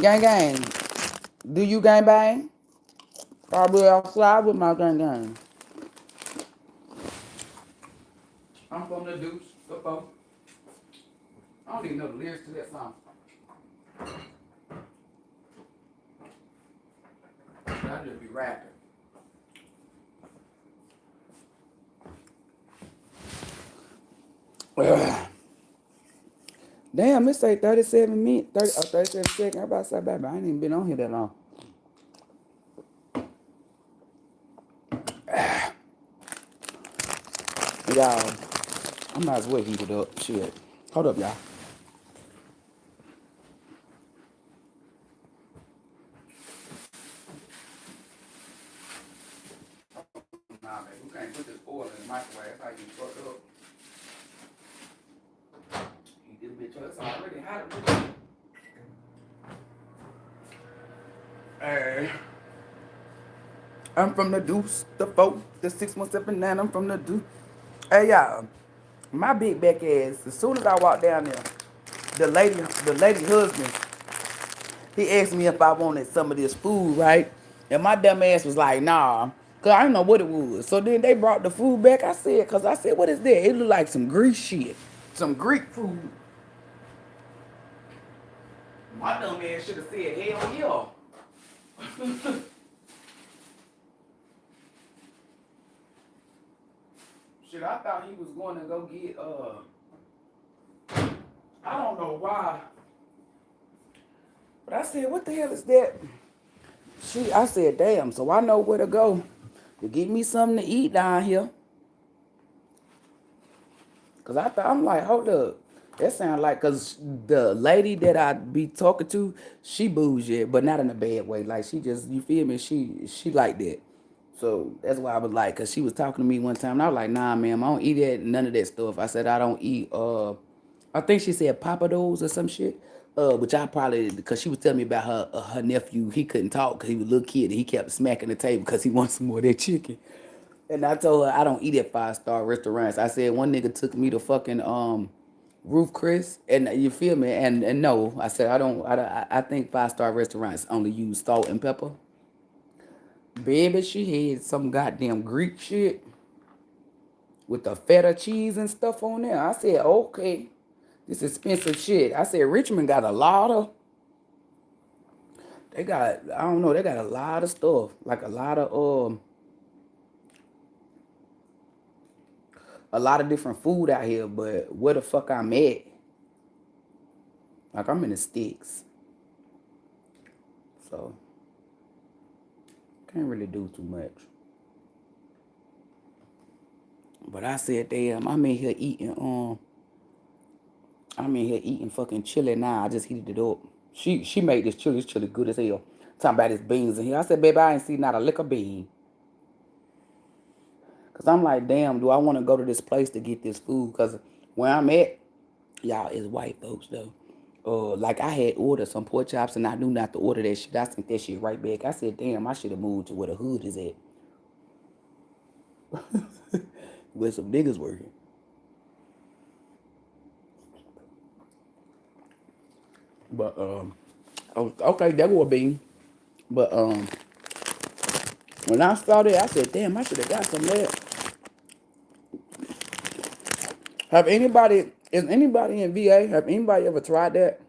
Gang gang. Do you gang bang? Probably outside with my gang gang. I'm from the Deuce, the folk. I don't even know the lyrics to that song. I just be rapping. Damn, it say 37 minutes, 37 seconds. I'm about to say, baby, I ain't even been on here that long. Y'all, I might as well heat it up. Shit. Hold up, y'all. Nah, man, we can't put this oil in the microwave. That's how you fuck up. Heat this bitch up. It's already hot. Hey. I'm from the Deuce, the folk, the 6179. I'm from the Deuce. Hey, y'all. My big back ass, as soon as I walked down there, the lady husband, he asked me if I wanted some of this food, right? And my dumb ass was like, nah, cause I didn't know what it was. So then they brought the food back. I said, what is that? It looked like some Greek shit, some Greek food. My dumb ass should have said, hell yeah. Shit, I thought he was going to go get I don't know why. But I said, what the hell is that? I said, damn, so I know where to go to get me something to eat down here. Cause I'm like, hold up. That sound like, cause the lady that I be talking to, she bougie, but not in a bad way. Like she just, you feel me? She like that. So that's why I was like, cause she was talking to me one time, and I was like, nah, ma'am, I don't eat that, none of that stuff. I said I don't eat. I think she said papados or some shit. Which I probably, because she was telling me about her nephew. He couldn't talk because he was a little kid, and he kept smacking the table because he wanted some more of that chicken. And I told her I don't eat at 5-star restaurants. I said one nigga took me to fucking Roof Chris, and you feel me? And no, I said I don't. I think 5-star restaurants only use salt and pepper. Baby, she had some goddamn Greek shit with the feta cheese and stuff on there. I said, okay, this expensive shit. I said Richmond got a lot of. They got, I don't know, they got a lot of stuff, like a lot of different food out here. But where the fuck I'm at? Like I'm in the sticks, so can't really do too much. But I said, damn, I'm in here eating fucking chili now. I just heated it up. She made this chili good as hell. Talking about his beans in here. I said, baby, I ain't seen not a lick of bean. Cause I'm like, damn, do I want to go to this place to get this food? Cause where I'm at, y'all, is white folks though. Like I had ordered some pork chops and I knew not to order that shit. I sent that shit right back. I said, damn, I should have moved to where the hood is at. Where some niggas working. But okay, that would be. But when I started, I said, damn, I should have got some of that. Is anybody in VA, have anybody ever tried that?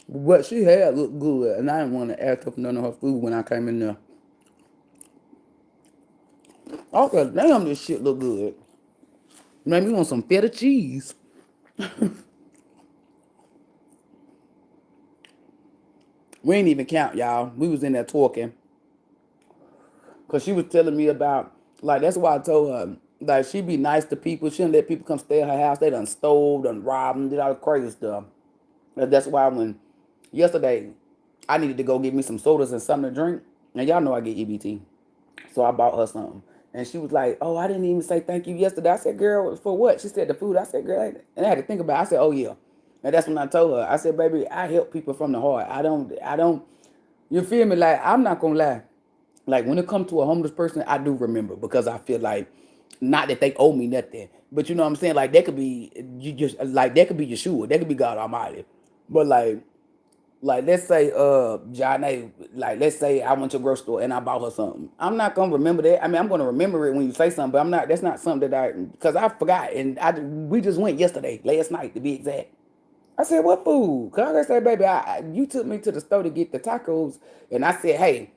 What she had looked good, and I didn't want to ask her for none of her food when I came in there. Okay, damn, this shit look good. Maybe we want some feta cheese. We ain't even count, y'all. We was in there talking. Cause she was telling me about, like, that's why I told her, like, she be nice to people. She didn't let people come stay at her house. They done stole, done robbed them, did all the crazy stuff. And that's why when yesterday I needed to go get me some sodas and something to drink. And y'all know I get EBT. So I bought her something. And she was like, oh, I didn't even say thank you yesterday. I said, girl, for what? She said the food. I said, girl, and I had to think about it. I said, oh yeah. And that's when I told her. I said, baby, I help people from the heart. I don't, you feel me? Like, I'm not gonna lie. Like when it comes to a homeless person, I do remember because I feel like not that they owe me nothing, but you know what I'm saying. Like, that could be you just like that could be Yeshua, that could be God Almighty, but like Like let's say Johnny, like let's say I went to a grocery store and I bought her something. I'm not gonna remember that. I mean, I'm gonna remember it when you say something, but I'm not. That's not something that I, because I forgot, and we just went yesterday, last night to be exact. I said, what food? Cause I said, baby, you took me to the store to get the tacos, and I said, hey,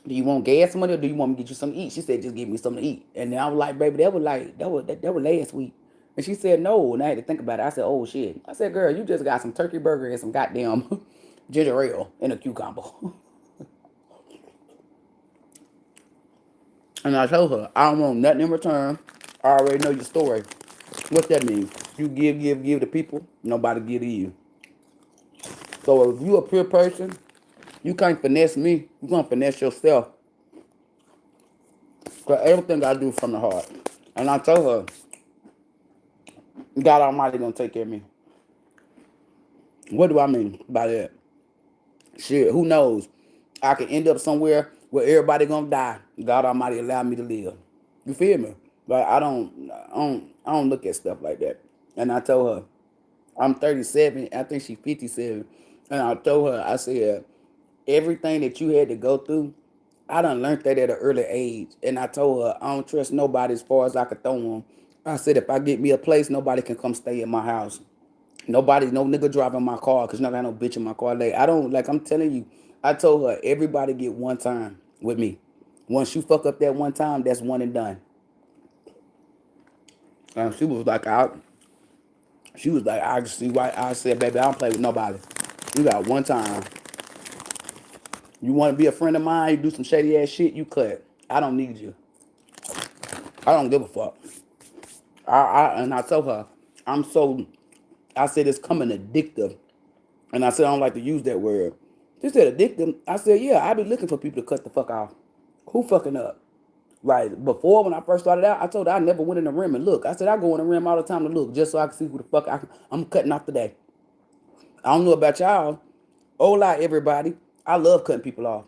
do you want gas money or do you want me to get you something to eat? She said, just give me something to eat. And then I was like, baby, that was last week. And she said, no. And I had to think about it. I said, oh shit. I said, girl, you just got some turkey burger and some goddamn ginger ale and a cucumber. And I told her, I don't want nothing in return. I already know your story. What that means? You give to people, nobody give to you. So if you a pure person, you can't finesse me. You gonna finesse yourself. Cause everything I do from the heart. And I told her, God Almighty gonna take care of me. What do I mean by that? Shit, who knows? I could end up somewhere where everybody gonna die. God Almighty allow me to live. You feel me? But I don't look at stuff like that. And I told her, I'm 37. I think she's 57. And I told her, I said, everything that you had to go through, I done learned that at an early age. And I told her, I don't trust nobody as far as I could throw them. I said, if I get me a place, nobody can come stay in my house. Nobody, no nigga driving my car because not got no bitch in my car. Like, I don't, like, I'm telling you, I told her, everybody get one time with me. Once you fuck up that one time, that's one and done. And she was like, I just see why. I said, baby, I don't play with nobody. You got one time. You want to be a friend of mine, you do some shady ass shit, you cut. I don't need you. I don't give a fuck. And I told her, I'm so, I said it's coming addictive. And I said I don't like to use that word. She said addictive. I said, yeah, I be looking for people to cut the fuck off. Who fucking up? Like before when I first started out, I told her I never went in the rim and look. I said I go in the rim all the time to look just so I can see who the fuck I'm cutting off today. I don't know about y'all. Hola everybody. I love cutting people off.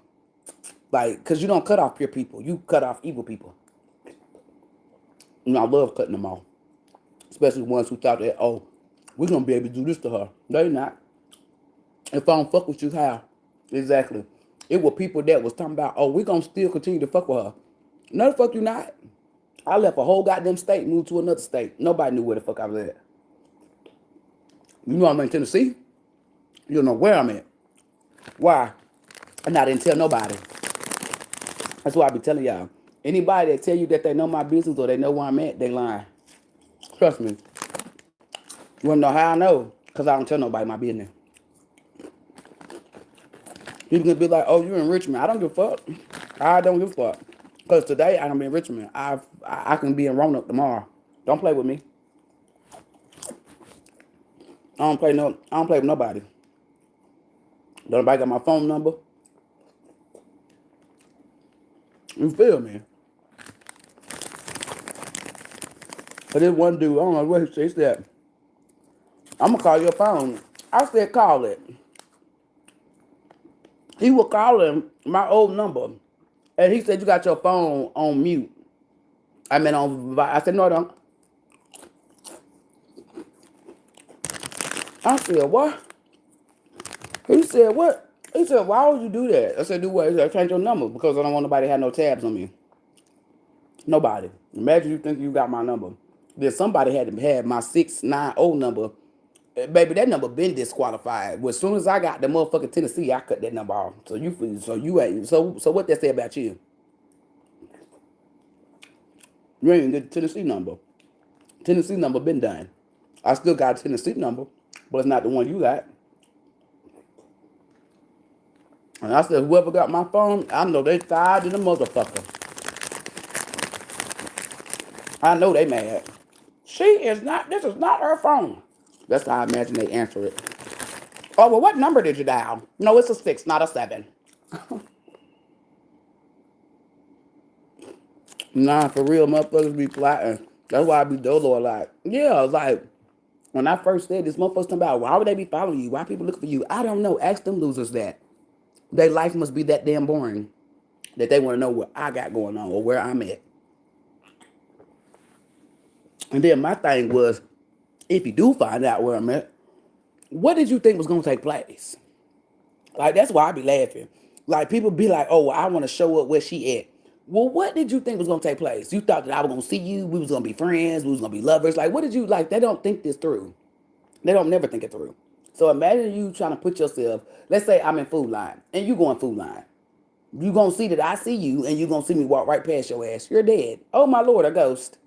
Like, cause you don't cut off pure people. You cut off evil people. I love cutting them off. Especially ones who thought that, oh, we're gonna be able to do this to her. No, you're not. If I don't fuck with you, how? Exactly. It were people that was talking about, oh, we're gonna still continue to fuck with her. No, the fuck you not. I left a whole goddamn state, moved to another state. Nobody knew where the fuck I was at. You know I'm in Tennessee? You don't know where I'm at. Why? And I didn't tell nobody. That's why I be telling y'all. Anybody that tell you that they know my business or they know where I'm at, they lying. Trust me. You wanna know how I know? Because I don't tell nobody my business. People gonna be like, oh, you're in Richmond. I don't give a fuck. I don't give a fuck. Because today I can be in Richmond. I can be in Roanoke tomorrow. Don't play with me. I don't play with nobody. Nobody got my phone number. You feel me? But this one dude, I don't know what he said. I'm gonna call your phone. I said call it. He was calling my old number. And he said, you got your phone on mute. I said, no, I don't. I said, what? He said, what? He said, why would you do that? I said, do what? He said, change your number because I don't want nobody to have no tabs on me. Nobody. Imagine you think you got my number. Then somebody had to have my 690 number. Baby, that number been disqualified. Well, as soon as I got the motherfucking Tennessee, I cut that number off. So what that say about you? You ain't even get the Tennessee number. Tennessee number been done. I still got a Tennessee number, but it's not the one you got. And I said, whoever got my phone, I know they tired in the motherfucker. I know they mad. This is not her phone. That's how I imagine they answer it. Oh, well, what number did you dial? No, it's a 6, not a 7. Nah, for real, motherfuckers be plotting. That's why I be dolo a lot. Yeah, like, when I first said this, motherfuckers talking about, why would they be following you? Why people looking for you? I don't know. Ask them losers that. Their life must be that damn boring that they want to know what I got going on or where I'm at. And then my thing was, if you do find out where I'm at, what did you think was going to take place? Like, that's why I be laughing. Like, people be like, oh, I want to show up where she at. Well, what did you think was gonna take place? You thought that I was gonna see you, we was gonna be friends, we was gonna be lovers. Like, what did you like? They don't think this through. They don't never think it through. So imagine you trying to put yourself, let's say I'm in Food Line and you go in Food Line. You gonna see that I see you and you gonna see me walk right past your ass. You're dead. Oh my Lord, a ghost.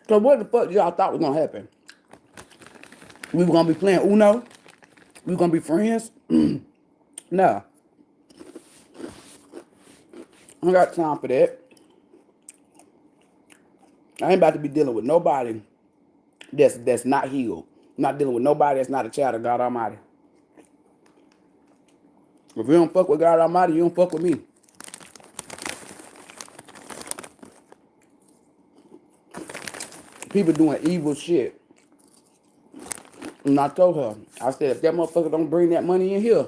So what the fuck y'all thought was gonna happen? We were gonna be playing Uno? We were gonna be friends? No. I ain't got time for that. I ain't about to be dealing with nobody that's not healed. I'm not dealing with nobody that's not a child of God Almighty. If you don't fuck with God Almighty, you don't fuck with me. People doing evil shit. And I told her, I said, if that motherfucker don't bring that money in here,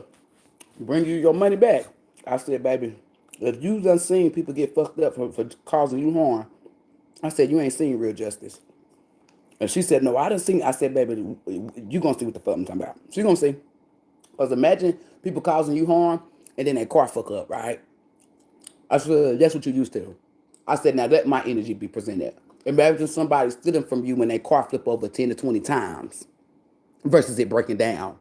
bring you your money back. I said, baby, if you done seen people get fucked up for causing you harm, I said, you ain't seen real justice. And she said, no, I done seen. I said, baby, you gonna see what the fuck I'm talking about. She gonna see. Because imagine people causing you harm and then their car fuck up, right? I said, that's what you used to. I said, now let my energy be presented. Imagine somebody stealing from you when their car flip over 10 to 20 times versus it breaking down.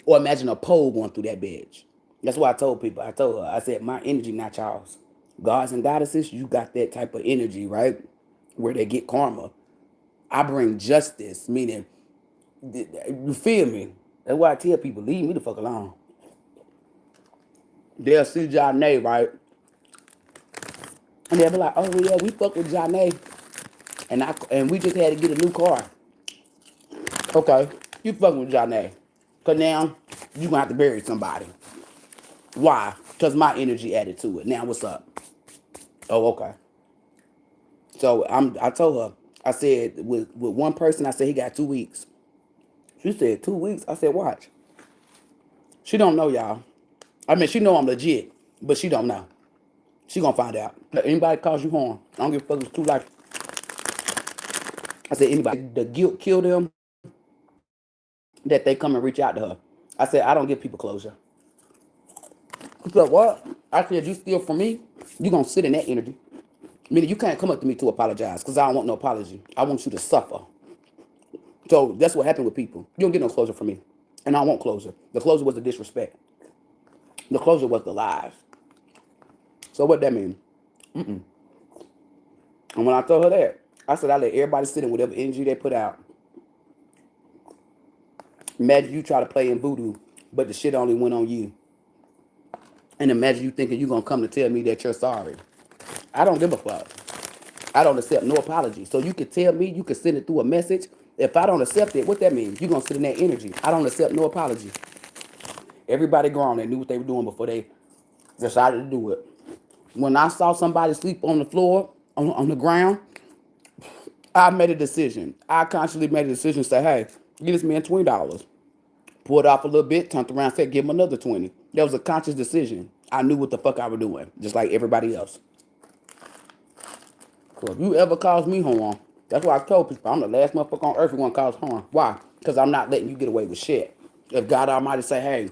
Or imagine a pole going through that bitch. That's what I told people. I told her, I said, my energy, not y'all's. Gods and goddesses, you got that type of energy, right? Where they get karma. I bring justice, meaning, you feel me? That's why I tell people, leave me the fuck alone. They'll see Janae, right? And they'll be like, oh yeah, we fuck with Janae. And we just had to get a new car. Okay, you fucking with Janae. Cause now you gonna have to bury somebody. Why? Because my energy added to it. Now what's up? Oh, okay. So I told her, I said, with one person, I said he got 2 weeks. She said, 2 weeks? I said, watch. She don't know, y'all. I mean, she know I'm legit, but she don't know. She gonna find out. Anybody cause you harm, I don't give a fuck if it's 2 life. I said, anybody, the guilt kill them, that they come and reach out to her. I said, I don't give people closure. She said, what? I said, you steal from me, you gonna sit in that energy. Meaning you can't come up to me to apologize because I don't want no apology. I want you to suffer. So that's what happened with people. You don't get no closure from me. And I want closure. The closure was the disrespect. The closure was the lies. So what that mean? And when I told her that, I said I let everybody sit in whatever energy they put out. Imagine you try to play in voodoo, but the shit only went on you. And imagine you thinking you're going to come to tell me that you're sorry. I don't give a fuck. I don't accept no apology. So you could tell me, you could send it through a message. If I don't accept it, what that means? You're going to sit in that energy. I don't accept no apology. Everybody grown, they knew what they were doing before they decided to do it. When I saw somebody sleep on the floor, on the ground, I made a decision. I consciously made a decision to say, hey, give this man $20. Pulled off a little bit, turned around, said, give him another 20. That was a conscious decision. I knew what the fuck I was doing, just like everybody else. So if you ever cause me harm, that's why I told people I'm the last motherfucker on earth who want to cause harm. Why? Because I'm not letting you get away with shit. If God Almighty say, hey,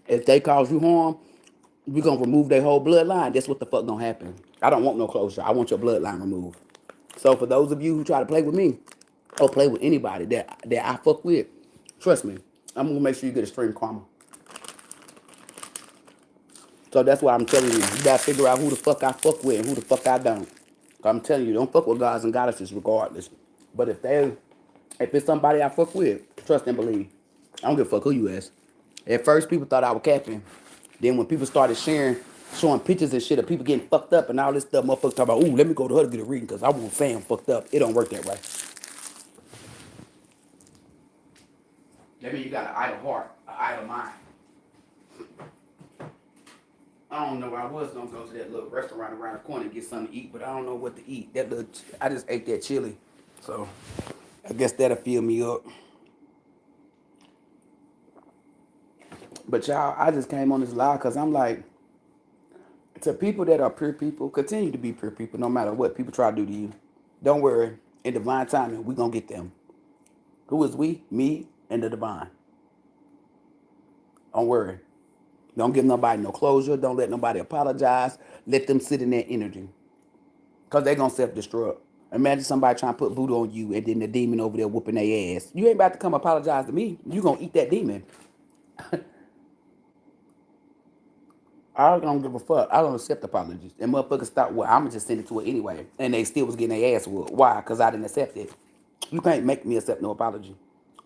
if they cause you harm, we're going to remove their whole bloodline, that's what the fuck gonna happen. I don't want no closure. I want your bloodline removed. So for those of you who try to play with me, or play with anybody that I fuck with, trust me, I'm going to make sure you get extreme karma. So that's why I'm telling you, you got to figure out who the fuck I fuck with and who the fuck I don't. I'm telling you, don't fuck with gods and goddesses regardless. But if it's somebody I fuck with, trust and believe. I don't give a fuck who you ask. At first, people thought I was capping. Then when people started showing pictures and shit of people getting fucked up and all this stuff, motherfuckers talk about, ooh, let me go to her to get a reading because I want Sam fucked up. It don't work that way. That means you got an idle heart, an idle mind. I don't know. I was gonna go to that little restaurant around the corner and get something to eat, but I don't know what to eat. I just ate that chili, so I guess that'll fill me up. But y'all, I just came on this live because I'm like, to people that are pure people, continue to be pure people, no matter what people try to do to you. Don't worry. In divine timing, we gonna get them. Who is we? Me and the divine. Don't worry. Don't give nobody no closure. Don't let nobody apologize. Let them sit in that energy. Because they're going to self-destruct. Imagine somebody trying to put voodoo on you and then the demon over there whooping their ass. You ain't about to come apologize to me. You going to eat that demon. I don't give a fuck. I don't accept apologies. And motherfuckers thought, well, I'm going to just send it to her anyway. And they still was getting their ass whooped. Why? Because I didn't accept it. You can't make me accept no apology.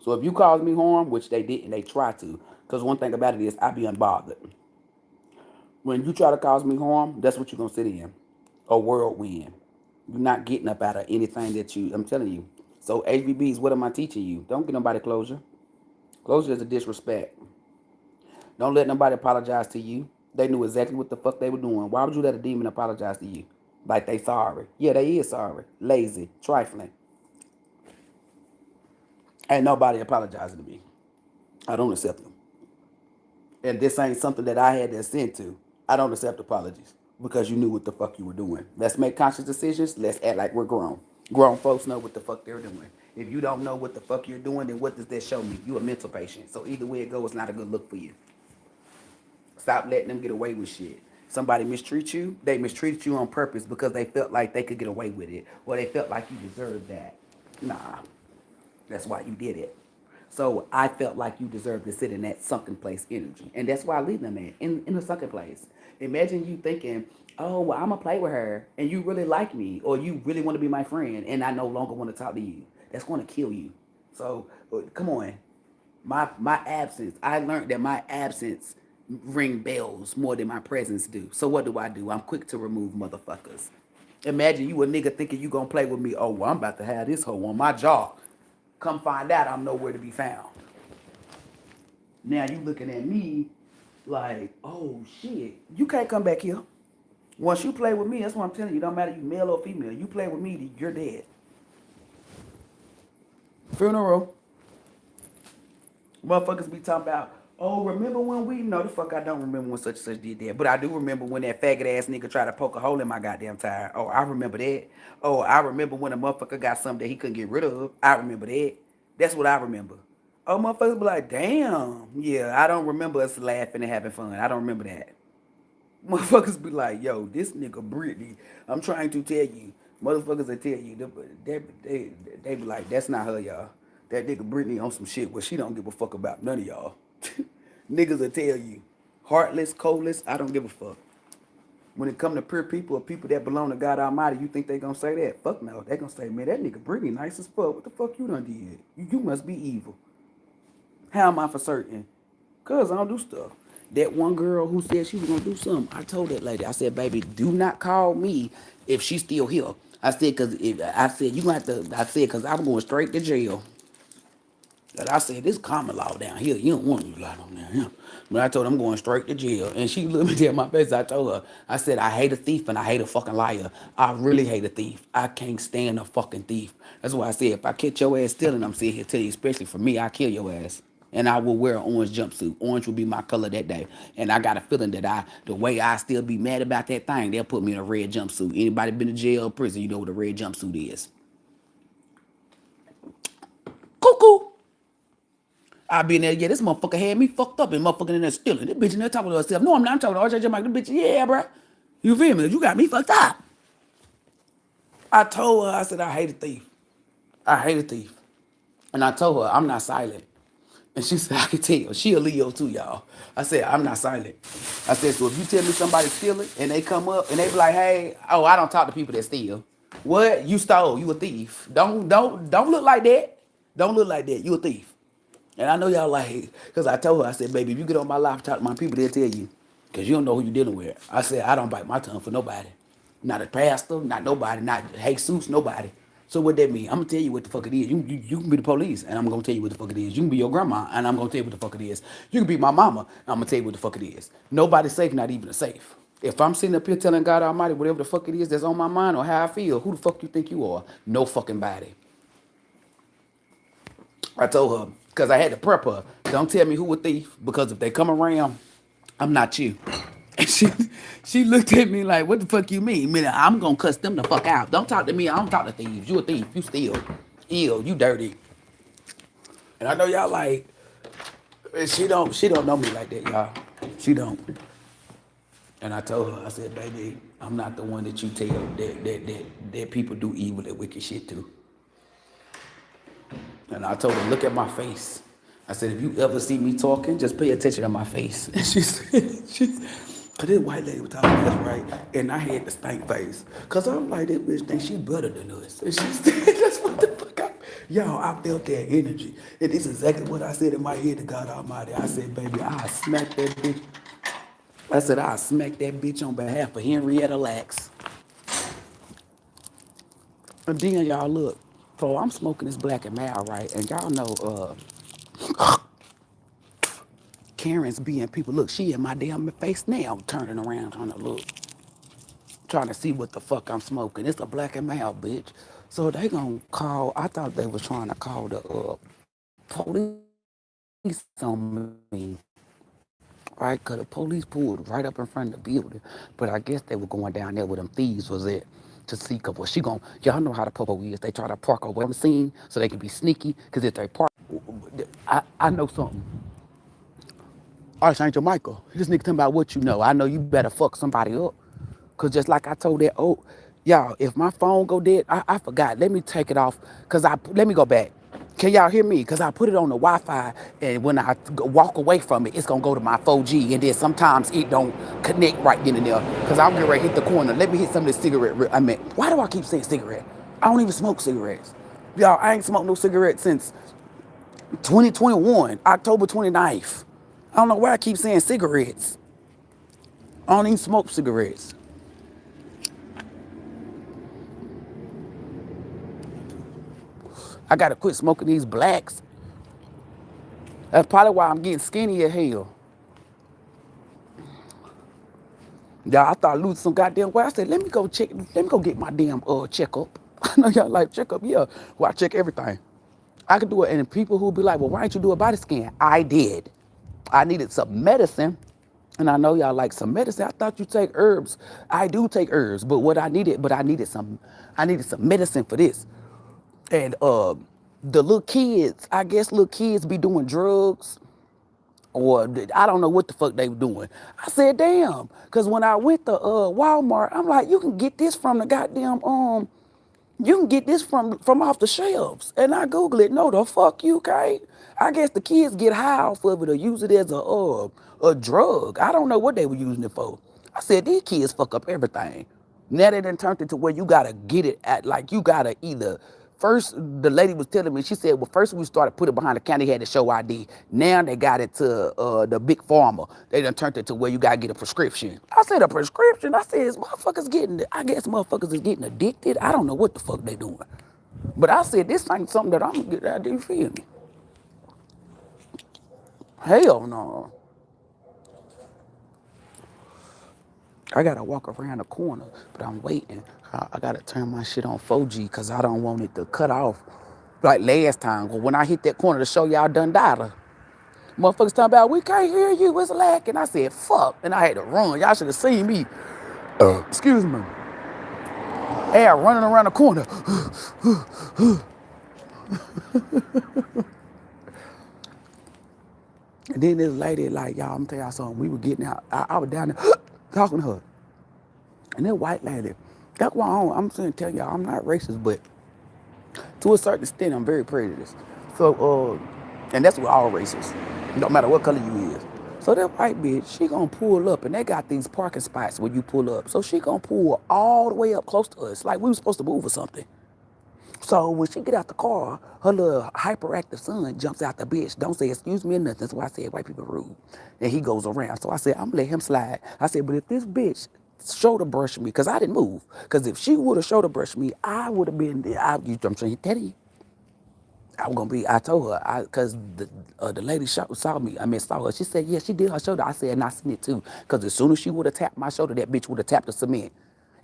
So if you cause me harm, which they didn't, they try to. Because one thing about it is I be unbothered. When you try to cause me harm, that's what you're going to sit in. A whirlwind. You're not getting up out of anything that I'm telling you. So HBBs, what am I teaching you? Don't get nobody closure. Closure is a disrespect. Don't let nobody apologize to you. They knew exactly what the fuck they were doing. Why would you let a demon apologize to you? Like they sorry. Yeah, they is sorry. Lazy. Trifling. Ain't nobody apologizing to me. I don't accept them. And this ain't something that I had to ascend to. I don't accept apologies because you knew what the fuck you were doing. Let's make conscious decisions. Let's act like we're grown. Grown folks know what the fuck they're doing. If you don't know what the fuck you're doing, then what does that show me? You a mental patient. So either way it goes, it's not a good look for you. Stop letting them get away with shit. Somebody mistreat you, they mistreated you on purpose because they felt like they could get away with it. Or they felt like you deserved that. Nah, that's why you did it. So I felt like you deserved to sit in that sunken place energy. And that's why I leave them in a sunken place. Imagine you thinking, oh, well, I'm going to play with her. And you really like me. Or you really want to be my friend. And I no longer want to talk to you. That's going to kill you. So come on. My absence. I learned that my absence ring bells more than my presence do. So what do? I'm quick to remove motherfuckers. Imagine you a nigga thinking you going to play with me. Oh, well, I'm about to have this hoe on my jaw. Come find out I'm nowhere to be found. Now you looking at me like, oh shit, you can't come back here. Once you play with me, that's what I'm telling you. Don't matter you male or female. You play with me, you're dead. Funeral. Motherfuckers be talking about, oh, remember when we... No, the fuck I don't remember when such and such did that. But I do remember when that faggot ass nigga tried to poke a hole in my goddamn tire. Oh, I remember that. Oh, I remember when a motherfucker got something that he couldn't get rid of. I remember that. That's what I remember. Oh, motherfuckers be like, damn. Yeah, I don't remember us laughing and having fun. I don't remember that. Motherfuckers be like, yo, this nigga Brittany, I'm trying to tell you. Motherfuckers will tell you. They be like, that's not her, y'all. That nigga Brittany on some shit where she don't give a fuck about none of y'all. Niggas will tell you. Heartless, coldless, I don't give a fuck. When it come to pure people or people that belong to God Almighty, you think they gonna say that? Fuck no. They gonna say, man, that nigga Brittany nice as fuck. What the fuck you done did? You must be evil. How am I for certain? Cause I don't do stuff. That one girl who said she was gonna do something, I told that lady, I said, baby, do not call me if she's still here. I said, cause if I said you gonna have to, I said, cause I'm going straight to jail. And I said, this common law down here. You don't want to lie on down here. But I told her I'm going straight to jail. And she looked me dead in my face. I told her, I said, I hate a thief and I hate a fucking liar. I really hate a thief. I can't stand a fucking thief. That's why I said, if I catch your ass stealing, I'm sitting here telling you, especially for me, I kill your ass. And I will wear an orange jumpsuit. Orange will be my color that day. And I got a feeling that the way I still be mad about that thing, they'll put me in a red jumpsuit. Anybody been to jail or prison, you know what a red jumpsuit is. Cuckoo. I be in there, yeah, this motherfucker had me fucked up and motherfucking in there stealing. This bitch in there talking to herself. No, I'm not. I'm talking to RJ Mike. This bitch, yeah, bro. You feel me? You got me fucked up. I told her, I said, I hate a thief. I hate a thief. And I told her, I'm not silent. And she said, I can tell. She a Leo too, y'all. I said, I'm not silent. I said, so if you tell me somebody's stealing and they come up and they be like, hey, oh, I don't talk to people that steal. What? You stole. You a thief. Don't look like that. Don't look like that. You a thief. And I know y'all like, because I told her, I said, baby, if you get on my live talk to my people, they'll tell you. Because you don't know who you're dealing with. I said, I don't bite my tongue for nobody. Not a pastor, not nobody, not Jesus, nobody. So what that mean? I'm going to tell you what the fuck it is. You can be the police, and I'm going to tell you what the fuck it is. You can be your grandma, and I'm going to tell you what the fuck it is. You can be my mama, and I'm going to tell you what the fuck it is. Nobody's safe, not even a safe. If I'm sitting up here telling God Almighty whatever the fuck it is that's on my mind or how I feel, who the fuck you think you are? No fucking body. I told her, because I had to prep her, don't tell me who a thief, because if they come around, I'm not you. And she looked at me like, what the fuck you mean? Man, I'm going to cuss them the fuck out. Don't talk to me. I don't talk to thieves. You a thief. You steal. Ew, you dirty. And I know y'all like, She don't know me like that, y'all. She don't. And I told her, I said, baby, I'm not the one that you tell that people do evil and wicked shit to. And I told her, look at my face. I said, if you ever see me talking, just pay attention to my face. And she said, cause this white lady was talking to us, right? And I had the stank face. Cause I'm like, this bitch thinks she better than us. And she said, that's what the fuck y'all, I felt that energy. And this is exactly what I said in my head to God Almighty. I said, baby, I smack that bitch. I said, I smack that bitch on behalf of Henrietta Lacks. And then y'all look. So I'm smoking this black and mild, right? And y'all know Karen's being people. Look, she in my damn face now, turning around, trying to look, trying to see what the fuck I'm smoking. It's a black and mild, bitch. So they gonna call. I thought they was trying to call the police on me, right? Cause the police pulled right up in front of the building. But I guess they were going down there where them thieves was at to see. Cause what she gon' y'all know how the popo is. They try to park away from the scene so they can be sneaky. Cause if they park, I know something. Archangel Michael, this nigga talking about what you know. I know you better fuck somebody up. Cause just like I told that, oh, y'all, if my phone go dead, I forgot. Let me take it off. Let me go back. Can y'all hear me? Cause I put it on the Wi-Fi, and when I walk away from it, it's gonna go to my 4G, and then sometimes it don't connect right then and there. Cause I'm getting ready to hit the corner. Let me hit some of this cigarette. I mean, why do I keep saying cigarette? I don't even smoke cigarettes. Y'all, I ain't smoked no cigarettes since 2021, October 29th. I don't know why I keep saying cigarettes. I don't even smoke cigarettes. I gotta quit smoking these blacks. That's probably why I'm getting skinny as hell. Yeah, I thought I lose some goddamn weight. I said, let me go check, let me go get my damn checkup. I know y'all like checkup, yeah. Well, I check everything. I could do it. And people who be like, well, why didn't you do a body scan? I did. I needed some medicine. And I know y'all like some medicine. I thought you take herbs. I do take herbs, but I needed some medicine for this. And the little kids, I guess little kids be doing drugs, or I don't know what the fuck they were doing. I said, damn, because when I went to Walmart, I'm like, you can get this from the goddamn you can get this from off the shelves. And I Google it. No, the fuck you can't. I guess the kids get high off of it or use it as a drug. I don't know what they were using it for. I said, these kids fuck up everything. Now they done turned it to where you gotta get it at, like you gotta either. First, the lady was telling me, she said, well, first we started put it behind the counter, had to show ID. Now they got it to the big pharma. They done turned it to where you gotta get a prescription. I said, a prescription? I said, I guess motherfuckers is getting addicted. I don't know what the fuck they doing. But I said, this ain't something that I'm gonna get out there, you feel me? Hell no. I gotta walk around the corner, but I'm waiting. I gotta turn my shit on 4G because I don't want it to cut off like last time. Well, when I hit that corner to show y'all done died, motherfuckers talking about, we can't hear you, it's lacking. I said, fuck, and I had to run. Y'all should have seen me, excuse me, air running around the corner. And then this lady, like, y'all, I'm gonna tell y'all something. We were getting out. I was down there talking to her. And that white lady, that's why I'm saying, tell y'all, I'm not racist, but to a certain extent, I'm very prejudiced. So, and that's with all races, no matter what color you is. So that white bitch, she gonna pull up, and they got these parking spots where you pull up. So she gonna pull all the way up close to us, like we were supposed to move or something. So when she get out the car, her little hyperactive son jumps out the bitch. Don't say excuse me or nothing. That's why I said white people rude. And he goes around. So I said, I'm gonna let him slide. I said, but if this bitch shoulder brushed me, because I didn't move. Because if she would have shoulder brushed me, I would have been, I'm saying, Teddy, I was gonna be, I told her, because the lady saw me, saw her. She said, yeah, she did her shoulder. I said, and I seen it too. Because as soon as she would have tapped my shoulder, that bitch would have tapped the cement.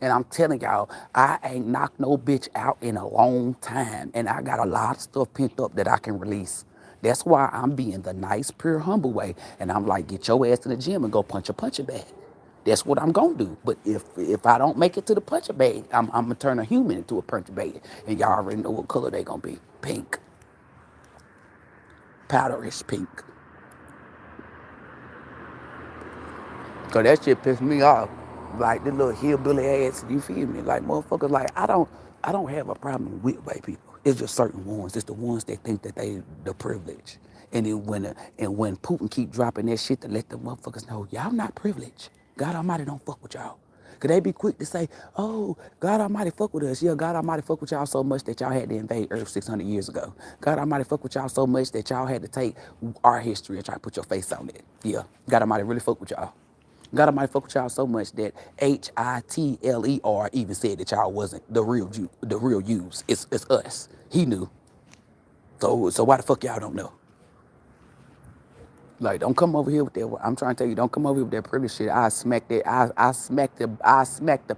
And I'm telling y'all, I ain't knocked no bitch out in a long time. And I got a lot of stuff pent up that I can release. That's why I'm being the nice, pure, humble way. And I'm like, get your ass to the gym and go punch a punching bag. That's what I'm gonna do. But if I don't make it to the punching bag, I'm gonna turn a human into a punching bag. And y'all already know what color they gonna be. Pink. Powderish pink. Cause that shit pissed me off. Like the little hillbilly ass, you feel me? Like motherfuckers, like I don't have a problem with white people. It's just certain ones. It's the ones that think that they the privilege. And then when Putin keep dropping that shit to let the motherfuckers know, y'all not privileged. God Almighty don't fuck with y'all. Could they be quick to say, oh, God Almighty fuck with us? Yeah, God Almighty fuck with y'all so much that y'all had to invade Earth 600 years ago. God Almighty fuck with y'all so much that y'all had to take our history and try to put your face on it. Yeah, God Almighty really fuck with y'all. God Almighty fuck with y'all so much that Hitler even said that y'all wasn't the real Jew, the real Jews. It's us. He knew. So why the fuck y'all don't know? Like, don't come over here with that. I'm trying to tell you, don't come over here with that pretty shit. I smack the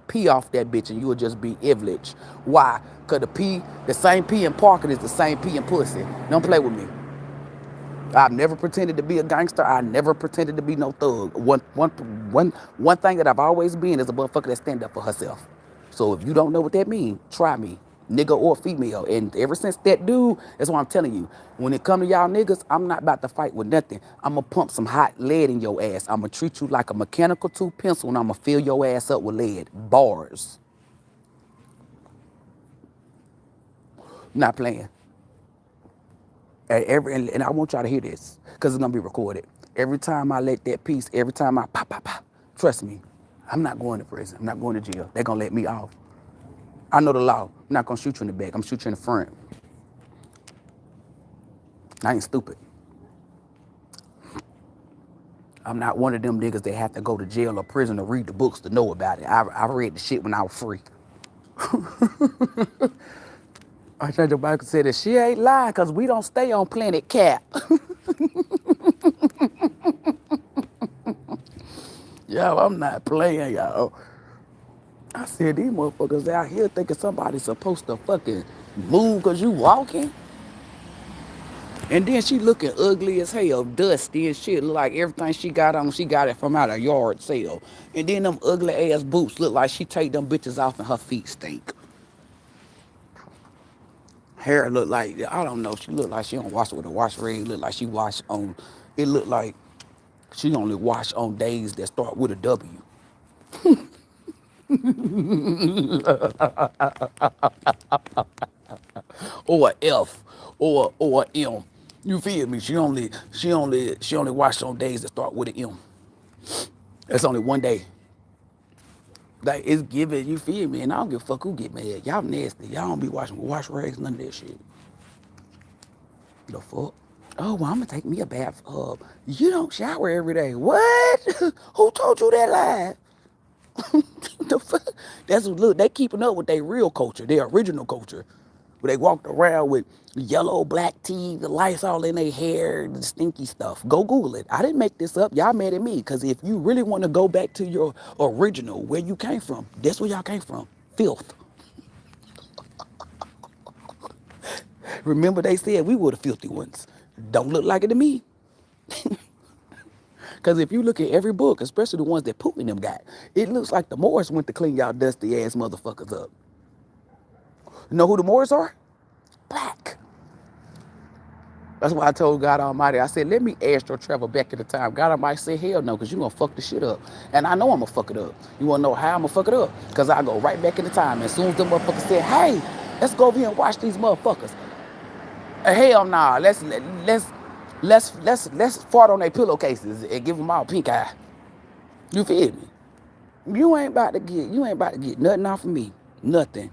P off that bitch, and you'll just be privileged. Why? Cause the same P in parking is the same P in pussy. Don't play with me. I've never pretended to be a gangster. I never pretended to be no thug. One thing that I've always been is a motherfucker that stand up for herself. So if you don't know what that means, try me, nigga or female. And ever since that dude, that's what I'm telling you. When it come to y'all niggas, I'm not about to fight with nothing. I'm gonna pump some hot lead in your ass. I'm gonna treat you like a mechanical tooth pencil, and I'm gonna fill your ass up with lead. Bars. Not playing. And I want y'all to hear this, because it's gonna be recorded. Every time I let that piece, every time I pop, pop, pop, trust me, I'm not going to prison. I'm not going to jail. They're gonna let me off. I know the law. I'm not gonna shoot you in the back. I'm gonna shoot you in the front. I ain't stupid. I'm not one of them niggas that have to go to jail or prison to read the books to know about it. I read the shit when I was free. I tried to Michael said that she ain't lying because we don't stay on planet Cap. Yo, I'm not playing, y'all. I said, these motherfuckers out here thinking somebody's supposed to fucking move because you walking. And then she looking ugly as hell, dusty and shit. Look like everything she got on, she got it from out a yard sale. And then them ugly ass boots look like she take them bitches off and her feet stink. Hair look like, I don't know, she look like she don't wash it with a wash rag. Look like she wash on, it look like she only wash on days that start with a W. Or a F or a M. You feel me? She only wash on days that start with an M. That's only one day. Like it's giving, you feel me? And I don't give a fuck who get mad. Y'all nasty. Y'all don't be washing with wash rags, none of that shit. The fuck? Oh, well, I'm gonna take me a bath. You don't shower every day. What? Who told you that lie? The fuck? That's what, look, they keeping up with their real culture, their original culture. Where they walked around with yellow, black tea, the lights all in their hair, the stinky stuff. Go Google it. I didn't make this up. Y'all mad at me. Because if you really want to go back to your original, where you came from, that's where y'all came from. Filth. Remember they said we were the filthy ones. Don't look like it to me. Because if you look at every book, especially the ones that Putin them got, it looks like the Moors went to clean y'all dusty ass motherfuckers up. You know who the Moors are? Black. That's why I told God Almighty, I said, let me astral travel back in the time. God Almighty said, hell no, because you're going to fuck the shit up. And I know I'm going to fuck it up. You want to know how I'm going to fuck it up? Because I go right back in the time. As soon as the motherfuckers said, hey, let's go over here and watch these motherfuckers. Hell nah, let's fart on their pillowcases and give them all pink eye. You feel me? You ain't about to get nothing off of me. Nothing.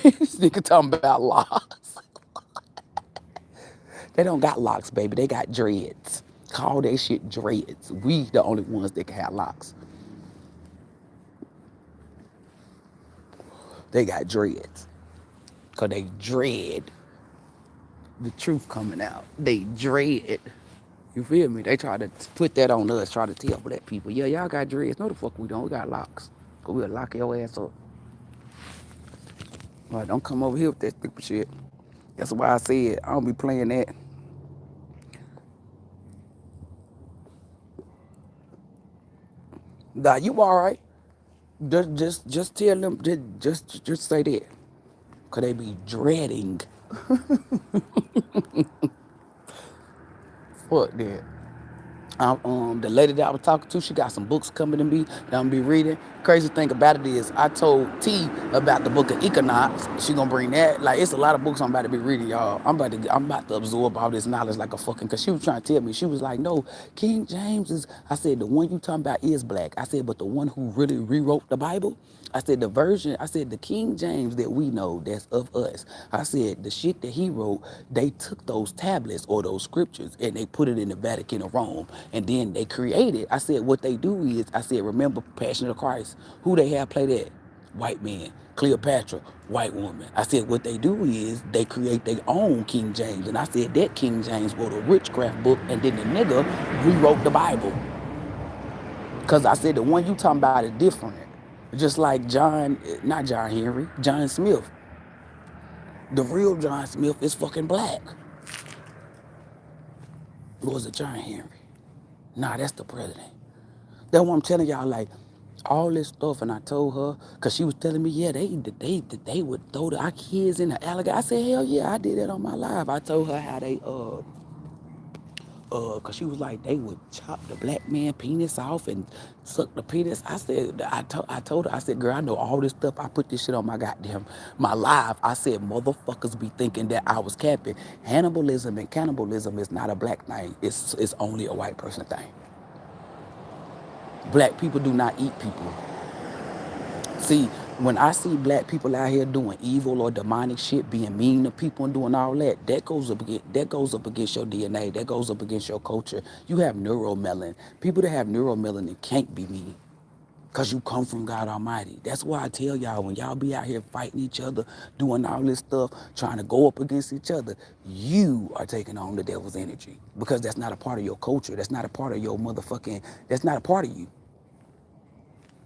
This nigga talking about locks. They don't got locks, baby. They got dreads. Call that shit dreads. We the only ones that can have locks. They got dreads. Cause they dread the truth coming out. They dread. You feel me? They try to put that on us, try to tell black people, yeah, y'all got dreads. No, the fuck we don't. We got locks. Cause we'll lock your ass up. Like, don't come over here with that stupid shit. That's why I said I don't be playing that. Nah, you all right? Just tell them. Just say that. Cause they be dreading. Fuck that. The lady that I was talking to, she got some books coming to me that I'm gonna be reading. Crazy thing about it is, I told T about the book of Economics. She gonna bring that. Like, it's a lot of books I'm about to be reading, y'all. I'm about to absorb all this knowledge like a fucking. Cause she was trying to tell me, she was like, no, King James is. I said the one you talking about is black. I said, but the one who really rewrote the Bible. I said the version, I said the King James that we know that's of us. I said the shit that he wrote, they took those tablets or those scriptures and they put it in the Vatican of Rome. And then they created, I said what they do is, I said, remember Passion of Christ? Who they have play that? White man. Cleopatra, white woman. I said what they do is they create their own King James. And I said that King James wrote a witchcraft book and then the nigga rewrote the Bible. Because I said the one you talking about is different. Just like not John Henry, John Smith. The real John Smith is fucking black. Or was it John Henry? Nah, that's the president. That's what I'm telling y'all, like, all this stuff, and I told her, because she was telling me, yeah, they would throw our kids in the alligator. I said, hell yeah, I did that on my live. I told her how they, cause she was like, they would chop the black man penis off and suck the penis. I told her, I said, girl, I know all this stuff. I put this shit on my live. I said, motherfuckers be thinking that I was capping. Cannibalism and cannibalism is not a black thing. It's only a white person thing. Black people do not eat people. See, when I see black people out here doing evil or demonic shit, being mean to people and doing all that, that goes up against your DNA. That goes up against your culture. You have neuromelanin. People that have neuromelanin can't be mean. Because you come from God Almighty. That's why I tell y'all, when y'all be out here fighting each other, doing all this stuff, trying to go up against each other, you are taking on the devil's energy. Because that's not a part of your culture. That's not a part of your that's not a part of you.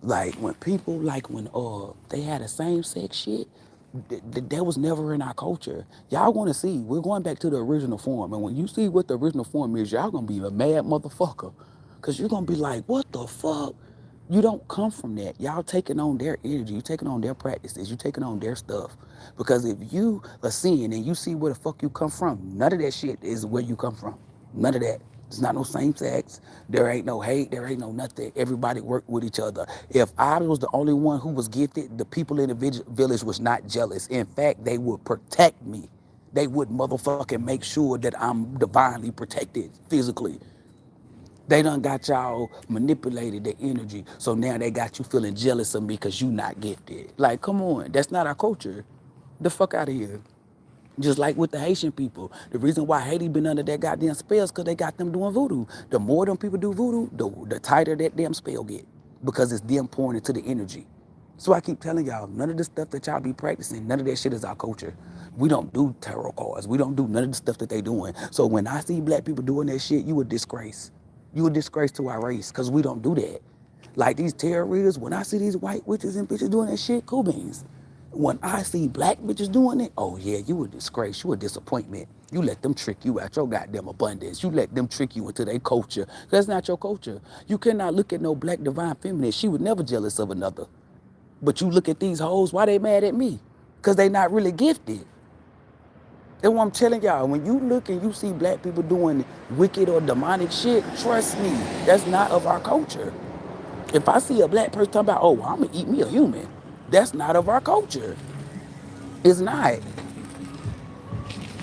Like when people, like when they had the same sex shit, that was never in our culture. Y'all want to see? We're going back to the original form, and when you see what the original form is, y'all gonna be a mad motherfucker, cause you're gonna be like, what the fuck? You don't come from that. Y'all taking on their energy. You taking on their practices. You taking on their stuff. Because if you are seeing and you see where the fuck you come from, none of that shit is where you come from. None of that. It's not no same sex. There ain't no hate. There ain't no nothing. Everybody work with each other. If I was the only one who was gifted, the people in the village was not jealous. In fact, they would protect me. They would motherfucking make sure that I'm divinely protected physically. They done got y'all manipulated the energy. So now they got you feeling jealous of me because you not gifted. Like, come on. That's not our culture. The fuck out of here. Just like with the Haitian people. The reason why Haiti been under that goddamn spell is because they got them doing voodoo. The more them people do voodoo, the tighter that damn spell get. Because it's them pouring into the energy. So I keep telling y'all, none of the stuff that y'all be practicing, none of that shit is our culture. We don't do tarot cards. We don't do none of the stuff that they doing. So when I see black people doing that shit, you a disgrace. You a disgrace to our race, because we don't do that. Like these tarot readers, when I see these white witches and bitches doing that shit, cool beans. When I see black bitches doing it, oh yeah, you a disgrace. You a disappointment. You let them trick you out your goddamn abundance. You let them trick you into their culture. That's not your culture. You cannot look at no black divine feminine. She was never jealous of another. But you look at these hoes, why they mad at me? Because they not really gifted. That's what I'm telling y'all. When you look and you see black people doing wicked or demonic shit, trust me, that's not of our culture. If I see a black person talking about, oh, well, I'm going to eat me a human, that's not of our culture. It's not.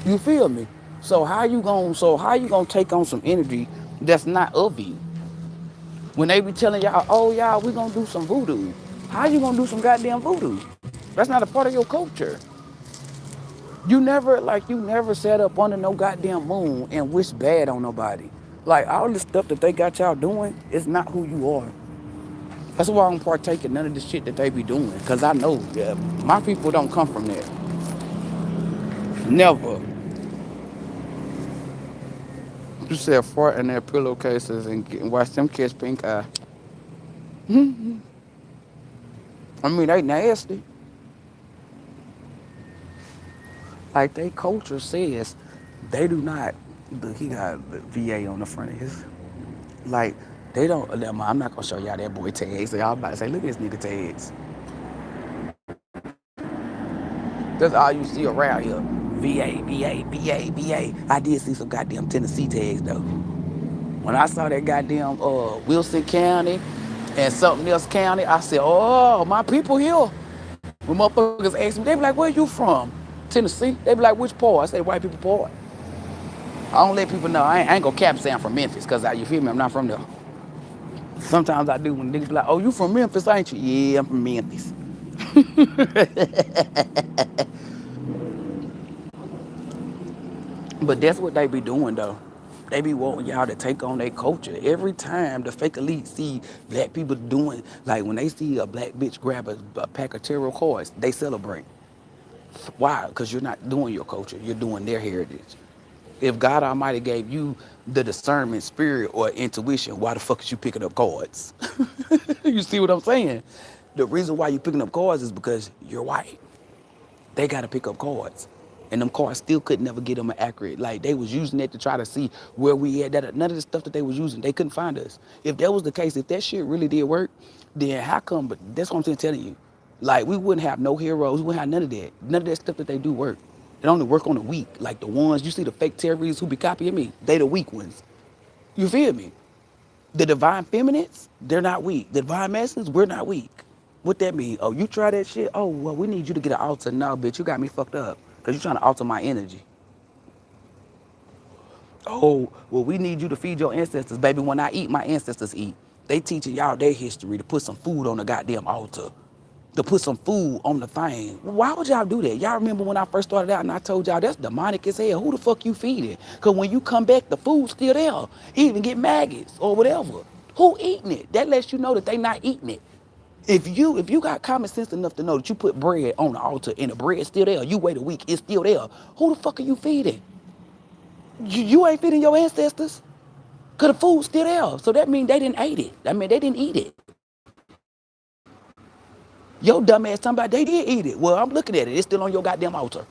You feel me? So how you gonna take on some energy that's not of you? When they be telling y'all, oh, y'all, we going to do some voodoo. How you going to do some goddamn voodoo? That's not a part of your culture. You never sat up under no goddamn moon and wish bad on nobody. Like, all the stuff that they got y'all doing is not who you are. That's why I don't partake in none of the shit that they be doing. Because I know my people don't come from there. Never. You said fart in their pillowcases and watch them catch pink eye. I mean, they nasty. Like, they culture says they do not. He got the VA on the front of his. Like, they don't. I'm not gonna show y'all that boy tags. So y'all about to say, look at this nigga tags. That's all you see around here. VA, VA, VA, VA. I did see some goddamn Tennessee tags though. When I saw that goddamn Wilson County and something else county, I said, oh, my people here. When motherfuckers ask me, they be like, where you from? Tennessee. They be like, which part? I say, white people part. I don't let people know. I ain't gonna cap say I'm from Memphis, because you feel me? I'm not from there. Sometimes I do when niggas be like, oh, you from Memphis, ain't you? Yeah, I'm from Memphis. But that's what they be doing, though. They be wanting y'all to take on their culture. Every time the fake elite see black people doing, like when they see a black bitch grab a pack of tarot cards, they celebrate. Why? Because you're not doing your culture. You're doing their heritage. If God Almighty gave you the discernment, spirit, or intuition, why the fuck is you picking up cards? You see what I'm saying? The reason why you picking up cards is because you're white. They got to pick up cards. And them cards still could never get them accurate. Like, they was using it to try to see where we at. None of the stuff that they was using, they couldn't find us. If that was the case, if that shit really did work, then how come? But that's what I'm telling you. Like, we wouldn't have no heroes. We wouldn't have none of that. None of that stuff that they do work. It only work on the weak. Like the ones, you see the fake terrorists who be copying me, they the weak ones. You feel me? The divine feminists, they're not weak. The divine masculines, we're not weak. What that mean? Oh, you try that shit? Oh, well, we need you to get an altar. No, bitch, you got me fucked up. Because you're trying to alter my energy. Oh, well, we need you to feed your ancestors. Baby, when I eat, my ancestors eat. They teaching y'all their history to put some food on the goddamn altar. To put some food on the thing. Why would y'all do that? Y'all remember when I first started out and I told y'all that's demonic as hell. Who the fuck you feeding? Because when you come back, the food's still there. You even get maggots or whatever. Who eating it? That lets you know that they not eating it. If you got common sense enough to know that you put bread on the altar and the bread's still there, you wait a week, it's still there. Who the fuck are you feeding? You ain't feeding your ancestors. Cause the food's still there. So that means they didn't eat it. I mean, they didn't eat it. Your dumb ass talking about they did eat it. Well, I'm looking at it. It's still on your goddamn altar.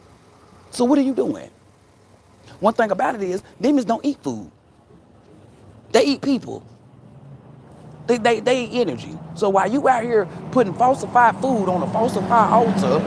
So what are you doing? One thing about it is, demons don't eat food. They eat people. They eat energy. So while you out here putting falsified food on a falsified altar,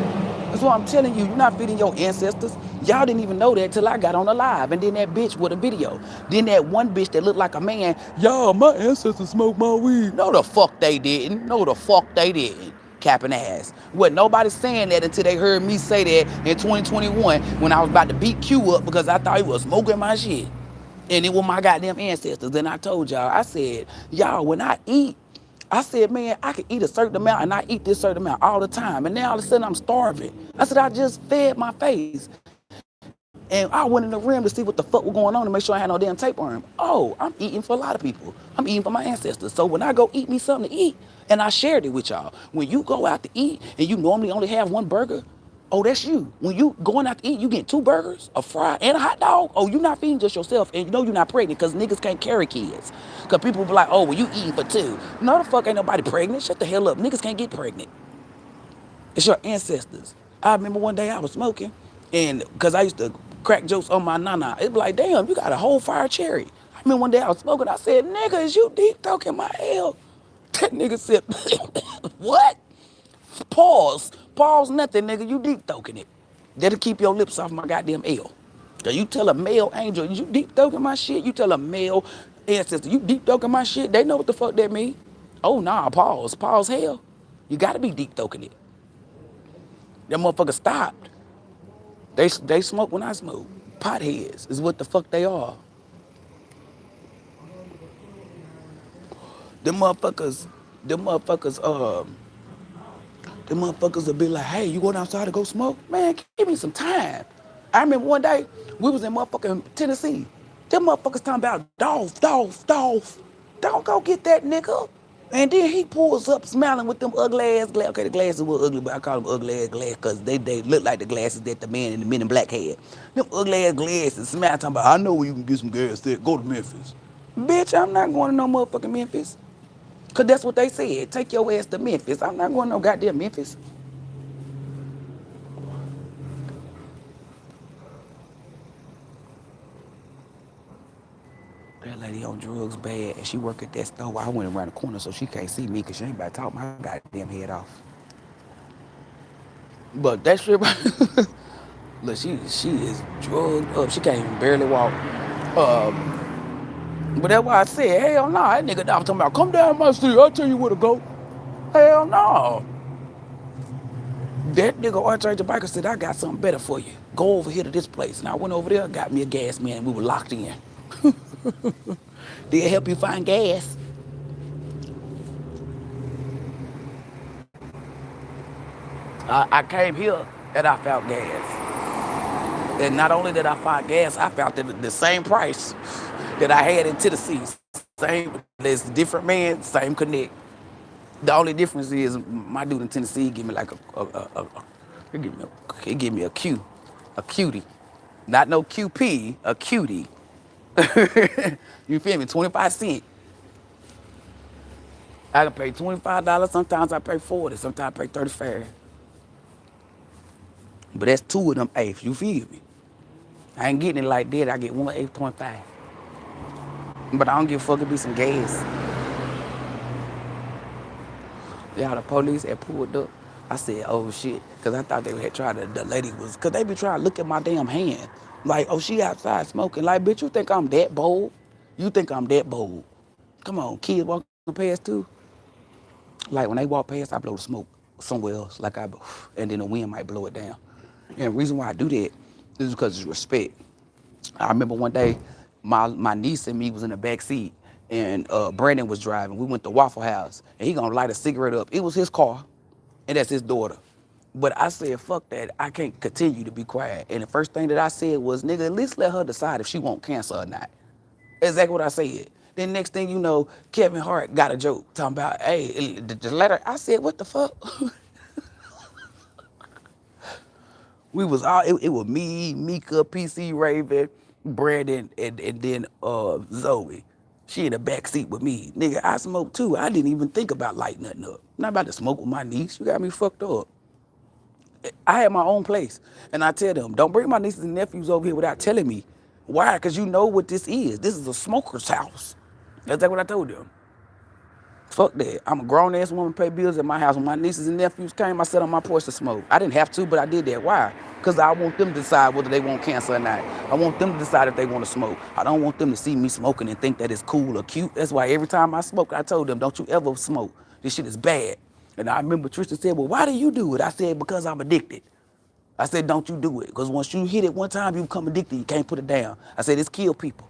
that's what I'm telling you. You're not feeding your ancestors. Y'all didn't even know that till I got on a live. And then that bitch with a video. Then that one bitch that looked like a man. Y'all, my ancestors smoked my weed. No, the fuck they didn't. No, the fuck they didn't. Capping ass. What nobody saying that until they heard me say that in 2021 when I was about to beat Q up because I thought he was smoking my shit. And it was my goddamn ancestors. Then I told y'all, I said, y'all, when I eat, I said, man, I can eat a certain amount and I eat this certain amount all the time. And now all of a sudden I'm starving. I said, I just fed my face. And I went in the room to see what the fuck was going on to make sure I had no damn tapeworm. Oh, I'm eating for a lot of people. I'm eating for my ancestors. So when I go eat me something to eat, and I shared it with y'all, when you go out to eat and you normally only have one burger, oh, that's you. When you going out to eat, you get two burgers, a fry, and a hot dog. Oh, you not feeding just yourself, and you know you're not pregnant because niggas can't carry kids. Because people be like, oh, well, you eating for two. No, the fuck ain't nobody pregnant. Shut the hell up. Niggas can't get pregnant. It's your ancestors. I remember one day I was smoking, and because I used to crack jokes on my nana, it be like, damn, you got a whole fire cherry. I remember one day I was smoking, I said, nigga, is you deep talking my hell? That nigga said, what? Pause. Pause nothing, nigga. You deep thoking it. That'll keep your lips off my goddamn L. Cause you tell a male angel, you deep thoking my shit. You tell a male ancestor, you deep thoking my shit. They know what the fuck that mean. Oh, nah, pause. Pause hell. You gotta be deep thoking it. That motherfucker stopped. They smoke when I smoke. Potheads is what the fuck they are. Them motherfuckers, them motherfuckers, them motherfuckers will be like, hey, you going outside to go smoke? Man, give me some time. I remember one day, we was in motherfucking Tennessee. Them motherfuckers talking about Dolph, Dolph, Dolph. Don't go get that nigga. And then he pulls up smiling with them ugly ass glasses. Okay, the glasses were ugly, but I call them ugly ass glasses because they look like the glasses that the man in the Men in Black had. Them ugly ass glasses, smiling, talking about, I know where you can get some gas there. Go to Memphis. Bitch, I'm not going to no motherfucking Memphis. Because that's what they said. Take your ass to Memphis. I'm not going to no goddamn Memphis. That lady on drugs bad, and she work at that store. I went around the corner so she can't see me because she ain't about to talk my goddamn head off. But that shit, look, she is drugged up. She can't even barely walk. But that's why I said, hell no, that nigga down talking about, come down my street, I'll tell you where to go. Hell no. That nigga Archangel Biker said, I got something better for you. Go over here to this place. And I went over there, got me a gas man, we were locked in. Did it help you find gas? I came here and I found gas. And not only did I find gas, I found the same price that I had in Tennessee. Same, there's different man, same connect. The only difference is my dude in Tennessee give me like he give me a Q, a cutie. Not no QP, a cutie. You feel me? 25 cents. I can pay $25. Sometimes I pay 40. Sometimes I pay 35. But that's two of them eighths. You feel me? I ain't getting it like that. I get 1/8.5. But I don't give a fuck if it be some gas. Yeah, the police had pulled up. I said, oh shit. Cause I thought they had tried to, the lady was, cause they be trying to look at my damn hand. Like, oh, she outside smoking. Like, bitch, you think I'm that bold? You think I'm that bold? Come on, kids walking past too. Like when they walk past, I blow the smoke somewhere else. Like and then the wind might blow it down. And the reason why I do that is because it's respect. I remember one day, my niece and me was in the back seat, and Brandon was driving. We went to Waffle House, and he gonna light a cigarette up. It was his car, and that's his daughter. But I said, fuck that. I can't continue to be quiet. And the first thing that I said was, nigga, at least let her decide if she want cancer or not. Exactly what I said. Then next thing you know, Kevin Hart got a joke talking about, hey, the letter. I said, what the fuck? We was all, it was me, Mika, PC Raven, Brandon, and then Zoe. She in the back seat with me. Nigga, I smoke too. I didn't even think about lighting nothing up. I'm not about to smoke with my niece. You got me fucked up. I had my own place. And I tell them, don't bring my nieces and nephews over here without telling me. Why? Because you know what this is. This is a smoker's house. That's what I told them. Fuck that. I'm a grown ass woman, pay bills at my house. When my nieces and nephews came, I sat on my porch to smoke. I didn't have to, but I did that. Why? Because I want them to decide whether they want cancer or not. I want them to decide if they want to smoke. I don't want them to see me smoking and think that it's cool or cute. That's why every time I smoke, I told them, don't you ever smoke. This shit is bad. And I remember Tristan said, well, why do you do it? I said, because I'm addicted. I said, don't you do it. Because once you hit it one time, you become addicted. You can't put it down. I said, it's kill people.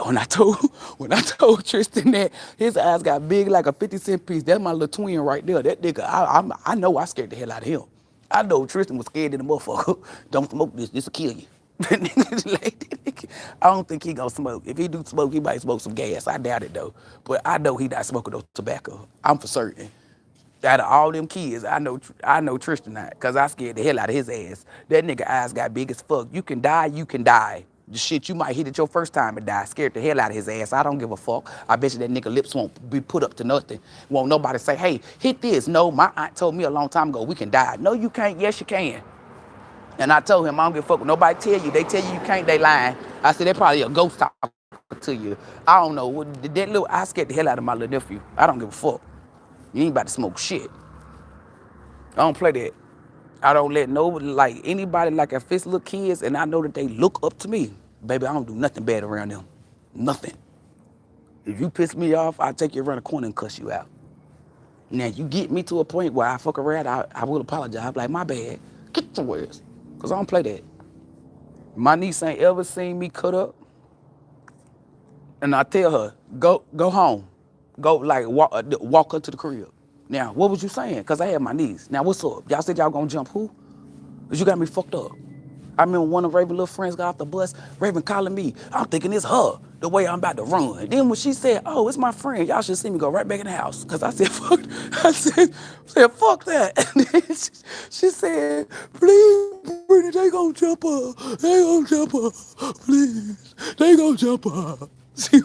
When I told Tristan that his eyes got big like a 50-cent piece, that's my little twin right there. That nigga, I know I scared the hell out of him. I know Tristan was scared of the motherfucker. Don't smoke this, this'll kill you. I don't think he gonna smoke. If he do smoke, he might smoke some gas. I doubt it though. But I know he not smoking no tobacco. I'm for certain. Out of all them kids, I know Tristan not, cause I scared the hell out of his ass. That nigga eyes got big as fuck. You can die, you can die. The shit, you might hit it your first time and die. Scared the hell out of his ass. I don't give a fuck. I bet you that nigga lips won't be put up to nothing. Won't nobody say, hey, hit this. No, my aunt told me a long time ago, we can die. No, you can't. Yes, you can. And I told him, I don't give a fuck. Nobody tell you. They tell you you can't, they lying. I said, they probably a ghost talking to you. I don't know. I scared the hell out of my little nephew. I don't give a fuck. You ain't about to smoke shit. I don't play that. I don't let nobody, like anybody, like if it's little kids and I know that they look up to me, baby, I don't do nothing bad around them. Nothing. If you piss me off, I'll take you around the corner and cuss you out. Now, you get me to a point where I fuck around, I will apologize. I'm like, my bad. Get your words. Because I don't play that. My niece ain't ever seen me cut up. And I tell her, go home. Go, like, walk her to the crib. Now, what was you saying? Because I had my niece. Now, what's up? Y'all said y'all gonna jump who? Because you got me fucked up. I remember one of Raven's little friends got off the bus, Raven calling me. I'm thinking it's her, the way I'm about to run. Then when she said, oh, it's my friend, y'all should see me go right back in the house. Because I said, fuck, I said, fuck that. And then she said, please, Brittany, they gonna jump her. They gonna jump her. Please, they gonna jump her. She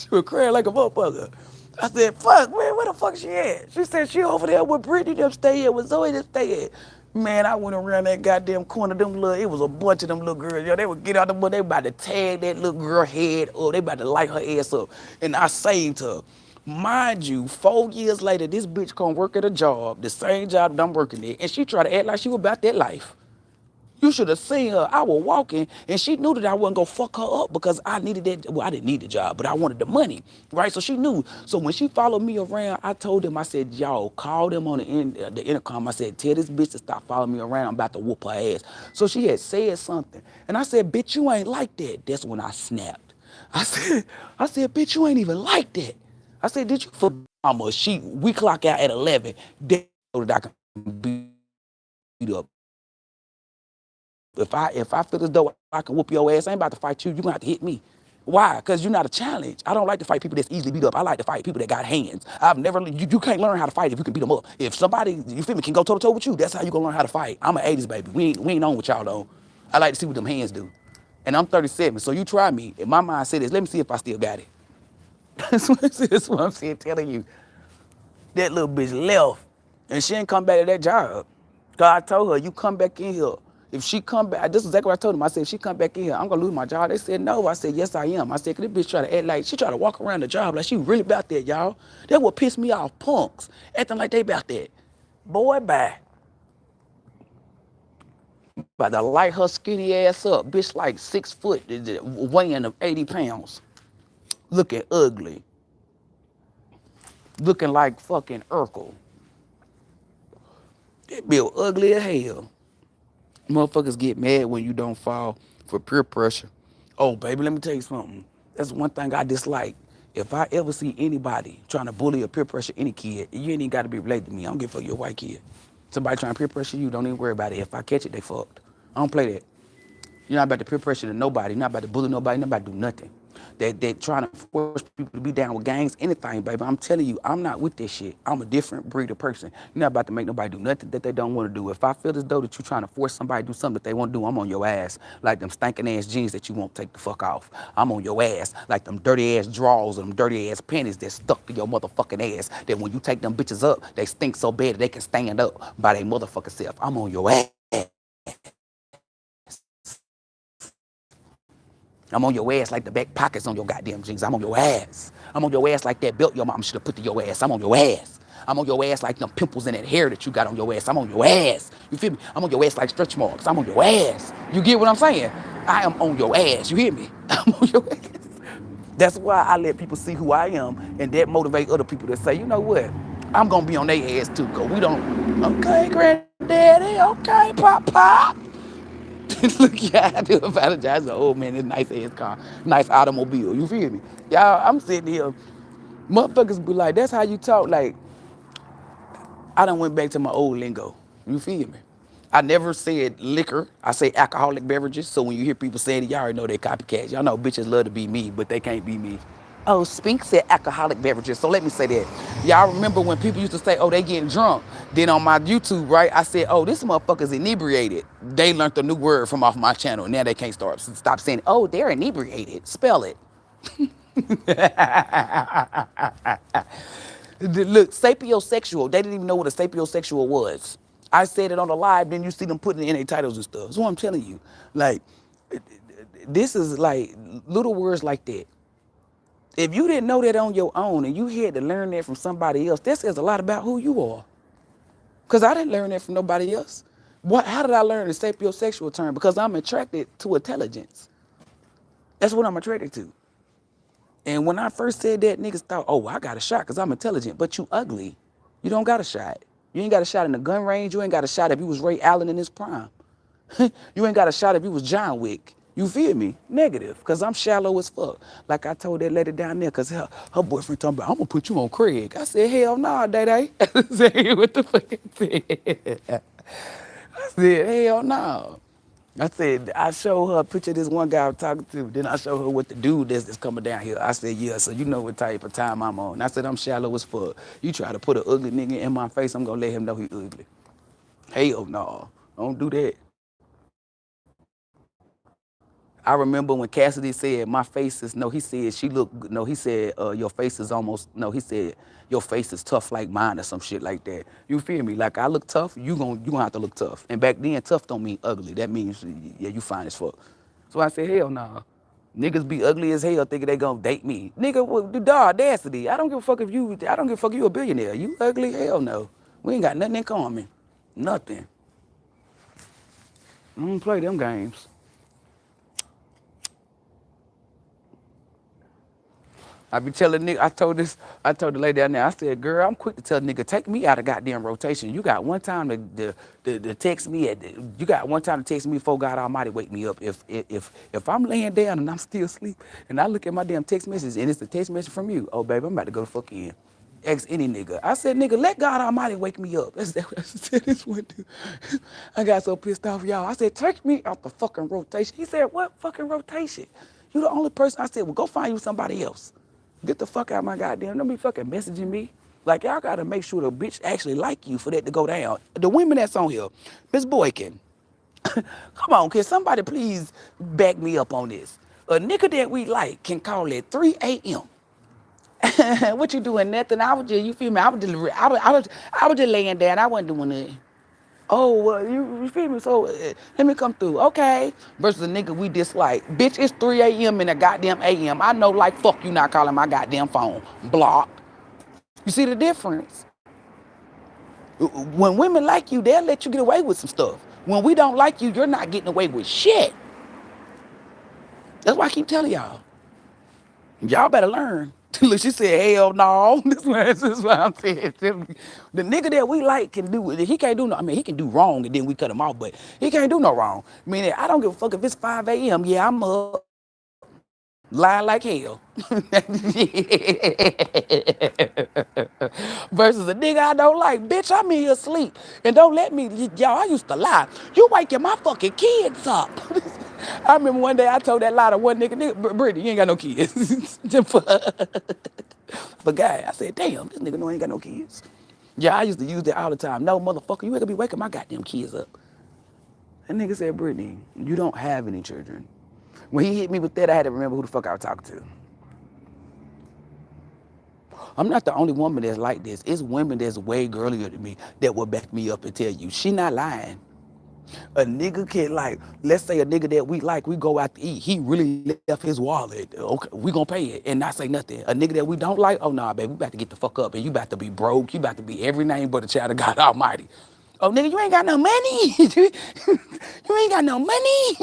was crying like a motherfucker. I said, fuck, man, where the fuck she at? She said she over there with Brittany, them stay at, with Zoe, them stay at. Man, I went around that goddamn corner, it was a bunch of them little girls. Yo, they would get out the boat, they about to tag that little girl head up. They about to light her ass up. And I saved her. Mind you, 4 years later, this bitch come work at a job, the same job that I'm working at, and she try to act like she was about that life. You should have seen her. I was walking, and she knew that I wasn't gonna fuck her up because I needed that. Well, I didn't need the job, but I wanted the money, right? So she knew. So when she followed me around, I told them, I said, y'all, call them on the intercom. I said, tell this bitch to stop following me around. I'm about to whoop her ass. So she had said something, and I said, bitch, you ain't like that. That's when I snapped. I said, bitch, you ain't even like that. I said, did you for mama? We clock out at 11. They know that I can beat up. If I feel as though I can whoop your ass, I ain't about to fight you. You're gonna have to hit me. Why? Because you're not a challenge. I don't like to fight people that's easily beat up. I like to fight people that got hands. You can't learn how to fight if you can beat them up. If somebody, you feel me, can go toe to toe with you, that's how you gonna learn how to fight. I'm an 80s baby. We ain't on with y'all though. I like to see what them hands do. And I'm 37, so you try me. And my mindset is, let me see if I still got it. That's what I'm saying, telling you. That little bitch left, and she ain't come back to that job. Cause I told her, you come back in here. If she come back, this is exactly what I told them. I said, if she come back in here, I'm gonna lose my job. They said, no. I said, yes, I am. I said, cause this bitch try to act like, she try to walk around the job like she really about that, y'all. That what pissed me off, punks, acting like they about that. Boy, bye. About to light her skinny ass up. Bitch like 6 foot, weighing 80 pounds. Looking ugly. Looking like fucking Urkel. That bill ugly as hell. Motherfuckers get mad when you don't fall for peer pressure. Oh, baby, let me tell you something. That's one thing I dislike. If I ever see anybody trying to bully or peer pressure any kid, you ain't even got to be related to me. I don't give a fuck, you're a white kid. Somebody trying to peer pressure you, don't even worry about it. If I catch it, they fucked. I don't play that. You're not about to peer pressure to nobody. You're not about to bully nobody. You're not about to do nothing. They're trying to force people to be down with gangs, anything, baby. I'm telling you, I'm not with this shit. I'm a different breed of person. You're not about to make nobody do nothing that they don't want to do. If I feel as though that you're trying to force somebody to do something that they want to do, I'm on your ass. Like them stinking ass jeans that you won't take the fuck off. I'm on your ass. Like them dirty ass drawers and them dirty ass panties that stuck to your motherfucking ass. That when you take them bitches up, they stink so bad that they can stand up by their motherfucking self. I'm on your ass. I'm on your ass like the back pockets on your goddamn jeans. I'm on your ass. I'm on your ass like that belt your mom should have put to your ass. I'm on your ass. I'm on your ass like them pimples in that hair that you got on your ass. I'm on your ass. You feel me? I'm on your ass like stretch marks. I'm on your ass. You get what I'm saying? I am on your ass. You hear me? I'm on your ass. That's why I let people see who I am, and that motivate other people to say, you know what? I'm gonna be on their ass too, cause we don't. Okay, granddaddy. Okay, pop. Look, yeah, I do apologize to old man. This nice ass car, nice automobile. You feel me? Y'all, I'm sitting here. Motherfuckers be like, that's how you talk. Like, I done went back to my old lingo. You feel me? I never said liquor. I say alcoholic beverages. So when you hear people saying it, y'all already know they copycats. Y'all know bitches love to be me, but they can't be me. Oh, Spink said alcoholic beverages. So let me say that. Y'all remember when people used to say, oh, they getting drunk. Then on my YouTube, right, I said, oh, this motherfucker's inebriated. They learned a new word from off my channel. Now they can't stop saying, oh, they're inebriated. Spell it. Look, sapiosexual. They didn't even know what a sapiosexual was. I said it on the live, then you see them putting it in their titles and stuff. That's what I'm telling you. Like, this is like little words like that. If you didn't know that on your own and you had to learn that from somebody else, that says a lot about who you are. Because I didn't learn that from nobody else. How did I learn the sapiosexual term? Because I'm attracted to intelligence. That's what I'm attracted to. And when I first said that, niggas thought, oh, I got a shot because I'm intelligent. But you ugly. You don't got a shot. You ain't got a shot in the gun range. You ain't got a shot if you was Ray Allen in his prime. You ain't got a shot if you was John Wick. You feel me? Negative, because I'm shallow as fuck. Like I told that lady down there, because her boyfriend talking about, I'm going to put you on Craig. I said, hell nah, Day-Day. I said, what the fuck is that? I said, hell no. I said, I showed her a picture of this one guy I was talking to. Then I showed her what the dude is that's coming down here. I said, yeah, so you know what type of time I'm on. I said, I'm shallow as fuck. You try to put an ugly nigga in my face, I'm going to let him know he ugly. Hell no. Don't do that. I remember when Cassidy said, my face is, no, he said, she looked, no, he said, your face is almost, no, he said, your face is tough like mine or some shit like that. You feel me? Like I look tough, you gonna have to look tough. And back then, tough don't mean ugly. That means, yeah, you fine as fuck. So I said, hell no. Niggas be ugly as hell thinking they gonna date me. Nigga, well, the audacity. I don't give a fuck if you a billionaire. You ugly? Hell no. We ain't got nothing in common. Nothing. I don't play them games. I be telling nigga, I told the lady down there, I said, girl, I'm quick to tell nigga, take me out of goddamn rotation. You got one time to text me you got one time to text me before God Almighty wake me up. If I'm laying down and I'm still asleep and I look at my damn text message and it's a text message from you, oh baby, I'm about to go the fuck in. Ask any nigga. I said, nigga, let God Almighty wake me up. That's what I said. This one dude. I got so pissed off, y'all. I said, take me out the fucking rotation. He said, what fucking rotation? You the only person. I said, well, go find you somebody else. Get the fuck out of my goddamn. Don't be fucking messaging me. Like, y'all gotta make sure the bitch actually like you for that to go down. The women that's on here, Miss Boykin, come on, can somebody please back me up on this? A nigga that we like can call at 3 a.m. What you doing? Nothing. I was just, you feel me? I was just laying down. I wasn't doing it. Oh, well, you feel me? So let me come through. Okay. Versus a nigga we dislike. Bitch, it's 3 a.m. in a goddamn a.m. I know like fuck you not calling my goddamn phone. Blocked. You see the difference? When women like you, they'll let you get away with some stuff. When we don't like you, you're not getting away with shit. That's why I keep telling y'all. Y'all better learn. Look, she said, hell no. This is what I'm saying. The nigga that we like can do it. He can't do no, I mean, he can do wrong and then we cut him off, but he can't do no wrong. Meaning, I don't give a fuck if it's 5 a.m. Yeah, I'm up. Lying like hell. Versus a nigga I don't like. Bitch, I'm in here asleep. And don't let me, y'all, I used to lie. You waking my fucking kids up. I remember one day I told that lie to one nigga, Brittany, you ain't got no kids. But guy, I said, damn, this nigga know I ain't got no kids. Yeah, I used to use that all the time. No, motherfucker, you ain't gonna be waking my goddamn kids up. That nigga said, Brittany, you don't have any children. When he hit me with that, I had to remember who the fuck I was talking to. I'm not the only woman that's like this. It's women that's way girlier than me that will back me up and tell you, she not lying. A nigga can like, let's say a nigga that we like, we go out to eat. He really left his wallet. Okay, we gonna pay it and not say nothing. A nigga that we don't like, oh nah, baby, we about to get the fuck up and you about to be broke. You about to be every name but a child of God Almighty. Oh nigga, you ain't got no money. You ain't got no money.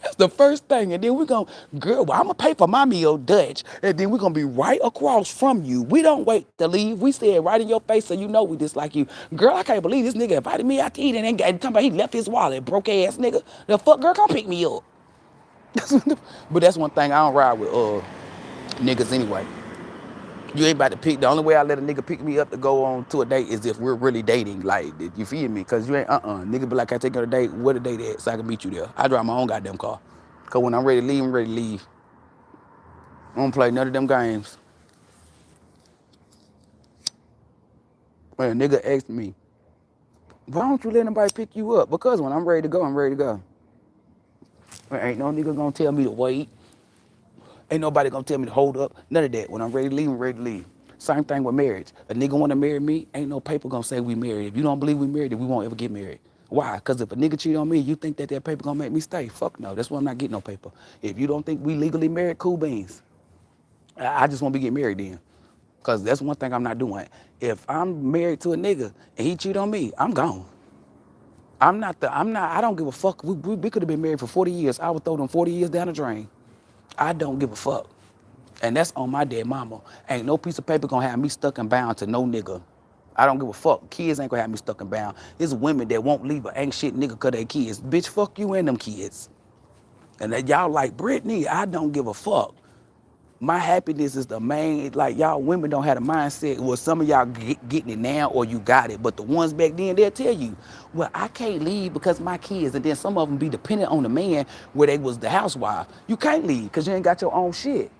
That's the first thing. And then we're going, girl, well, I'm going to pay for my meal, Dutch. And then we're going to be right across from you. We don't wait to leave. We say it right in your face so you know we dislike you. Girl, I can't believe this nigga invited me out to eat and ain't got, talking about he left his wallet, broke ass nigga. The fuck, girl, come pick me up. But that's one thing I don't ride with niggas anyway. You ain't about to pick. The only way I let a nigga pick me up to go on to a date is if we're really dating. Like, you feel me? Because you ain't, nigga be like, I take you on a date. Where the date at? So I can meet you there. I drive my own goddamn car. Because when I'm ready to leave, I'm ready to leave. I don't play none of them games. When a nigga asked me, why don't you let anybody pick you up? Because when I'm ready to go, I'm ready to go. Well, ain't no nigga gonna tell me to wait. Ain't nobody gonna tell me to hold up. None of that. When I'm ready to leave, I'm ready to leave. Same thing with marriage. A nigga wanna marry me, ain't no paper gonna say we married. If you don't believe we married, then we won't ever get married. Why? Because if a nigga cheat on me, you think that paper gonna make me stay? Fuck no. That's why I'm not getting no paper. If you don't think we legally married, cool beans. I just want to be get married then. Because that's one thing I'm not doing. If I'm married to a nigga and he cheat on me, I'm gone. I don't give a fuck. We could have been married for 40 years. I would throw them 40 years down the drain. I don't give a fuck. And that's on my dead mama. Ain't no piece of paper gonna have me stuck and bound to no nigga. I don't give a fuck. Kids ain't gonna have me stuck and bound. There's women that won't leave a ain't shit nigga cause they kids. Bitch, fuck you and them kids. And that y'all like, Brittany, I don't give a fuck. My happiness is the main, like y'all women don't have a mindset. Well, some of y'all getting it now or you got it. But the ones back then, they'll tell you, well, I can't leave because my kids. And then some of them be dependent on the man where they was the housewife. You can't leave because you ain't got your own shit.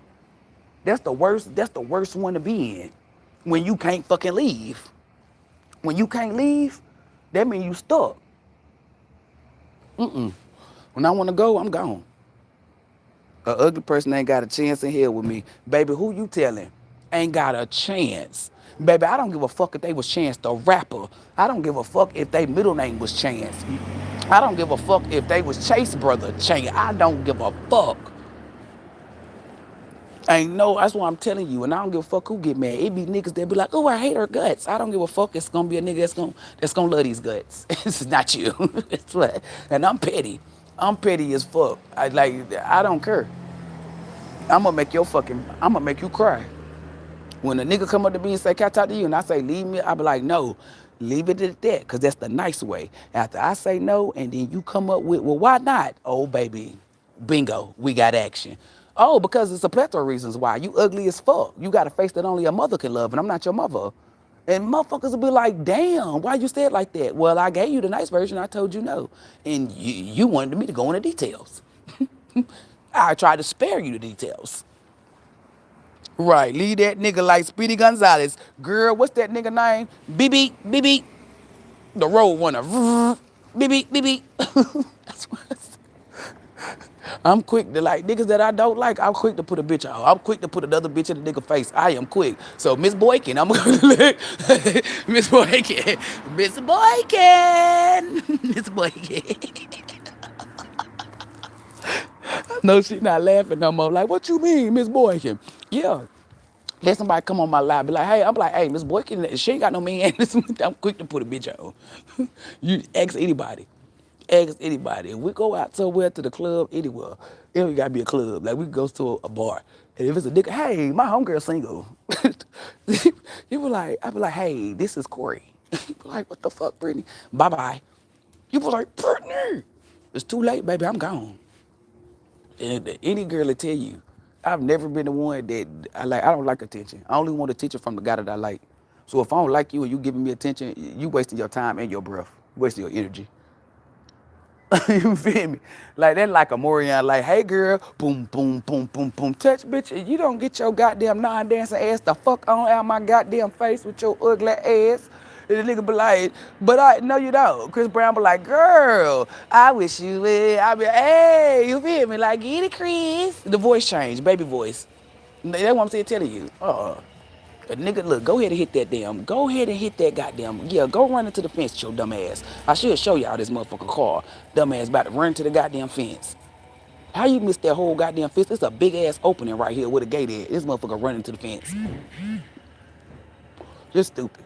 That's the worst one to be in. When you can't fucking leave. When you can't leave, that means you stuck. When I want to go, I'm gone. An ugly person ain't got a chance in hell with me. Baby, who you telling? Ain't got a chance. Baby, I don't give a fuck if they was Chance the Rapper. I don't give a fuck if they middle name was Chance. I don't give a fuck if they was Chase brother Chance. I don't give a fuck. Ain't no, that's what I'm telling you. And I don't give a fuck who get mad. It be niggas that be like, oh, I hate her guts. I don't give a fuck. It's gonna be a nigga that's gonna love these guts. It's not you. It's what. And I'm petty. I'm petty as fuck. I don't care. I'm gonna make you cry. When a nigga come up to me and say, can I talk to you? And I say, leave me, I be like, no, leave it at that, because that's the nice way. After I say no, and then you come up with, well, why not? Oh, baby, bingo, we got action. Oh, because it's a plethora of reasons why. You ugly as fuck. You got a face that only a mother can love, and I'm not your mother. And motherfuckers will be like, damn, why you said like that? Well, I gave you the nice version, I told you no. And you wanted me to go into details. I tried to spare you the details. Right, leave that nigga like Speedy Gonzalez. Girl, what's that nigga name? BB, BB, the road runner. BB, BB. That's what I said. I'm quick to like niggas that I don't like. I'm quick to put a bitch out. I'm quick to put another bitch in the nigga face. I am quick. So Miss Boykin, I'm gonna let Miss Boykin, Miss Boykin, Miss Boykin. No, she not laughing no more. Like, what you mean, Miss Boykin? Yeah. Let somebody come on my live, be like, hey, I'm like, hey, Miss Boykin, she ain't got no man. I'm quick to put a bitch out. You ask anybody. Ask anybody. If we go out somewhere to the club, anywhere, it don't gotta be a club. Like we go to a bar. And if it's a nigga, hey, my homegirl single. You be like, I be like, hey, this is Corey. Like, what the fuck, Brittany? Bye-bye. You be like, Brittany, it's too late, baby, I'm gone. And any girl will tell you, I've never been the one that I don't like attention. I only want attention from the guy that I like. So if I don't like you and you giving me attention, you wasting your time and your breath, wasting your energy. You feel me? Like that, like a Morian, like, hey girl, boom, boom, boom, boom, boom, touch, bitch. You don't get your goddamn non-dancing ass the fuck on out my goddamn face with your ugly ass. And the nigga be like, but I no you don't. Chris Brown be like, girl, I wish you would. I be, hey, you feel me? Like, get it, Chris. The voice change, baby voice. That's what I'm saying, telling you. A nigga, look, go ahead and hit that goddamn, yeah, go run into the fence, your dumb ass. I should show y'all this motherfucking car. Dumb ass about to run to the goddamn fence. How you miss that whole goddamn fence? It's a big ass opening right here with a gate at. This motherfucker running to the fence. Just stupid.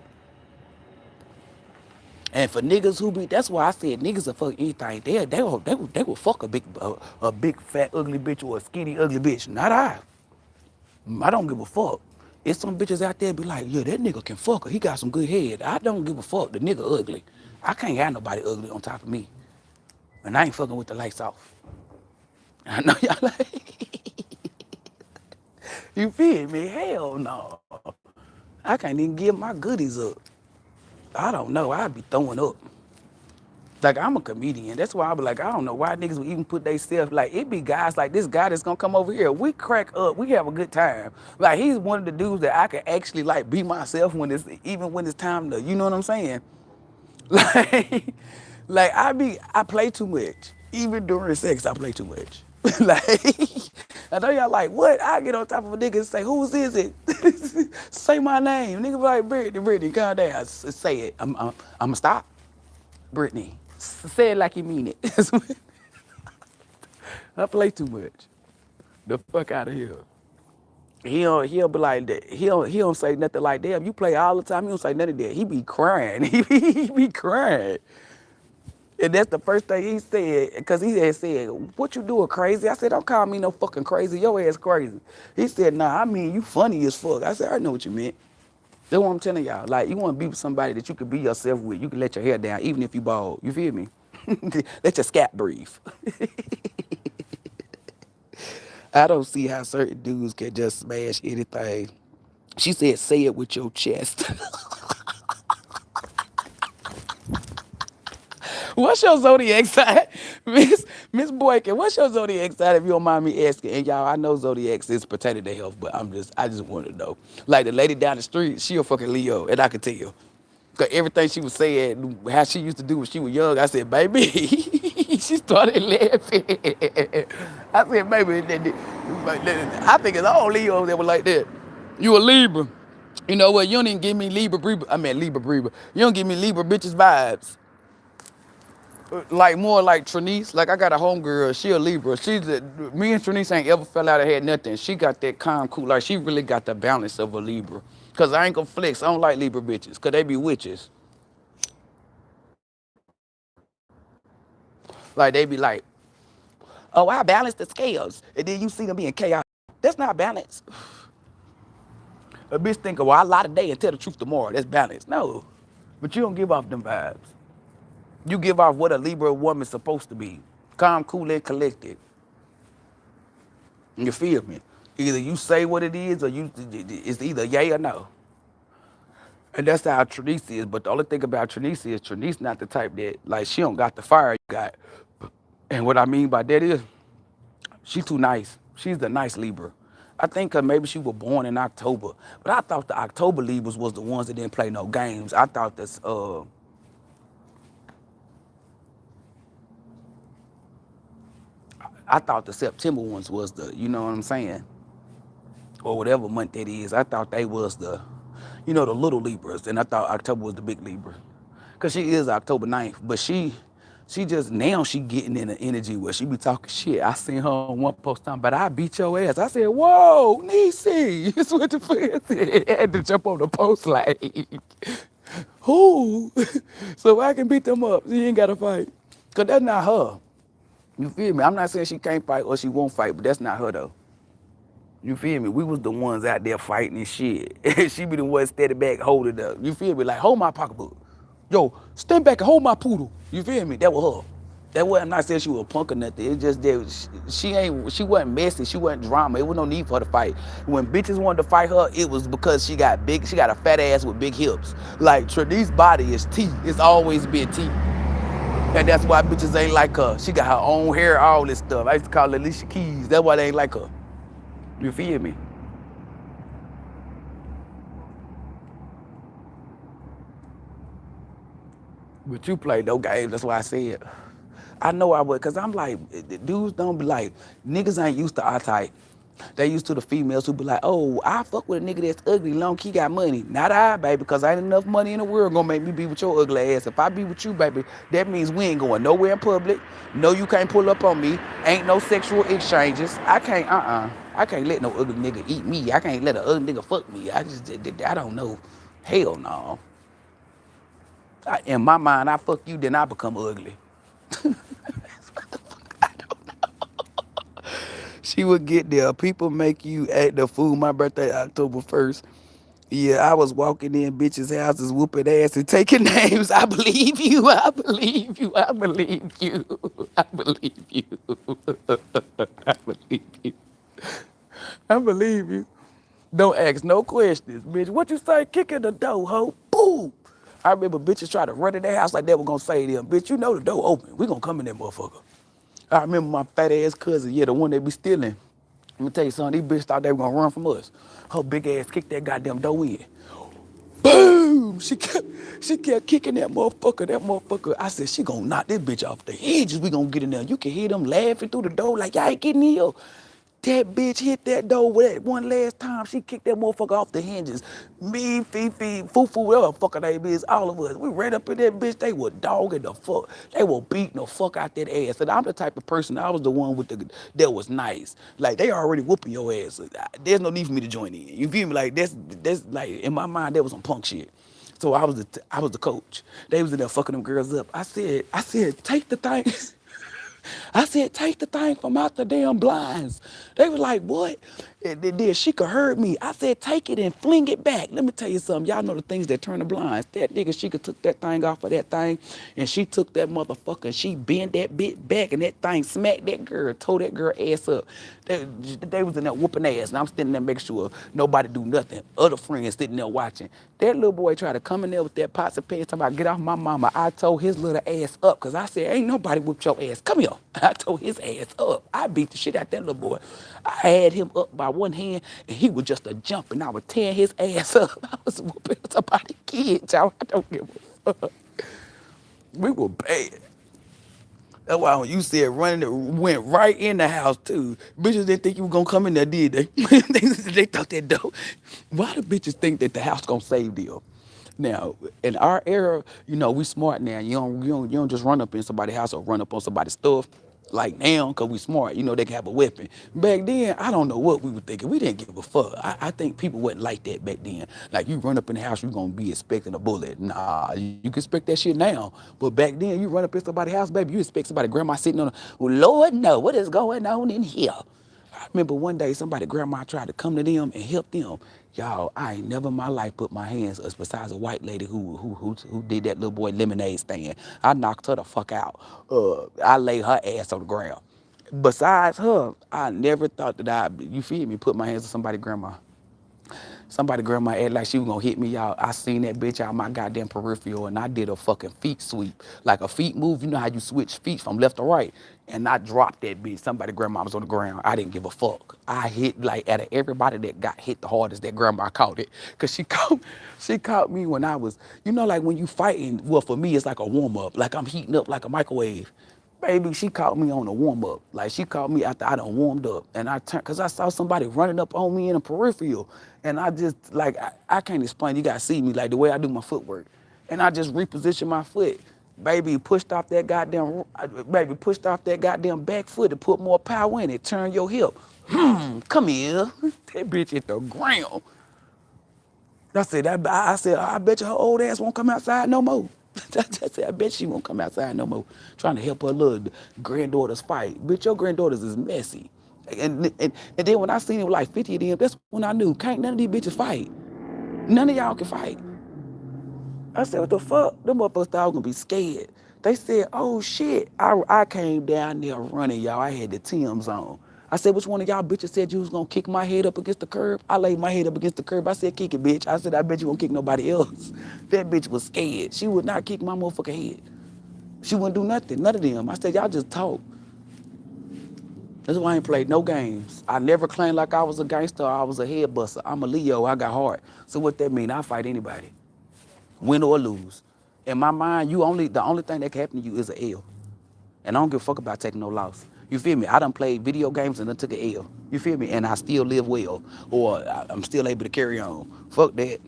And for niggas who be, that's why I said niggas will fuck anything. They will fuck a big fat ugly bitch or a skinny ugly bitch. Not I. I don't give a fuck. It's some bitches out there be like, yeah, that nigga can fuck her. He got some good head. I don't give a fuck. The nigga ugly. I can't have nobody ugly on top of me. And I ain't fucking with the lights off. I know y'all like, you feel me? Hell no. I can't even give my goodies up. I don't know. I'd be throwing up. Like, I'm a comedian. That's why I be like, I don't know why niggas would even put they self, like, it be guys like this guy that's gonna come over here. We crack up. We have a good time. Like, he's one of the dudes that I can actually, like, be myself even when it's time to, you know what I'm saying? Like, I play too much. Even during sex, I play too much. Like, I know y'all like, what? I get on top of a nigga and say, whose is it? Say my name. Nigga be like, Brittany, calm down. Say it. I'ma stop. Brittany. Say it like you mean it. I play too much. The fuck out of here. He'll be like that. He don't say nothing like that. You play all the time. He don't say nothing of that. He be crying. He be crying. And that's the first thing he said, because he had said, what you doing, crazy? I said, don't call me no fucking crazy. Your ass crazy. He said, nah, I mean, you funny as fuck. I said, I know what you meant. That's what I'm telling y'all. Like, you want to be with somebody that you can be yourself with. You can let your hair down, even if you bald. You feel me? Let your scalp breathe. I don't see how certain dudes can just smash anything. She said, say it with your chest. What's your zodiac sign? Miss Boykin, what's your zodiac sign if you don't mind me asking? And y'all, I know zodiacs is pertaining to health, but I just want to know. Like the lady down the street, she a fucking Leo, and I can tell. Cause everything she was saying, how she used to do when she was young, I said, baby, she started laughing. I said, baby, I think it's all Leos that were like that. You a Libra. You know what? You don't even give me Libra, You don't give me Libra bitches vibes. Like more like Trinice. Like I got a homegirl, she a Libra. Me and Trinice ain't ever fell out or had nothing. She got that calm, cool. Like she really got the balance of a Libra. Cause I ain't gonna flex. I don't like Libra bitches. Cause they be witches. Like they be like, oh, I balance the scales. And then you see them being chaos. That's not balance. A bitch think, well, I lie today and tell the truth tomorrow. That's balance. No. But you don't give off them vibes. You give off what a Libra woman's supposed to be. Calm, cool, and collected. You feel me? Either you say what it is or it's either yay or no. And that's how Trinice is. But the only thing about Trinice is Trinice not the type that, like, she don't got the fire you got. And what I mean by that is, she too nice. She's the nice Libra. I think maybe she was born in October. But I thought the October Libras was the ones that didn't play no games. I thought the September ones was the, you know what I'm saying? Or whatever month that is. I thought they was the, the little Libras. And I thought October was the big Libra. Cause she is October 9th. But she just, now she getting in the energy where she be talking shit. I seen her on one post time, but I beat your ass. I said, whoa, Niecy. That's what the fan said. I had to jump on the post like, who? So I can beat them up. She ain't gotta fight. Cause that's not her. You feel me? I'm not saying she can't fight or she won't fight, but that's not her though. You feel me? We was the ones out there fighting and shit. She be the one steady back holding up. You feel me? Like, hold my pocketbook. Yo, stand back and hold my poodle. You feel me? That was her. That was, I'm not saying she was a punk or nothing. It's just that she wasn't messy. She wasn't drama. It was no need for her to fight. When bitches wanted to fight her, it was because she got a fat ass with big hips. Like, Trinice's body is T. It's always been T. And that's why bitches ain't like her. She got her own hair, all this stuff. I used to call her Alicia Keys. That's why they ain't like her. You feel me? But you play no games. That's why I said. I know I would, because I'm like, dudes don't be like, niggas ain't used to our type. They used to the females who be like, oh, I fuck with a nigga that's ugly long he got money. Not I, baby, because ain't enough money in the world gonna make me be with your ugly ass. If I be with you, baby, that means we ain't going nowhere in public. No, you can't pull up on me. Ain't no sexual exchanges. I can't let no ugly nigga eat me. I can't let an ugly nigga fuck me. I don't know. Hell no. In my mind, I fuck you, then I become ugly. She would get there. People make you act the fool. My birthday, October 1st. Yeah, I was walking in bitches' houses, whooping ass and taking names. I believe you. I believe you. I believe you. I believe you. I believe you. I believe you. Don't ask no questions, bitch. What you say? Kick in the door, ho. Boom. I remember bitches try to run in their house like they were gonna say to them, bitch, you know the door open. We gonna come in there, motherfucker. I remember my fat ass cousin, yeah, the one that be stealing. Let me tell you something, these bitches thought they were gonna run from us. Her big ass kicked that goddamn door in. Boom! She kept kicking that motherfucker, I said, she gonna knock this bitch off the hinges. We gonna get in there. You can hear them laughing through the door like, y'all ain't getting here. That bitch hit that door with that one last time. She kicked that motherfucker off the hinges. Me, Fifi, Fufu, whatever the fuck her name is, all of us. We ran up in that bitch. They were dogging the fuck. They were beating the fuck out that ass. And I'm the type of person, I was the one that was nice. Like, they already whooping your ass. There's no need for me to join in. You feel me? Like, that's like, in my mind, that was some punk shit. So I was the coach. They was in there fucking them girls up. I said, take the thing. I said, take the thing from out the damn blinds. They was like, what? And then she could heard me. I said, take it and fling it back. Let me tell you something. Y'all know the things that turn the blinds. That nigga, she could took that thing off of that thing, and she took that motherfucker and she bent that bit back, and that thing smacked that girl, tore that girl ass up. They was in there whooping ass, and I'm standing there making sure nobody do nothing. Other friends sitting there watching. That little boy tried to come in there with that pots and pans, talking about get off my mama. I told his little ass up, because I said, ain't nobody whooped your ass. Come here. I told his ass up. I beat the shit out that little boy. I had him up by one hand, and he was just a jump, and I was tearing his ass up. I was whooping somebody's kids, y'all. I don't give a fuck. We were bad. That's why when you said running, it went right in the house too. Bitches didn't think you were gonna come in there, did they? They thought that dope. Why do bitches think that the house gonna save them? Now, in our era, we smart now. You don't just run up in somebody's house or run up on somebody's stuff. Like now, cause we smart, they can have a weapon. Back then, I don't know what we were thinking. We didn't give a fuck. I think people wasn't like that back then. Like you run up in the house, you gonna be expecting a bullet. Nah, you can expect that shit now. But back then, you run up in somebody's house, baby, you expect somebody grandma sitting on. Well, Lord, no, what is going on in here? I remember one day somebody grandma tried to come to them and help them. Y'all, I ain't never in my life put my hands besides a white lady who did that little boy lemonade stand. I knocked her the fuck out. I laid her ass on the ground. Besides her, I never thought that you feel me, put my hands on somebody grandma. Somebody grandma act like she was gonna hit me out. I seen that bitch out my goddamn peripheral and I did a fucking feet sweep. Like a feet move, you know how you switch feet from left to right. And I dropped that bitch. Somebody grandma was on the ground. I didn't give a fuck. I hit like out of everybody that got hit the hardest, that grandma caught it. Cause she caught me when I was, like when you fighting, well for me it's like a warm up. Like I'm heating up like a microwave. Baby, she caught me on a warm up. Like she caught me after I done warmed up. And I turned, cause I saw somebody running up on me in the peripheral. And I just, like, I can't explain. You gotta see me, like the way I do my footwork. And I just repositioned my foot. Baby, pushed off that goddamn back foot to put more power in it. Turn your hip. Come here. That bitch hit the ground. I bet you her old ass won't come outside no more. I said, I bet she won't come outside no more. Trying to help her little granddaughters fight. Bitch, your granddaughters is messy. And then when I seen it with like 50 of them, that's when I knew, can't none of these bitches fight. None of y'all can fight. I said, what the fuck? Them motherfuckers thought I was gonna be scared. They said, oh shit. I came down there running, y'all. I had the Tim's on. I said, which one of y'all bitches said you was gonna kick my head up against the curb? I laid my head up against the curb. I said, kick it, bitch. I said, I bet you won't kick nobody else. That bitch was scared. She would not kick my motherfucking head. She wouldn't do nothing, none of them. I said, y'all just talk. That's why I ain't played no games. I never claimed like I was a gangster or I was a head buster. I'm a Leo, I got heart. So what that mean? I fight anybody, win or lose. In my mind, the only thing that can happen to you is an L. And I don't give a fuck about taking no loss. You feel me? I done played video games and I took an L. You feel me? And I still live well. Or I'm still able to carry on. Fuck that.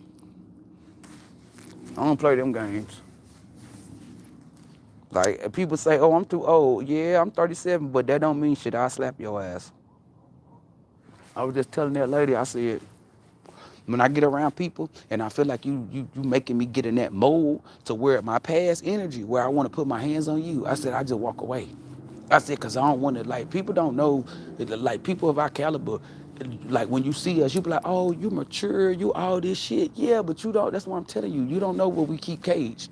I don't play them games. Like, people say, oh, I'm too old. Yeah, I'm 37, but that don't mean shit. I'll slap your ass. I was just telling that lady, I said, when I get around people and I feel like you making me get in that mold to where my past energy, where I want to put my hands on you, I said, I just walk away. I said, because I don't want to, like, people don't know, like, people of our caliber, like, when you see us, you be like, oh, you mature, you all this shit. Yeah, but you don't, that's what I'm telling you. You don't know where we keep caged.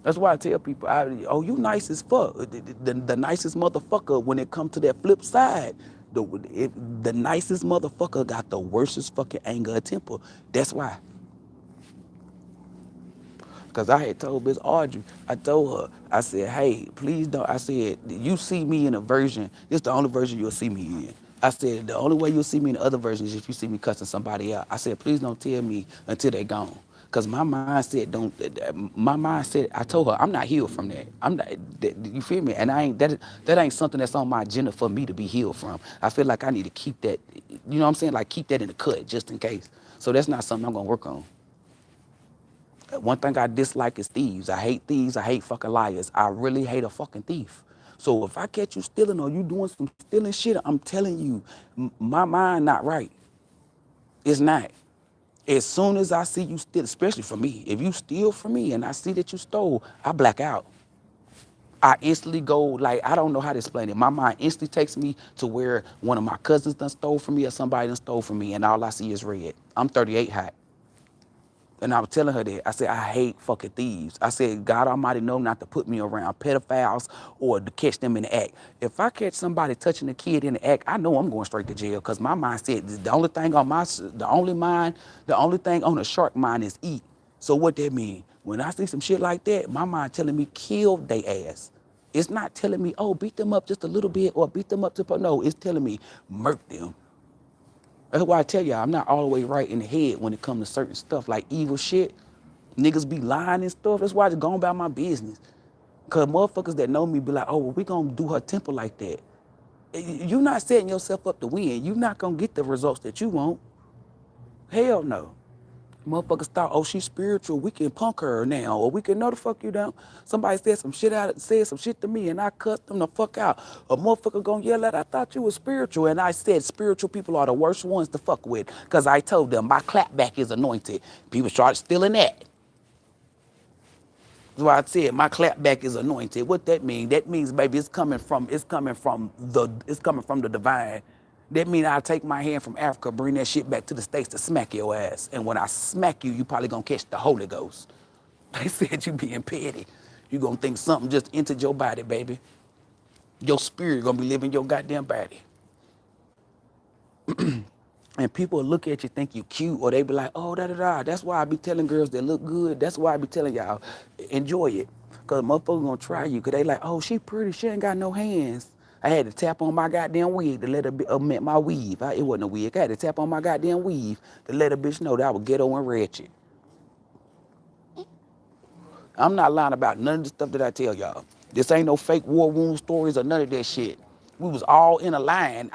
That's why I tell people, oh, you nice as fuck. The nicest motherfucker, when it comes to that flip side, the nicest motherfucker got the worstest fucking anger or temper. That's why. Because I had told Miss Audrey, I told her, I said, hey, please don't. I said, you see me in a version, this is the only version you'll see me in. I said, the only way you'll see me in the other versions is if you see me cussing somebody out. I said, please don't tell me until they gone. Because my mindset, I told her, I'm not healed from that. I'm not, you feel me? And that ain't something that's on my agenda for me to be healed from. I feel like I need to keep that, you know what I'm saying? Like keep that in the cut just in case. So that's not something I'm going to work on. One thing I dislike is thieves. I hate thieves. I hate fucking liars. I really hate a fucking thief. So if I catch you stealing or you doing some stealing shit, I'm telling you, my mind not right. It's not. As soon as I see you steal, especially from me, if you steal from me and I see that you stole, I black out. I instantly go, like, I don't know how to explain it. My mind instantly takes me to where one of my cousins done stole from me or somebody done stole from me and all I see is red. I'm 38 hot. And I was telling her that. I said, I hate fucking thieves. I said, God Almighty know not to put me around pedophiles or to catch them in the act. If I catch somebody touching a kid in the act, I know I'm going straight to jail because my mind said the only thing on the only thing on a shark mind is eat. So what that mean? When I see some shit like that, my mind telling me kill they ass. It's not telling me, oh, beat them up just a little bit or beat them up to, no, it's telling me murk them. That's why I tell y'all, I'm not all the way right in the head when it comes to certain stuff like evil shit. Niggas be lying and stuff. That's why I just going about my business. Because motherfuckers that know me be like, oh, well, we going to do her temple like that. You're not setting yourself up to win. You're not going to get the results that you want. Hell no. Motherfuckers thought, oh, she's spiritual. We can punk her now, or we can know the fuck you don't. Somebody said some shit to me, and I cut them the fuck out. A motherfucker gonna yell at, I thought you was spiritual, and I said spiritual people are the worst ones to fuck with, cause I told them my clapback is anointed. People started stealing that. That's why I said my clapback is anointed. What that mean? That means, baby, it's coming from the divine. That mean I take my hand from Africa, bring that shit back to the States to smack your ass. And when I smack you, you probably gonna catch the Holy Ghost. They said you being petty. You gonna think something just entered your body, baby. Your spirit gonna be living your goddamn body. And people will look at you, think you cute, or they be like, oh, da da da. That's why I be telling girls that look good. That's why I be telling y'all, enjoy it. Cause motherfuckers gonna try you. Cause they like, oh, she pretty, she ain't got no hands. I had to tap on my goddamn wig to let her admit my weave. It wasn't a wig. I had to tap on my goddamn weave to let a bitch know that I was ghetto and ratchet. I'm not lying about none of the stuff that I tell y'all. This ain't no fake war wound stories or none of that shit. We was all in a line.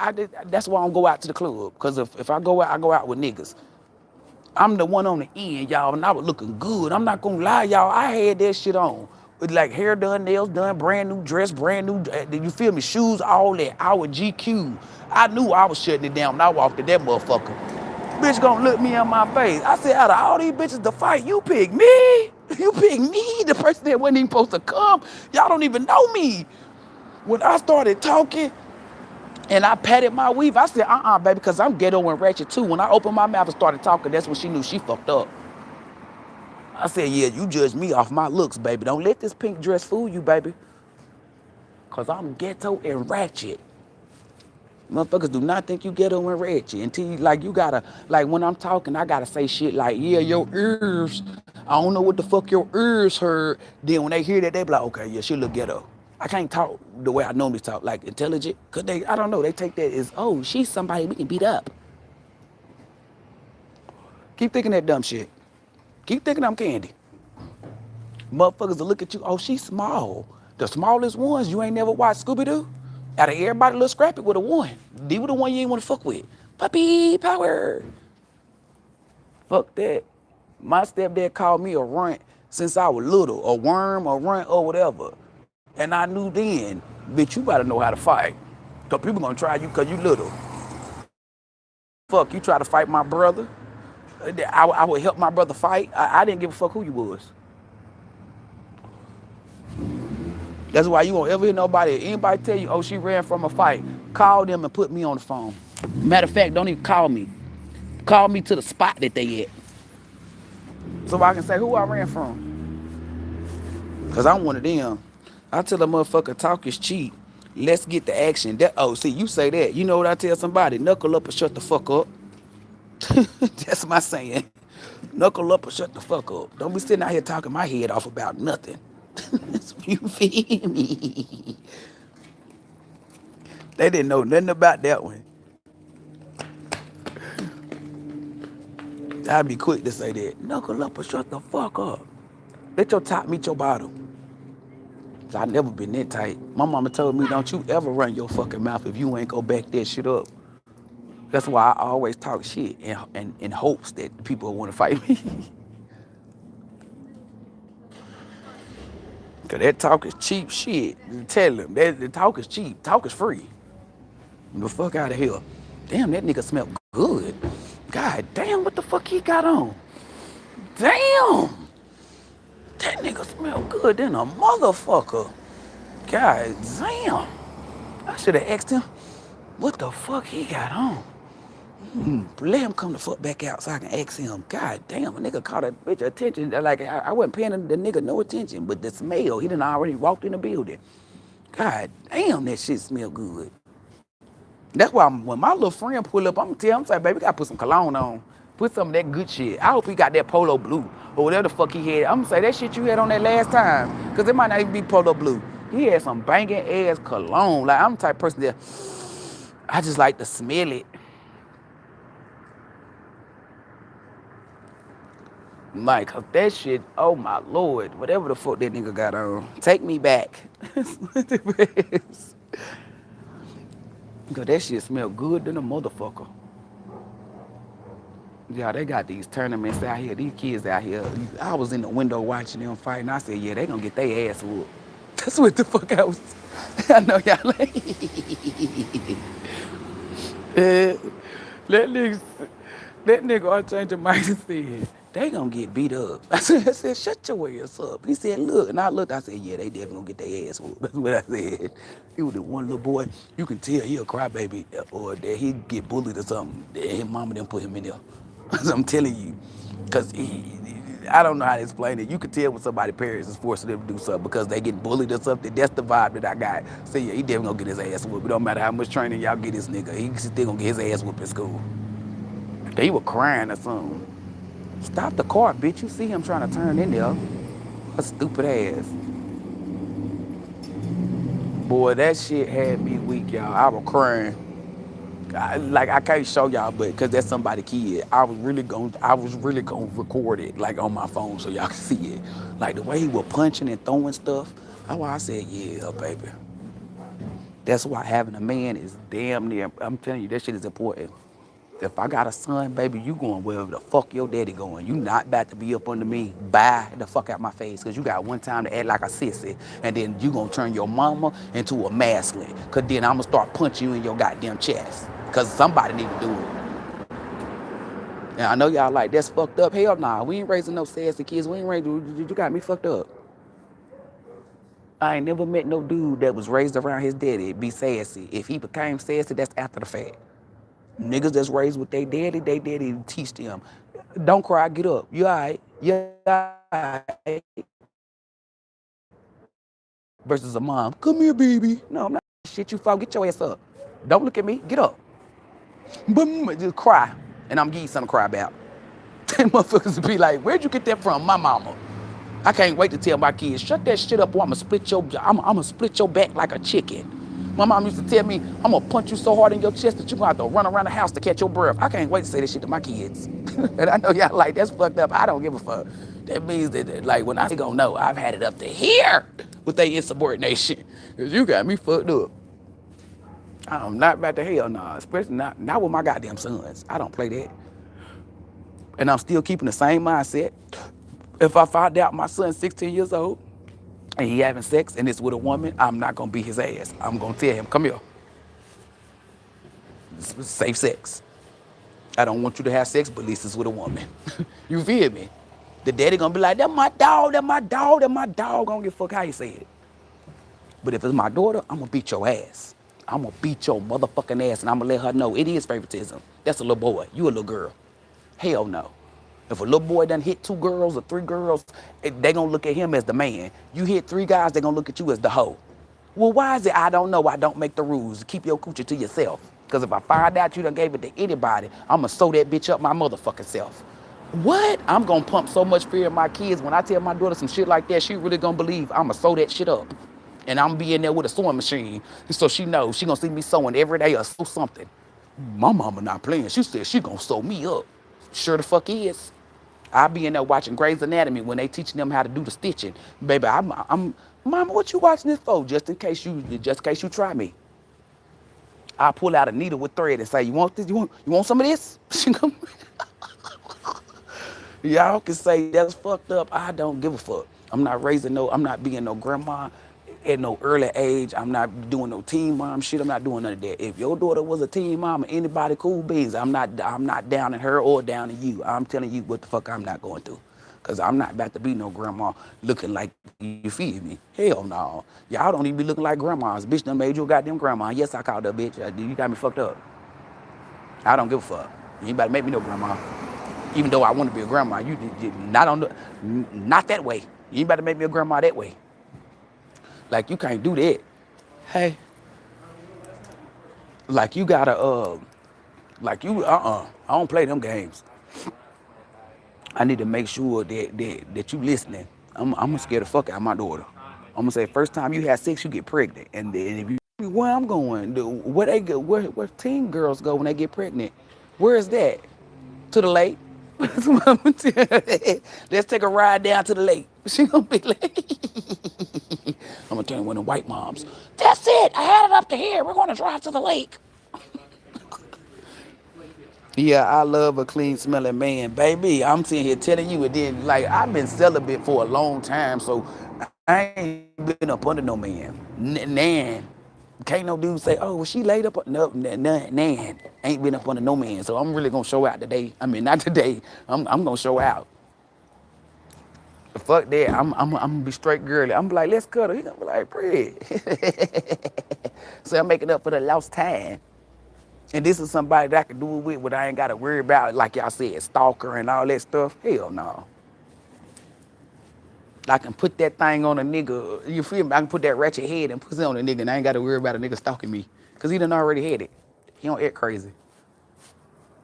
That's why I don't go out to the club. Cause if I go out, I go out with niggas. I'm the one on the end, y'all, and I was looking good. I'm not gonna lie, y'all. I had that shit on. With like hair done, nails done, brand new dress, brand new, you feel me? Shoes, all that. I was GQ. I knew I was shutting it down when I walked in that motherfucker. Bitch gonna look me in my face. I said, out of all these bitches to fight, you pick me? You pick me, the person that wasn't even supposed to come. Y'all don't even know me. When I started talking, and I patted my weave. I said, baby, because I'm ghetto and ratchet too. When I opened my mouth and started talking, that's when she knew she fucked up. I said, yeah, you judge me off my looks, baby. Don't let this pink dress fool you, baby. Because I'm ghetto and ratchet. Motherfuckers do not think you ghetto and ratchet until you gotta, like when I'm talking, I gotta say shit like, yeah, your ears, I don't know what the fuck your ears heard. Then when they hear that, they be like, okay, yeah, she look ghetto. I can't talk the way I normally talk, like intelligent, cause I don't know, they take that as, oh, she's somebody we can beat up. Keep thinking that dumb shit. Keep thinking I'm candy. Motherfuckers will look at you, oh, she's small. The smallest ones, you ain't never watched Scooby-Doo? Out of everybody, Little Scrappy with a one. They were the one you ain't want to fuck with. Puppy power. Fuck that. My stepdad called me a runt since I was little, a worm, a runt, or whatever. And I knew then, bitch, you better know how to fight. Cause people gonna try you cause you little. Fuck, you try to fight my brother. I would help my brother fight. I didn't give a fuck who you was. That's why you won't ever hear anybody tell you, oh, she ran from a fight. Call them and put me on the phone. Matter of fact, don't even call me. Call me to the spot that they at. So I can say who I ran from. Cause I'm one of them. I tell a motherfucker talk is cheap. Let's get the action. See, you say that. You know what I tell somebody? Knuckle up or shut the fuck up. That's my saying. Knuckle up or shut the fuck up. Don't be sitting out here talking my head off about nothing. You feel me? They didn't know nothing about that one. I'd be quick to say that. Knuckle up or shut the fuck up. Let your top meet your bottom. I never been that tight. My mama told me, don't you ever run your fucking mouth if you ain't go back that shit up. That's why I always talk shit in hopes that people want to fight me. Cause that talk is cheap shit. Tell them that talk is cheap. Talk is free. The fuck out of here. Damn, that nigga smell good. God damn, what the fuck he got on? Damn. That nigga smell good than a motherfucker. God damn. I should have asked him what the fuck he got on. Let him come the fuck back out so I can ask him. God damn, a nigga caught that bitch attention. Like, I wasn't paying the nigga no attention, but the smell, he done already walked in the building. God damn, that shit smell good. That's why when my little friend pull up, I'm gonna tell him, I'm saying, baby, we gotta put some cologne on. Put some of that good shit. I hope he got that polo blue or whatever the fuck he had. I'm gonna say that shit you had on that last time, cause it might not even be polo blue. He had some banging ass cologne. Like, I'm the type of person that I just like to smell it. Like, cause that shit, oh my lord, whatever the fuck that nigga got on, take me back. Cause that shit smell good than a motherfucker. Yeah, they got these tournaments out here. These kids out here. I was in the window watching them fight, and I said, yeah, they gonna get their ass whooped. That's what the fuck I was. I know y'all like. Eh, that nigga, that nigga all changed the mic and said, they gonna get beat up. I said, shut your ass up. He said, look. And I looked, I said, yeah, they definitely gonna get their ass whooped. That's what I said. He was the one little boy, you can tell he a crybaby or that he get bullied or something. That his mama didn't put him in there. I'm telling you. Because I don't know how to explain it. You can tell when somebody's parents is forcing them to do something because they get bullied or something. That's the vibe that I got. So yeah, he definitely gonna get his ass whooped. It don't matter how much training y'all get this nigga. He still gonna get his ass whooped in school. He was crying or something. Stop the car, bitch. You see him trying to turn in there. A stupid ass. Boy, that shit had me weak, y'all. I was crying. I can't show y'all, but because that's somebody's kid, I was really gonna record it like on my phone so y'all can see it. Like the way he was punching and throwing stuff. That's why I said, yeah, baby. That's why having a man is damn near. I'm telling you, that shit is important. If I got a son, baby, you going wherever the fuck your daddy going. You not about to be up under me. Bye the fuck out my face. Cause you got one time to act like a sissy. And then you gonna turn your mama into a masculine. Cause then I'm gonna start punching you in your goddamn chest. Cause somebody need to do it. And I know y'all like, that's fucked up. Hell nah, we ain't raising no sassy kids. We ain't raising, you got me fucked up. I ain't never met no dude that was raised around his daddy be sassy. If he became sassy, that's after the fact. Niggas that's raised with they daddy teach them. Don't cry, get up. You alright? You alright? Versus a mom, come here, baby. No, I'm not shit you fall. Get your ass up. Don't look at me. Get up. Boom, just cry. And I'm giving you something to cry about. Them motherfuckers be like, where'd you get that from? My mama. I can't wait to tell my kids, shut that shit up or I'ma split your back like a chicken. My mom used to tell me, I'm gonna punch you so hard in your chest that you're gonna have to run around the house to catch your breath. I can't wait to say this shit to my kids. And I know y'all like, that's fucked up. I don't give a fuck. That means that, like, when I gonna know, I've had it up to here with their insubordination. Cause you got me fucked up. I'm not about to hell, nah. Especially not with my goddamn sons. I don't play that. And I'm still keeping the same mindset. If I find out my son's 16 years old and he having sex and it's with a woman, I'm not gonna beat his ass. I'm gonna tell him, come here. This is safe sex. I don't want you to have sex, but at least it's with a woman. You feel me? The daddy gonna be like, that my dog, that my dog, that my dog. I don't give a fuck how you say it. But if it's my daughter, I'm gonna beat your ass. I'm gonna beat your motherfucking ass and I'm gonna let her know it is favoritism. That's a little boy. You a little girl. Hell no. If a little boy done hit 2 girls or 3 girls, they gonna look at him as the man. You hit 3 guys, they gonna look at you as the hoe. Well, why is it I don't know? I don't make the rules. Keep your coochie to yourself. Because if I find out you done gave it to anybody, I'm gonna sew that bitch up my motherfucking self. What? I'm gonna pump so much fear in my kids. When I tell my daughter some shit like that, she really gonna believe I'm gonna sew that shit up. And I'm gonna be in there with a sewing machine. So she knows she gonna see me sewing every day or sew something. My mama not playing. She said she gonna sew me up. Sure the fuck is. I be in there watching Grey's Anatomy when they teaching them how to do the stitching. Baby, Mama, what you watching this for? Just in case you try me. I pull out a needle with thread and say, you want this? You want some of this? Y'all can say that's fucked up. I don't give a fuck. I'm not being no grandma at no early age. I'm not doing no teen mom shit. I'm not doing none of that. If your daughter was a teen mom or anybody cool beans, I'm not down in her or down in you. I'm telling you what the fuck I'm not going through. Cause I'm not about to be no grandma looking like, you feel me? Hell no. Y'all don't even be looking like grandmas. Bitch done made you a goddamn grandma. Yes, I called her bitch. You got me fucked up. I don't give a fuck. You ain't about to make me no grandma. Even though I want to be a grandma, you not that way. You ain't about to make me a grandma that way. Like you can't do that. Hey, like you gotta I don't play them games. I need to make sure that you listening. I'm gonna scare the fuck out of my daughter. I'm gonna say first time you have sex, you get pregnant, and then if you where I'm going, where they go, where teen girls go when they get pregnant, where is that? To the lake. Let's take a ride down to the lake. She gonna be like, I'm gonna turn one of the white moms. That's it. I had it up to here. We're gonna drive to the lake. Yeah, I love a clean smelling man, baby. I'm sitting here telling you, and then like I've been celibate for a long time, so I ain't been up under no man. Nan, can't no dude say, "Oh, well, she laid up." No, nan, ain't been up under no man. So I'm really gonna show out today. I mean, not today. I'm gonna show out. Fuck that. I'm gonna be straight girly. I'm be like, let's cuddle. He gonna be like, pretty. So I'm making up for the lost time. And this is somebody that I can do it with, but I ain't got to worry about, like y'all said, stalker and all that stuff. Hell no. I can put that thing on a nigga. You feel me? I can put that ratchet head and put it on a nigga, and I ain't got to worry about a nigga stalking me, cause he done already had it. He don't act crazy.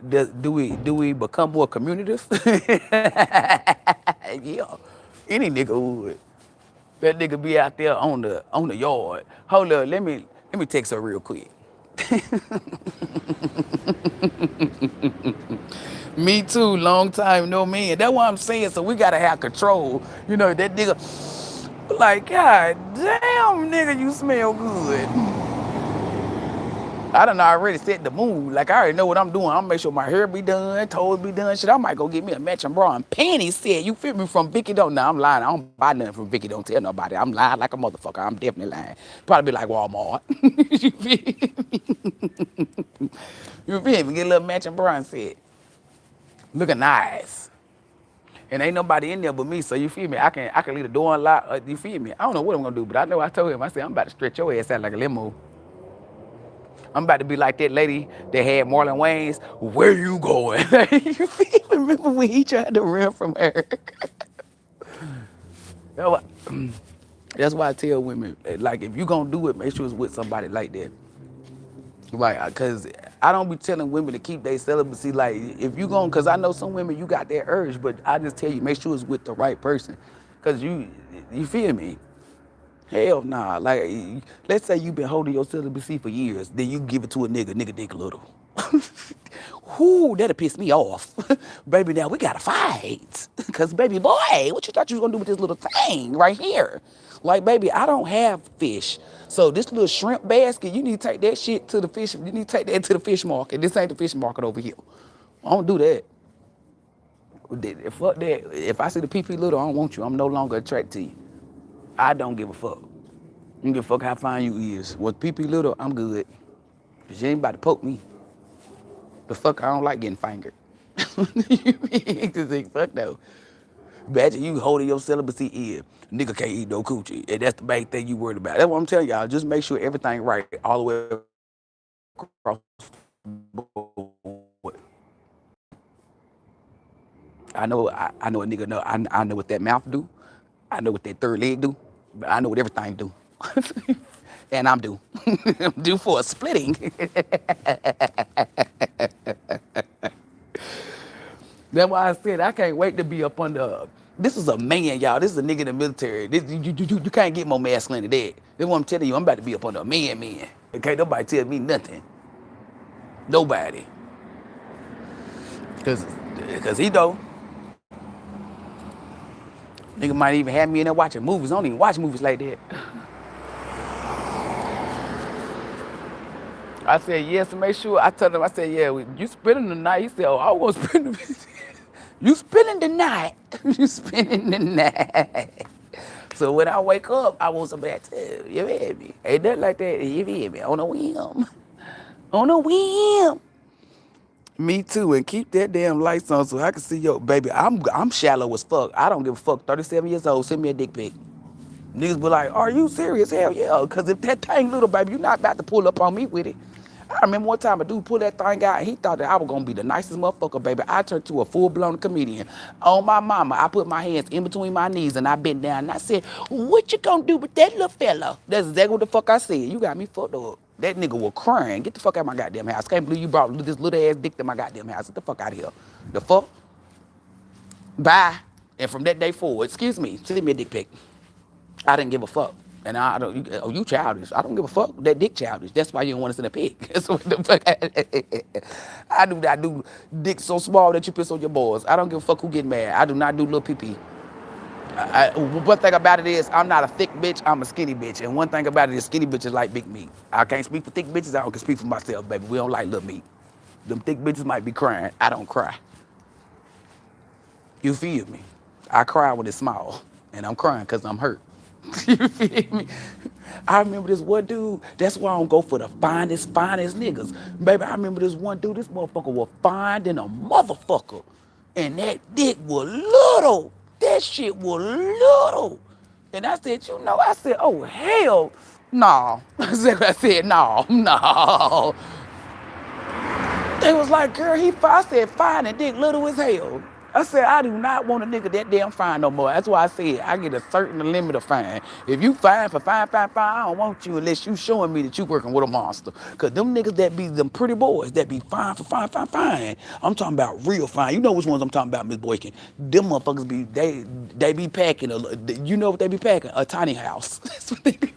Do we become more communicative? Yeah. Any nigga would. That nigga be out there on the yard. Hold up, let me text her real quick. Me too, long time no man. That's what I'm saying. So we gotta have control. You know, that nigga like, God damn nigga, you smell good. I done already set the mood. Like I already know what I'm doing. I'm make sure my hair be done, toes be done. Shit, I might go get me a matching bra and panties set. You feel me? From Vicky don't. Nah, I'm lying. I don't buy nothing from Vicky. Don't tell nobody. I'm lying like a motherfucker. I'm definitely lying. Probably be like Walmart. You feel me? You feel me? Get a little matching bra and set. Looking nice. And ain't nobody in there but me, so you feel me? I can leave the door unlocked. You feel me? I don't know what I'm gonna do, but I know I told him. I said I'm about to stretch your ass out like a limo. I'm about to be like that lady that had Marlon Wayans. Where you going? You feel me? Remember when he tried to run from her? That's why I tell women, like, if you gonna do it, make sure it's with somebody like that. Right, because I don't be telling women to keep their celibacy. Like, if you gon', because I know some women, you got that urge, but I just tell you, make sure it's with the right person. Because you feel me? Hell nah. Like, let's say you've been holding your celibacy for years, then you give it to a nigga dick a little. Whoo, that'll piss me off. Baby, now we gotta fight. Because, baby boy, what you thought you was gonna do with this little thing right here? Like, baby, I don't have fish. So this little shrimp basket, you need to take that shit to the fish. You need to take that to the fish market. This ain't the fish market over here. I don't do that. Fuck that. If I see the PP little, I don't want you. I'm no longer attracted to you. I don't give a fuck. I don't give a fuck how fine you is. With PP little, I'm good. Cause you ain't about to poke me. The fuck, I don't like getting fingered. Fuck no. Imagine you holding your celibacy in. Nigga can't eat no coochie. And that's the main thing you worried about. That's what I'm telling y'all. Just make sure everything right all the way across the board. I know a nigga know. I know what that mouth do. I know what that third leg do. But I know what everything do. And I'm due. I'm due for a splitting. That's why I said I can't wait to be up under. This is a man, y'all. This is a nigga in the military. You can't get more masculine than that. That's what I'm telling you. I'm about to be up under a man. Okay, nobody tell me nothing. Nobody. Cause he know. Nigga might even have me in there watching movies. I don't even watch movies like that. I said yes to make sure. I told him, I said, yeah, you spending the night. He said, oh, I was spending. You spending the night. You spending the night. So when I wake up, I want somebody to tell you hear me. Ain't nothing like that. You hear me? On a whim. On a whim. Me too. And keep that damn lights on so I can see your baby. I'm shallow as fuck. I don't give a fuck. 37 years old. Send me a dick pic. Niggas be like, are you serious? Hell yeah. Because if that thing little, baby, you're not about to pull up on me with it. I remember one time a dude pulled that thing out and he thought that I was going to be the nicest motherfucker, baby. I turned to a full-blown comedian. On my mama, I put my hands in between my knees and I bent down and I said, what you going to do with that little fella? That's exactly what the fuck I said. You got me fucked up. That nigga was crying. Get the fuck out of my goddamn house. Can't believe you brought this little ass dick to my goddamn house. Get the fuck out of here. The fuck? Bye. And from that day forward, excuse me, send me a dick pic. I didn't give a fuck. And I don't, you childish. I don't give a fuck. That dick childish. That's why you don't want to send a pic. That's what the fuck I do dick so small that you piss on your balls. I don't give a fuck who get mad. I do not do little pee-pee. One thing about it is I'm not a thick bitch, I'm a skinny bitch. And one thing about it is skinny bitches like big meat. I can't speak for thick bitches, I don't can speak for myself, baby. We don't like little meat. Them thick bitches might be crying. I don't cry. You feel me? I cry when it's small, and I'm crying because I'm hurt. You feel me? I remember this one dude. That's why I don't go for the finest niggas. Baby, I remember this one dude. This motherfucker was fine than a motherfucker. And that dick was little. That shit was little. And I said, you know, I said, oh, hell. No. I said, no, no. They was like, girl, he fine. I said, fine and dick little as hell. I said, I do not want a nigga that damn fine no more. That's why I said I get a certain limit of fine. If you fine for fine, I don't want you unless you showing me that you working with a monster. Cause them niggas that be them pretty boys that be fine for fine. I'm talking about real fine. You know which ones I'm talking about, Miss Boykin. Them motherfuckers be they be packing you know what they be packing? A tiny house. That's what they be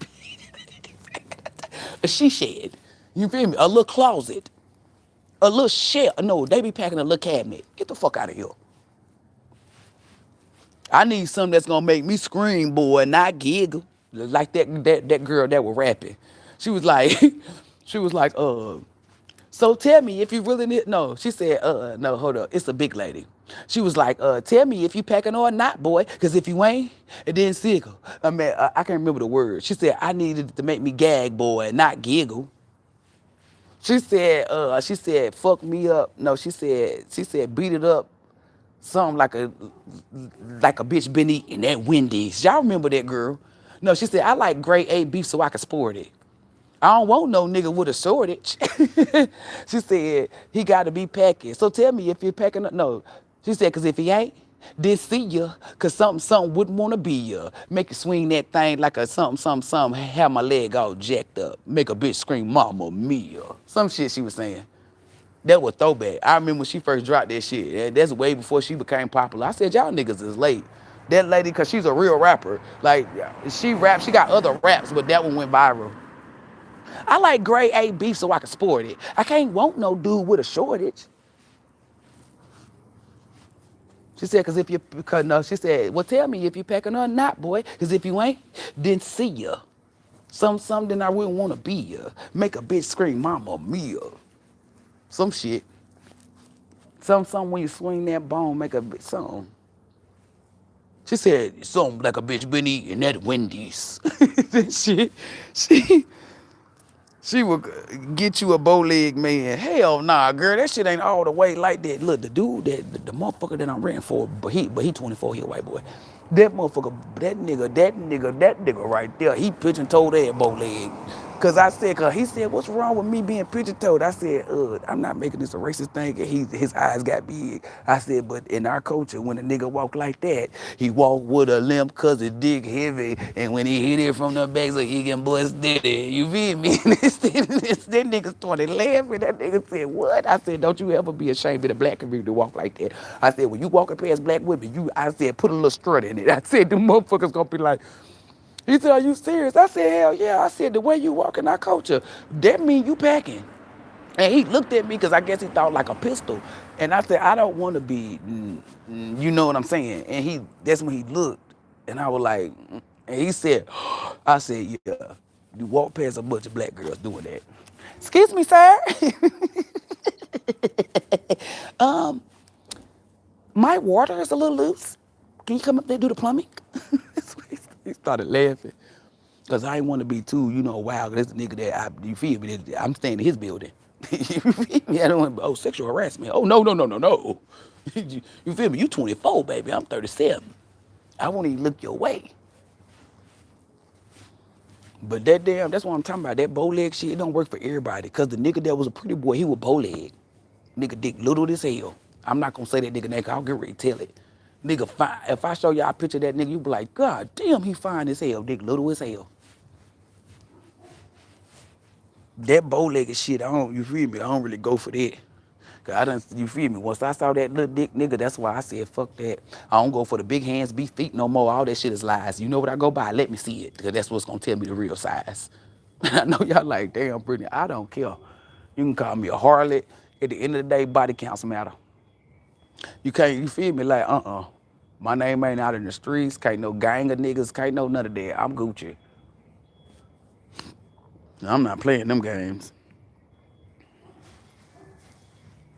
a she shed. You feel me? A little closet. A little shed. No, they be packing a little cabinet. Get the fuck out of here. I need something that's gonna make me scream, boy, not giggle. Like that girl that was rapping. She was like, she was like, so tell me if you really need no. She said, no, hold up. It's a big lady. She was like, tell me if you packing or not, boy. Cause if you ain't, it didn't sickle. I mean, I can't remember the word. She said, I needed to make me gag, boy, not giggle. She said, fuck me up. No, she said, beat it up. Something like a bitch been eating at Wendy's. Y'all remember that girl? No, she said, I like grade A beef so I can sport it. I don't want no nigga with a shortage. She said, he got to be packing. So tell me if you're packing up. No. She said, because if he ain't, then see ya. Because something wouldn't want to be ya. Make you swing that thing like a something, have my leg all jacked up. Make a bitch scream, mama mia. Some shit she was saying. That was throwback. I remember when she first dropped that shit. That's way before she became popular. I said, y'all niggas is late. That lady, because she's a real rapper. Like, she raps, she got other raps, but that one went viral. I like grade A beef so I can sport it. I can't want no dude with a shortage. She said, because no, she said, well, tell me if you packing or not, boy. Because if you ain't, then see ya. Something I wouldn't want to be ya. Make a bitch scream, mama mia. Some shit. Something when you swing that bone, make a bitch something. She said, something like a bitch been eating at Wendy's. She, she would get you a bow leg man. Hell nah, girl, that shit ain't all the way like that. Look, the dude the motherfucker that I'm renting for, but he 24, he a white boy. That motherfucker, that nigga right there, he pigeon-toed that bow leg. Cause he said, what's wrong with me being pigeon-toed? I said, I'm not making this a racist thing. And his eyes got big. I said, but in our culture, when a nigga walk like that, he walk with a limp cause his dick heavy. And when he hit it from the back so he can bust steady. You feel me? That nigga started laughing. That nigga said, what? I said, don't you ever be ashamed of the black community to walk like that. I said, when you walking past black women, I said, put a little strut in it. I said, the motherfuckers gonna be like, he said, are you serious? I said, hell yeah. I said, the way you walk in our culture, that mean you packing. And he looked at me because I guess he thought like a pistol. And I said, I don't want to be, you know what I'm saying? And that's when he looked. And I was like, and he said, I said, yeah, you walk past a bunch of black girls doing that. Excuse me, sir. My water is a little loose. Can you come up there and do the plumbing? He started laughing. Because I ain't want to be too, wow, this nigga that, you feel me, I'm staying in his building. You feel me? I don't want, sexual harassment. Oh, no. You feel me? You 24, baby. I'm 37. I won't even look your way. But that's what I'm talking about. That bow leg shit, it don't work for everybody. Because the nigga that was a pretty boy, he was bow leg. Nigga dick little as hell. I'm not going to say that nigga name, I'll get ready to tell it. Nigga fine. If I show y'all a picture of that nigga, you be like, God damn, he fine as hell. Dick little as hell. That bow-legged shit, you feel me? I don't really go for that. Cause you feel me? Once I saw that little dick nigga, that's why I said, fuck that. I don't go for the big hands, big feet no more. All that shit is lies. You know what I go by? Let me see it. Cause that's what's gonna tell me the real size. I know y'all like, damn, Brittany, I don't care. You can call me a harlot. At the end of the day, body counts matter. You feel me? Like, my name ain't out in the streets. Can't no gang of niggas. Can't no none of that. I'm Gucci. I'm not playing them games.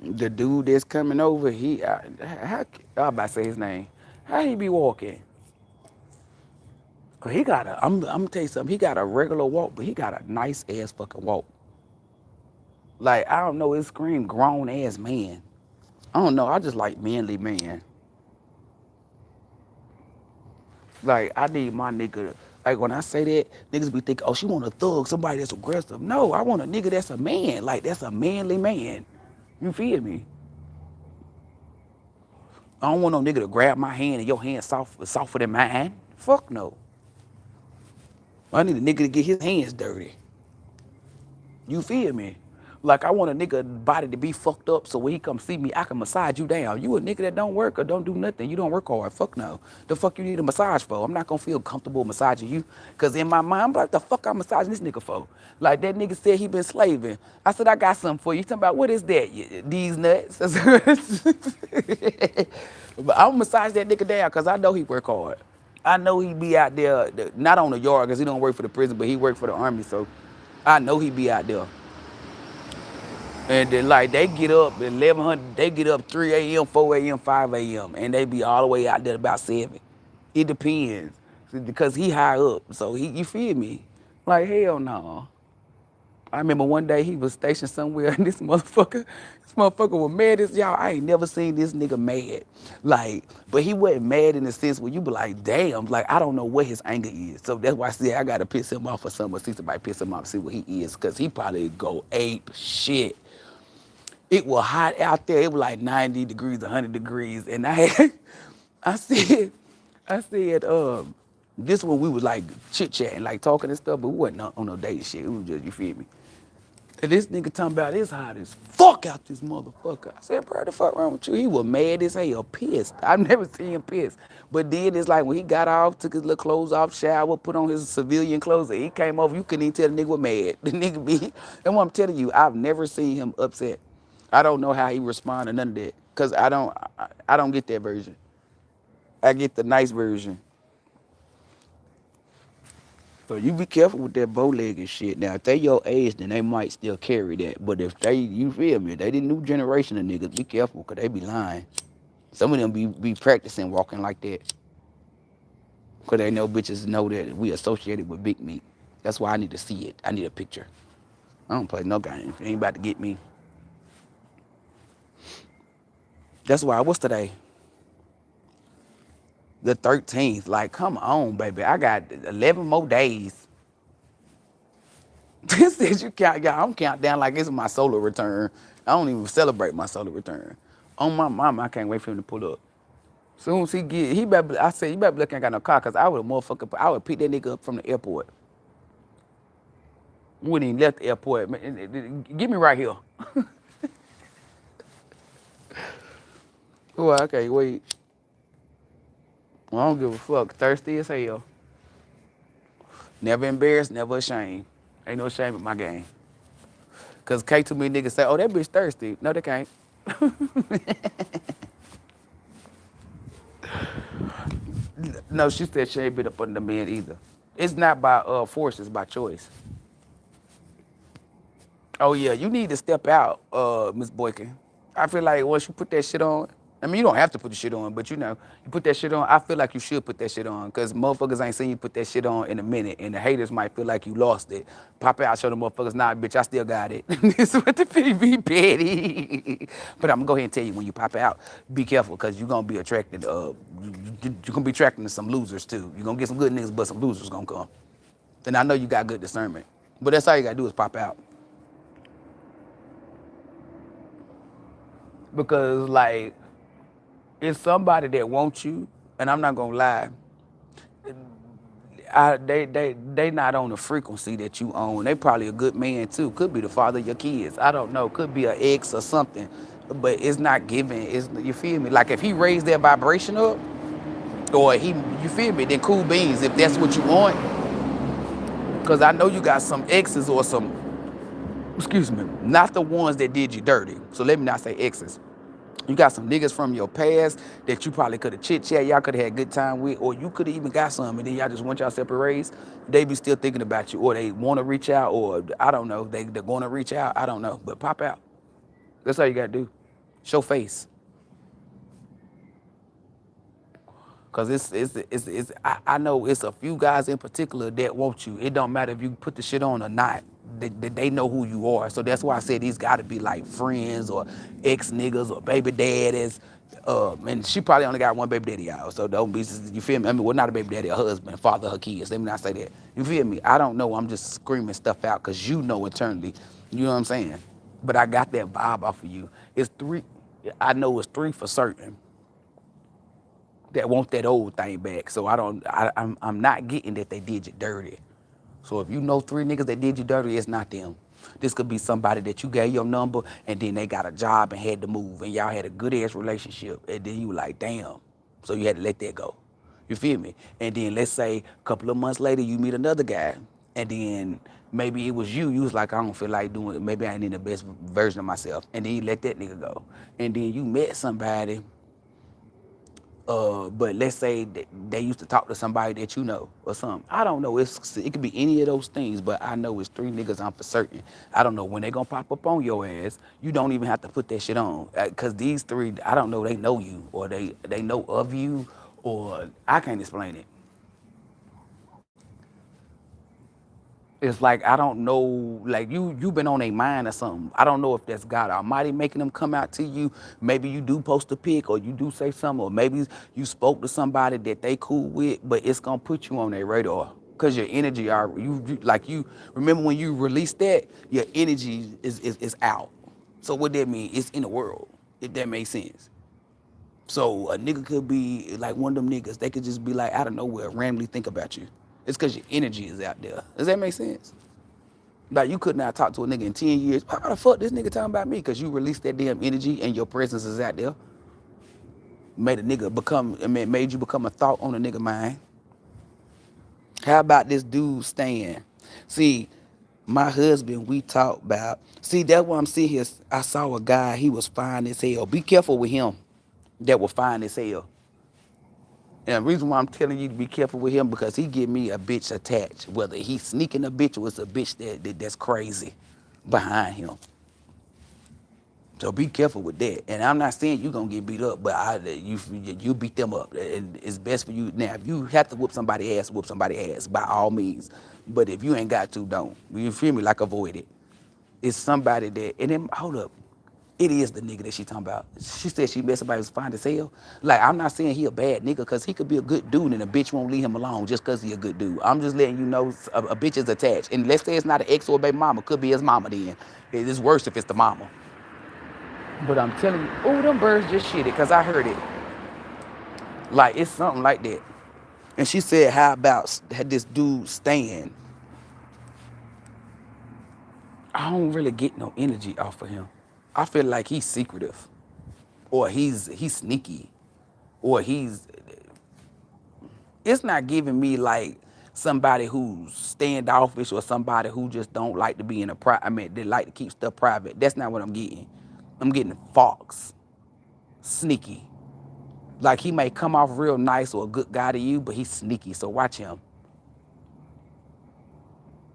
The dude that's coming over, I about to say his name. How he be walking? Cause he got I'm gonna tell you something. He got a regular walk, but he got a nice ass fucking walk. Like I don't know, it scream grown ass man. I don't know. I just like manly man. Like I need my nigga. Like when I say that, niggas be thinking, oh, she want a thug, somebody that's aggressive. No, I want a nigga that's a man. Like that's a manly man. You feel me? I don't want no nigga to grab my hand and your hand softer than mine. Fuck no. I need a nigga to get his hands dirty. You feel me? Like I want a nigga body to be fucked up so when he come see me, I can massage you down. You a nigga that don't work or don't do nothing. You don't work hard. Fuck no. The fuck you need a massage for? I'm not gonna feel comfortable massaging you. Cause in my mind, I'm like, the fuck I'm massaging this nigga for? Like that nigga said he been slaving. I said, I got something for you. You talking about what is that? These nuts? But I'm massage that nigga down cause I know he work hard. I know he be out there, not on the yard because he don't work for the prison, but he work for the army. So I know he be out there. And then like they get up at 1100, they get up 3 a.m., 4 a.m., 5 a.m., and they be all the way out there about 7. It depends. Because he high up. So you feel me? Like hell no. I remember one day he was stationed somewhere and this motherfucker was mad as y'all. I ain't never seen this nigga mad. Like, but he wasn't mad in the sense where you be like, damn, like I don't know what his anger is. So that's why I say I gotta piss him off or something, or see somebody piss him off, see what he is. Cause he probably go ape shit. It was hot out there. It was like 90 degrees, 100 degrees. And I said, this one we was like chit-chatting, like talking and stuff, but we wasn't on no date shit. It was just, you feel me? And this nigga talking about it's hot as fuck out this motherfucker. I said, bro, the fuck wrong with you? He was mad as hell, pissed. I've never seen him pissed. But then it's like when he got off, took his little clothes off, shower, put on his civilian clothes, and he came over, you couldn't even tell the nigga was mad. The nigga be, and what I'm telling you, I've never seen him upset. I don't know how he respond to none of that. Cause I don't get that version. I get the nice version. So you be careful with that bow-legged shit. Now, if they your age, then they might still carry that. But if they, you feel me, they the new generation of niggas, be careful, because they be lying. Some of them be practicing walking like that. Because they know bitches know that we associated with big meat. That's why I need to see it. I need a picture. I don't play no game. It ain't about to get me. That's why, what's today? The 13th. Like, come on, baby. I got 11 more days. This says you count, y'all. I'm counting down like it's my solar return. I don't even celebrate my solar return. On my mama, I can't wait for him to pull up. Soon as he better, I said, you better look, ain't got no car, because I would pick that nigga up from the airport. Wouldn't even left the airport. Get me right here. Oh, I can't wait. I don't give a fuck. Thirsty as hell. Never embarrassed, never ashamed. Ain't no shame in my game. Cause K too many niggas say, oh, that bitch thirsty. No, they can't. No, she said she ain't been up under the men either. It's not by force, it's by choice. Oh yeah, you need to step out, Miss Boykin. I feel like once you put that shit on, I mean you don't have to put the shit on, but you know, you put that shit on, I feel like you should put that shit on. Cause motherfuckers ain't seen you put that shit on in a minute. And the haters might feel like you lost it. Pop out, show the motherfuckers, nah, bitch, I still got it. This is what the be petty. But I'm gonna go ahead and tell you when you pop out, be careful, cause you're gonna be attracted, you're gonna be attracting to some losers too. You're gonna get some good niggas, but some losers gonna come. Then I know you got good discernment. But that's all you gotta do is pop out. Because like it's somebody that wants you, and I'm not gonna lie, they not on the frequency that you own. They probably a good man too. Could be the father of your kids. I don't know. Could be an ex or something. But it's not giving. It's, you feel me? Like if he raised their vibration up, or you feel me? Then cool beans. If that's what you want, because I know you got some exes or some, excuse me, not the ones that did you dirty. So let me not say exes. You got some niggas from your past that you probably could have chit-chat, y'all could have had a good time with, or you could have even got some, and then y'all just want y'all separate ways. They be still thinking about you, or they want to reach out, or I don't know, they're going to reach out, I don't know, but pop out. That's all you got to do. Show face. Cause I know it's a few guys in particular that want you. It don't matter if you put the shit on or not. They know who you are. So that's why I said these gotta be like friends or ex niggas or baby daddies. And she probably only got one baby daddy out. So don't be, you feel me? I mean, well, not a baby daddy, a husband, father of her kids. Let me not say that. You feel me? I don't know. I'm just screaming stuff out because you know internally. You know what I'm saying? But I got that vibe off of you. It's three. I know it's three for certain that want that old thing back. So I don't, I'm not getting that they did you dirty. So if you know three niggas that did you dirty, it's not them. This could be somebody that you gave your number and then they got a job and had to move and y'all had a good ass relationship and then you were like, damn. So you had to let that go. You feel me? And then let's say a couple of months later you meet another guy and then maybe it was you. You was like, I don't feel like doing it. Maybe I ain't in the best version of myself. And then you let that nigga go. And then you met somebody but let's say that they used to talk to somebody that you know or something. I don't know. It could be any of those things, but I know it's three niggas I'm for certain. I don't know when they gonna pop up on your ass. You don't even have to put that shit on. Cause these three, I don't know, they know you or they know of you or I can't explain it. It's like I don't know, like you been on a mind or something. I don't know if that's God Almighty making them come out to you. Maybe you do post a pic or you do say something, or maybe you spoke to somebody that they cool with, but it's gonna put you on their radar. Cause your energy are you remember when you release that, your energy is out. So what that mean? It's in the world, if that makes sense. So a nigga could be like one of them niggas, they could just be like out of nowhere, randomly think about you. It's cause your energy is out there. Does that make sense? Like you could not talk to a nigga in 10 years. How the fuck this nigga talking about me? Cause you released that damn energy and your presence is out there. Made a nigga become, I mean, made you become a thought on a nigga mind. How about this dude staying? See, my husband, we talked about. See, that's why I'm sitting here. I saw a guy, he was fine as hell. Be careful with him that was fine as hell. And the reason why I'm telling you to be careful with him because he give me a bitch attached. Whether he's sneaking a bitch or it's a bitch that's crazy behind him. So be careful with that. And I'm not saying you're gonna get beat up, but you beat them up. And it's best for you. Now, if you have to whoop somebody ass by all means. But if you ain't got to, don't. You feel me? Like avoid it. It's somebody that, and then hold up. It is the nigga that she talking about. She said she met somebody who's fine as hell. Like, I'm not saying he a bad nigga, because he could be a good dude and a bitch won't leave him alone just because he a good dude. I'm just letting you know a bitch is attached. And let's say it's not an ex or a baby mama. Could be his mama then. It's worse if it's the mama. But I'm telling you, oh, them birds just shitted because I heard it. Like, it's something like that. And she said, how about had this dude staying? I don't really get no energy off of him. I feel like he's secretive. Or he's sneaky. Or it's not giving me like somebody who's standoffish or somebody who just don't like to be in I mean, they like to keep stuff private. That's not what I'm getting. I'm getting fox, sneaky. Like he may come off real nice or a good guy to you, but he's sneaky. So watch him.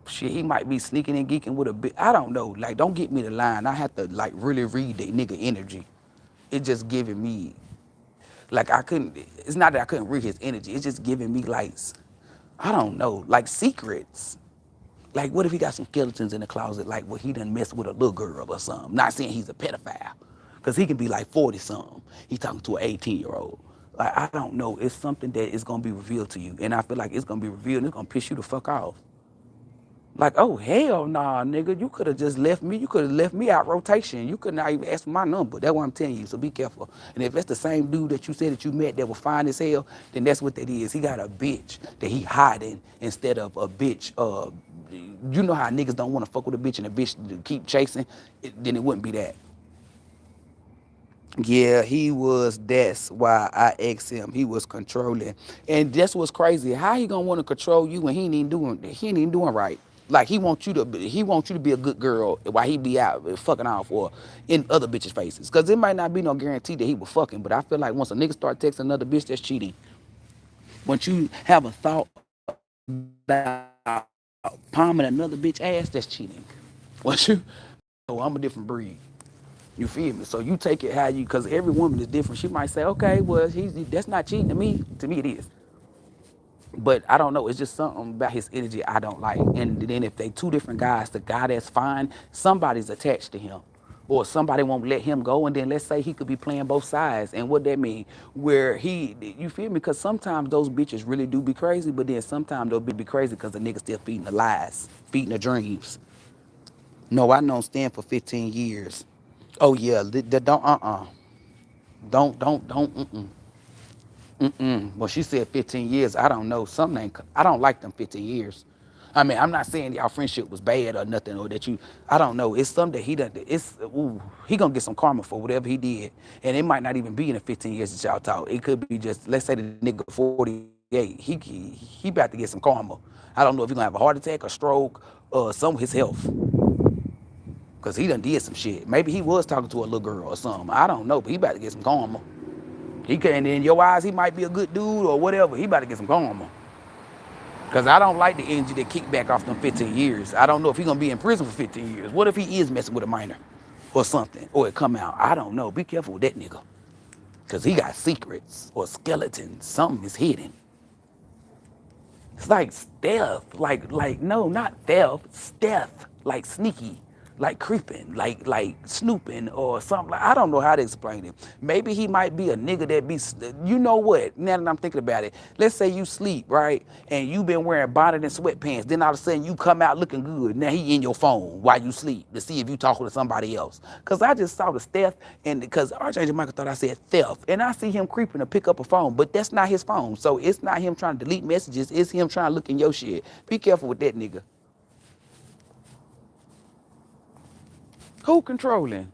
Shit, he might be sneaking and geeking with a bit. I don't know. Like, don't get me the line. I have to like really read the nigga energy. It just giving me like I couldn't. It's not that I couldn't read his energy. It's just giving me like I don't know, like secrets. Like, what if he got some skeletons in the closet, like where he done messed with a little girl or something? Not saying he's a pedophile, because he can be like 40 something. He talking to an 18-year-old. Like, I don't know. It's something that is gonna be revealed to you, and I feel like it's gonna be revealed, and it's gonna piss you the fuck off. Like, oh hell nah, nigga, you could have just left me. You could have left me out rotation. You could not even ask for my number. That's what I'm telling you. So be careful. And if that's the same dude that you said that you met that was fine as hell, then that's what that is. He got a bitch that he hiding instead of a bitch. You know how niggas don't want to fuck with a bitch and a bitch keep chasing. Then it wouldn't be that. Yeah, he was. That's why I asked him. He was controlling, and that's what's crazy. How he gonna want to control you when he ain't even doing? He ain't even doing right. Like he wants you to. He wants you to be a good girl while he be out fucking off or in other bitches' faces. Cause it might not be no guarantee that he was fucking, but I feel like once a nigga start texting another bitch, that's cheating. Once you have a thought about palming another bitch ass, that's cheating. Once you, oh, I'm a different breed. You feel me? So you take it how you, because every woman is different. She might say, okay, well, that's not cheating to me. To me, it is. But I don't know. It's just something about his energy I don't like. And then if they two different guys, the guy that's fine, somebody's attached to him. Or somebody won't let him go. And then let's say he could be playing both sides. And what that mean? Where you feel me? Because sometimes those bitches really do be crazy. But then sometimes they'll be crazy because the nigga still feeding the lies, feeding the dreams. No, I known Stan for 15 years. Oh, yeah. Don't. Well, she said 15 years. I don't know. Something ain't, I don't like them 15 years. I mean, I'm not saying y'all friendship was bad or nothing, or that you, I don't know. It's something that he done, he gonna get some karma for whatever he did. And it might not even be in the 15 years that y'all talk. It could be just, let's say the nigga 48, he about to get some karma. I don't know if he gonna have a heart attack, a stroke, or some of his health. Cause he done did some shit. Maybe he was talking to a little girl or something. I don't know, but he about to get some karma. He can, in your eyes, he might be a good dude or whatever. He about to get some karma. Because I don't like the energy that kick back off them 15 years. I don't know if he's going to be in prison for 15 years. What if he is messing with a minor or something? Or it come out. I don't know. Be careful with that nigga. Because he got secrets or skeletons. Something is hidden. It's like stealth. Like no, not theft. Stealth. Like sneaky. Like creeping, like snooping or something. Like, I don't know how to explain it. Maybe he might be a nigga that be, you know what? Now that I'm thinking about it, let's say you sleep, right? And you been wearing bonnet and sweatpants. Then all of a sudden you come out looking good. Now he in your phone while you sleep to see if you talking to somebody else. Cause I just saw the theft, and because Archangel Michael thought I said theft, and I see him creeping to pick up a phone, but that's not his phone. So it's not him trying to delete messages. It's him trying to look in your shit. Be careful with that nigga. Who controlling?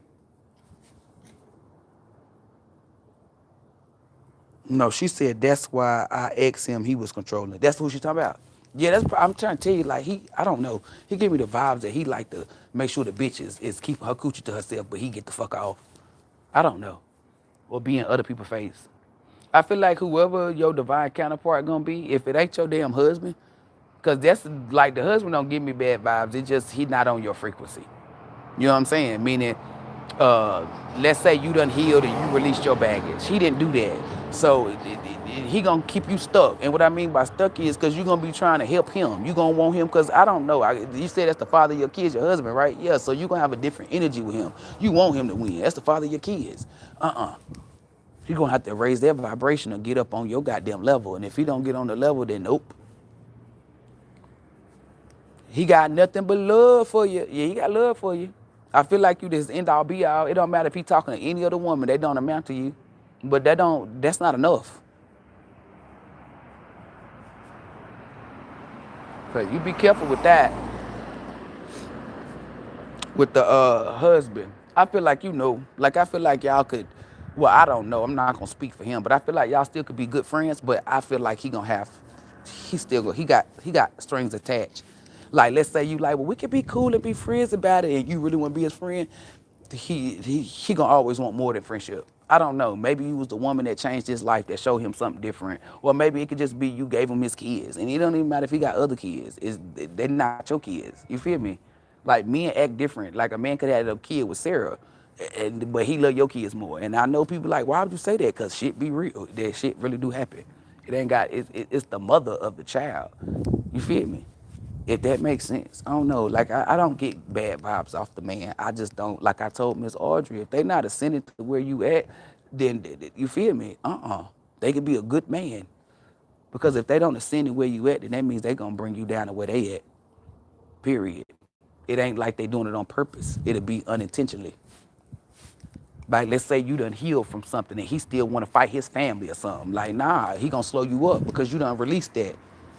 No, she said that's why I asked him he was controlling. That's who she talking about. Yeah, I'm trying to tell you, like I don't know. He gave me the vibes that he like to make sure the bitch is keeping her coochie to herself, but he get the fuck off. I don't know. Or be in other people's face. I feel like whoever your divine counterpart gonna be, if it ain't your damn husband, cause that's like the husband don't give me bad vibes. It just he not on your frequency. You know what I'm saying? Meaning, uh, let's say you done healed and you released your baggage. He didn't do that. So he gonna keep you stuck. And what I mean by stuck is because you're gonna be trying to help him. You gonna want him because I don't know. You said that's the father of your kids, your husband, right? Yeah, so you're gonna have a different energy with him. You want him to win. That's the father of your kids. You're gonna have to raise their vibration and get up on your goddamn level. And if he don't get on the level, then nope. He got nothing but love for you. Yeah, he got love for you. I feel like you just end all be all. It don't matter if he talking to any other woman, they don't amount to you. But that's not enough. So you be careful with that. With the husband. I feel like like I feel like y'all could, well, I don't know. I'm not gonna speak for him, but I feel like y'all still could be good friends, but I feel like he got strings attached. Like let's say you like, well, we could be cool and be friends about it, and you really want to be his friend. He gonna always want more than friendship. I don't know. Maybe you was the woman that changed his life, that showed him something different, or maybe it could just be you gave him his kids, and it don't even matter if he got other kids. They're not your kids. You feel me? Like men act different. Like a man could have a kid with Sarah, but he love your kids more. And I know people like, why would you say that? Cause shit be real. That shit really do happen. It ain't got. It's the mother of the child. You feel me? If that makes sense. I don't know. Like I don't get bad vibes off the man. I just don't. Like I told Miss Audrey, if they not ascending to where you at, then you feel me? They could be a good man. Because if they don't ascend to where you at, then that means they gonna bring you down to where they at. Period. It ain't like they doing it on purpose. It'll be unintentionally. Like let's say you done healed from something and he still want to fight his family or something. Like nah, he gonna slow you up because you done released that.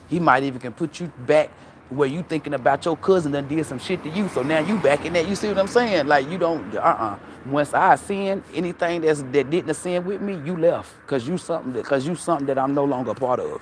He might even can put you back where you thinking about your cousin done did some shit to you. So now you back in that. You see what I'm saying? Like you don't. Once I sin anything that didn't ascend with me, you left because you something that I'm no longer a part of.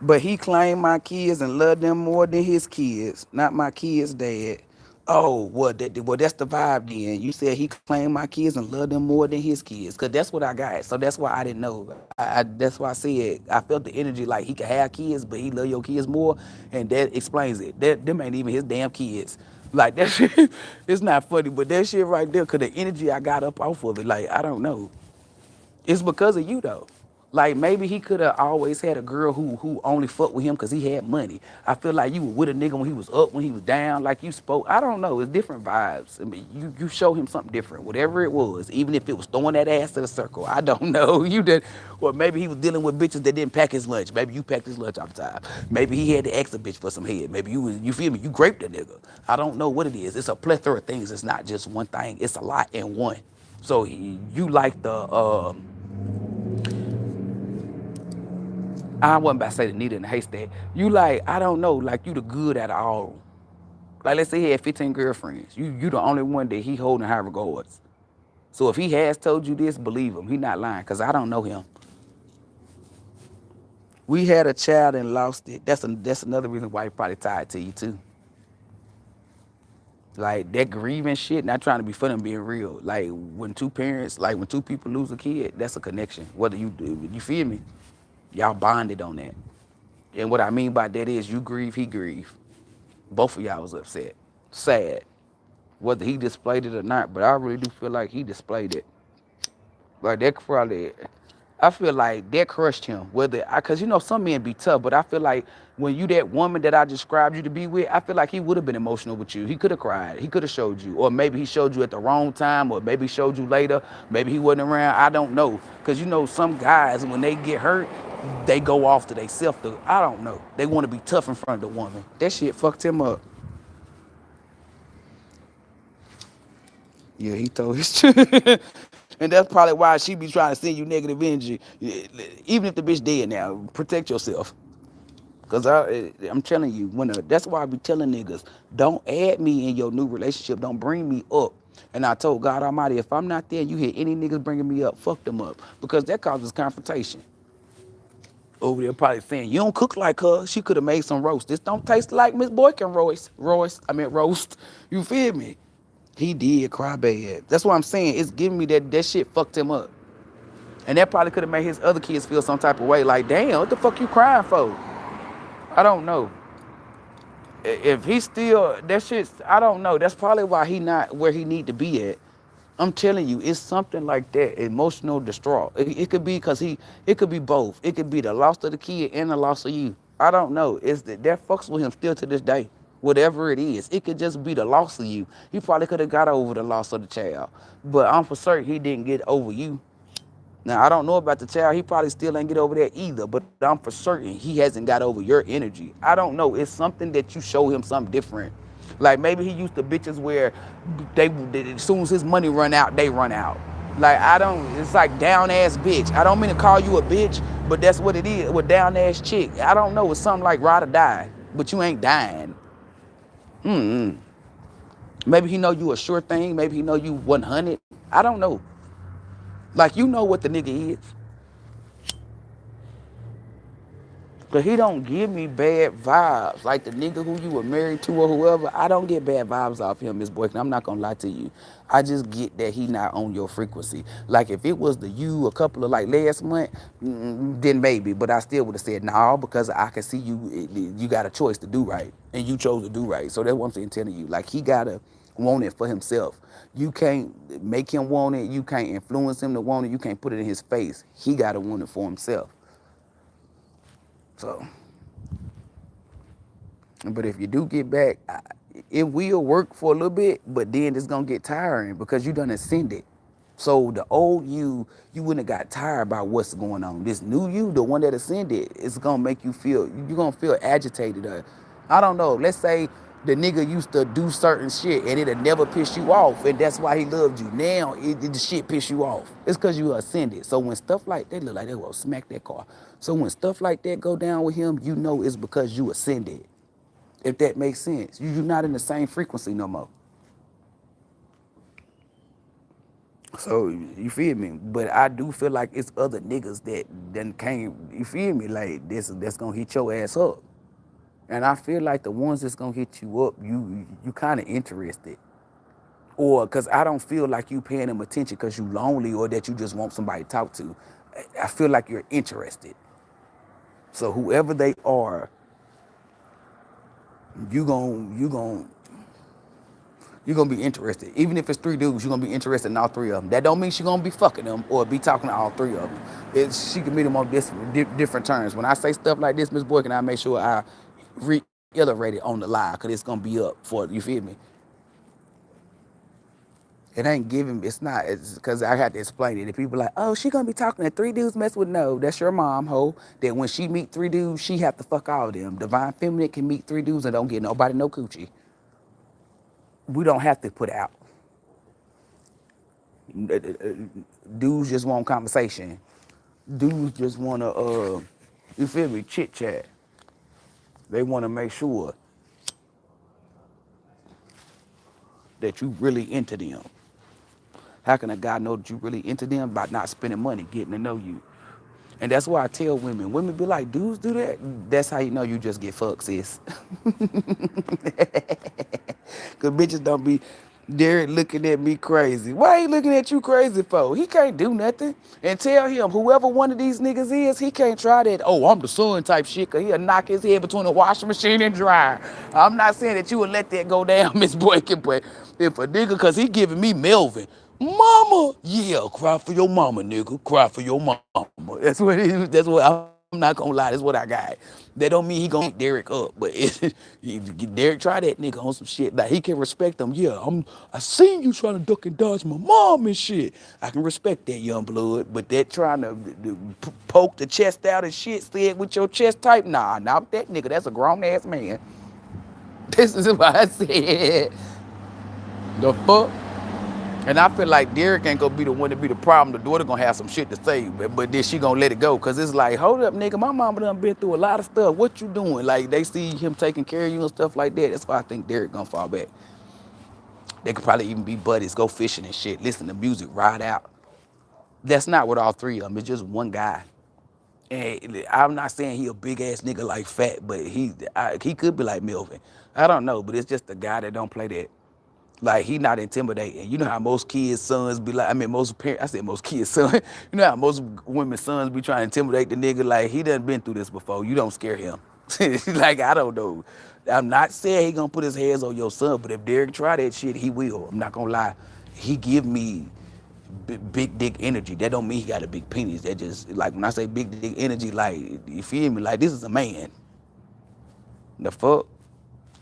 But he claimed my kids and loved them more than his kids, not my kids' dad. Oh, well, that's the vibe then. You said he claimed my kids and loved them more than his kids. Because that's what I got. So that's why I didn't know. That's why I said I felt the energy like he could have kids, but he love your kids more. And that explains it. Them ain't even his damn kids. Like that shit, it's not funny, but that shit right there, cause the energy I got up off of it, like I don't know. It's because of you though. Like maybe he could have always had a girl who only fucked with him because he had money. I feel like you were with a nigga when he was up, when he was down, like you spoke. I don't know. It's different vibes. I mean, you show him something different, whatever it was, even if it was throwing that ass to the circle. I don't know. You did, or maybe he was dealing with bitches that didn't pack his lunch. Maybe you packed his lunch all the time. Maybe he had to ask a bitch for some head. Maybe you feel me? You raped a nigga. I don't know what it is. It's a plethora of things. It's not just one thing. It's a lot in one. So you like the I wasn't about to say the needle in the haystack. You like, I don't know, like you the good at all. Like let's say he had 15 girlfriends. You the only one that he holding high regards. So if he has told you this, believe him. He not lying, cause I don't know him. We had a child and lost it. That's another reason why he probably tied to you too. Like that grieving shit, not trying to be funny, being real. Like when two parents, like when two people lose a kid, that's a connection. Whether you do, you feel me? Y'all bonded on that. And what I mean by that is you grieve, he grieve. Both of y'all was upset, sad, whether he displayed it or not. But I really do feel like he displayed it. Like that probably, I feel like that crushed him. Whether I, cause you know some men be tough, but I feel like when you that woman that I described you to be with, I feel like he would have been emotional with you. He could have cried. He could have showed you, or maybe he showed you at the wrong time, or maybe he showed you later. Maybe he wasn't around. I don't know, cause you know some guys when they get hurt, they go off to themselves. I don't know. They want to be tough in front of the woman. That shit fucked him up. Yeah, he told his and that's probably why she be trying to send you negative energy. Even if the bitch dead now, protect yourself. Cause I'm telling you, that's why I be telling niggas, don't add me in your new relationship. Don't bring me up. And I told God Almighty, if I'm not there, you hear any niggas bringing me up, fuck them up, because that causes confrontation. Over there probably saying, you don't cook like her. She could have made some roast. This don't taste like Miss Boykin roast. You feel me? He did cry bad. That's what I'm saying. It's giving me that shit fucked him up. And that probably could have made his other kids feel some type of way. Like, damn, what the fuck you crying for? I don't know. If he still, that shit, I don't know. That's probably why he not where he need to be at. I'm telling you, it's something like that, emotional distraught. It could be because it could be both. It could be the loss of the kid and the loss of you. I don't know. It's that fucks with him still to this day. Whatever it is, it could just be the loss of you. He probably could have got over the loss of the child, but I'm for certain he didn't get over you. Now I don't know about the child. He probably still ain't get over that either. But I'm for certain he hasn't got over your energy. I don't know. It's something that you show him something different. Like maybe he used to bitches where they as soon as his money run out, they run out. Like I don't. It's like down ass bitch. I don't mean to call you a bitch, but that's what it is with down ass chick. I don't know. It's something like ride or die, but you ain't dying. Maybe he know you a sure thing. Maybe he know you 100. I don't know. Like you know what the nigga is. Cause he don't give me bad vibes. Like the nigga who you were married to or whoever, I don't get bad vibes off him, Miss Boykin. I'm not gonna lie to you. I just get that he not on your frequency. Like if it was the you a couple of like last month, then maybe. But I still would have said no, because I can see you got a choice to do right. And you chose to do right. So that's what I'm saying, telling you. Like he gotta want it for himself. You can't make him want it, you can't influence him to want it, you can't put it in his face. He gotta want it for himself. So but if you do get back, it will work for a little bit, but then it's gonna get tiring because you done ascended. So the old you wouldn't have got tired about what's going on. This new you, the one that ascended, it's gonna make you feel, you're gonna feel agitated. I don't know. Let's say the nigga used to do certain shit and it'll never piss you off, and that's why he loved you. Now the shit piss you off. It's because you ascended. So when stuff like that, look like they will smack that car. So when stuff like that go down with him, you know it's because you ascended. If that makes sense. You're not in the same frequency no more. So you feel me? But I do feel like it's other niggas that then came, you feel me? Like this that's gonna hit your ass up. And I feel like the ones that's gonna hit you up, you kind of interested. Or cause I don't feel like you paying them attention cause you lonely or that you just want somebody to talk to. I feel like you're interested. So whoever they are, you gon' You're gonna be interested. Even if it's three dudes, you're gonna be interested in all three of them. That don't mean she's gonna be fucking them or be talking to all three of them. She can meet them on different terms. When I say stuff like this, Miss Boy, can I make sure I reiterate it on the live? Because it's gonna be up for, you feel me? It ain't giving, it's not, it's because I had to explain it. If people like, oh, she gonna be talking to three dudes mess with, no, that's your mom, ho. That when she meet three dudes, she have to fuck all of them. Divine Feminine can meet three dudes and don't get nobody no coochie. We don't have to put out. Dudes just want conversation. Dudes just wanna, you feel me, chit chat. They wanna make sure that you really into them. How can a guy know that you really into them? By not spending money, getting to know you. And that's why I tell women. Women be like, dudes do that? That's how you know you just get fucked, sis. Because bitches don't be Derek looking at me crazy. Why he looking at you crazy for? He can't do nothing. And tell him, whoever one of these niggas is, he can't try that, oh, I'm the son type shit, because he'll knock his head between the washing machine and dryer. I'm not saying that you would let that go down, Miss Boykin, but if a nigga, because he giving me Melvin, mama, yeah, cry for your mama, nigga. Cry for your mama. That's what I'm not gonna lie, that's what I got. That don't mean he gonna beat Derek up, but Derek try that nigga on some shit. Like he can respect him. Yeah, I seen you trying to duck and dodge my mom and shit. I can respect that, young blood, but that trying to poke the chest out and shit, say it with your chest type, nah, not that nigga. That's a grown ass man. This is what I said. The fuck? And I feel like Derek ain't gonna be the one to be the problem. The daughter gonna have some shit to say, but then she gonna let it go. Cause it's like, hold up, nigga, my mama done been through a lot of stuff. What you doing? Like they see him taking care of you and stuff like that. That's why I think Derek gonna fall back. They could probably even be buddies, go fishing and shit, listen to music, ride out. That's not what all three of them. It's just one guy. And I'm not saying he a big ass nigga like Fat, but he could be like Melvin. I don't know, but it's just a guy that don't play that. Like he not intimidating. You know how most kids' sons be like. I mean, most parents. I said most kids' sons. You know how most women's sons be trying to intimidate the nigga. Like he done been through this before. You don't scare him. Like I don't know. I'm not saying he gonna put his hands on your son, but if Derek try that shit, he will. I'm not gonna lie. He give me big dick energy. That don't mean he got a big penis. That just like when I say big dick energy, like you feel me? Like this is a man. The fuck.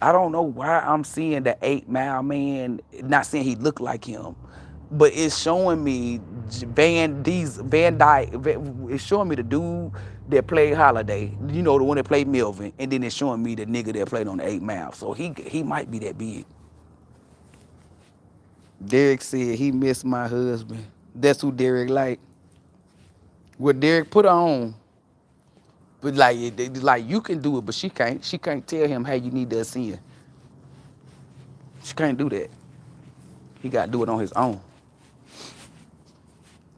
I don't know why I'm seeing the 8 Mile man. Not saying he looked like him, but it's showing me Van Dyke. It's showing me the dude that played Holiday. You know, the one that played Melvin, and then it's showing me the nigga that played on the 8 Mile. So he might be that big. Derek said he missed my husband. That's who Derek like. Well, Derek put her on. But like you can do it, but she can't. She can't tell him, hey, you need to ascend. She can't do that. He got to do it on his own.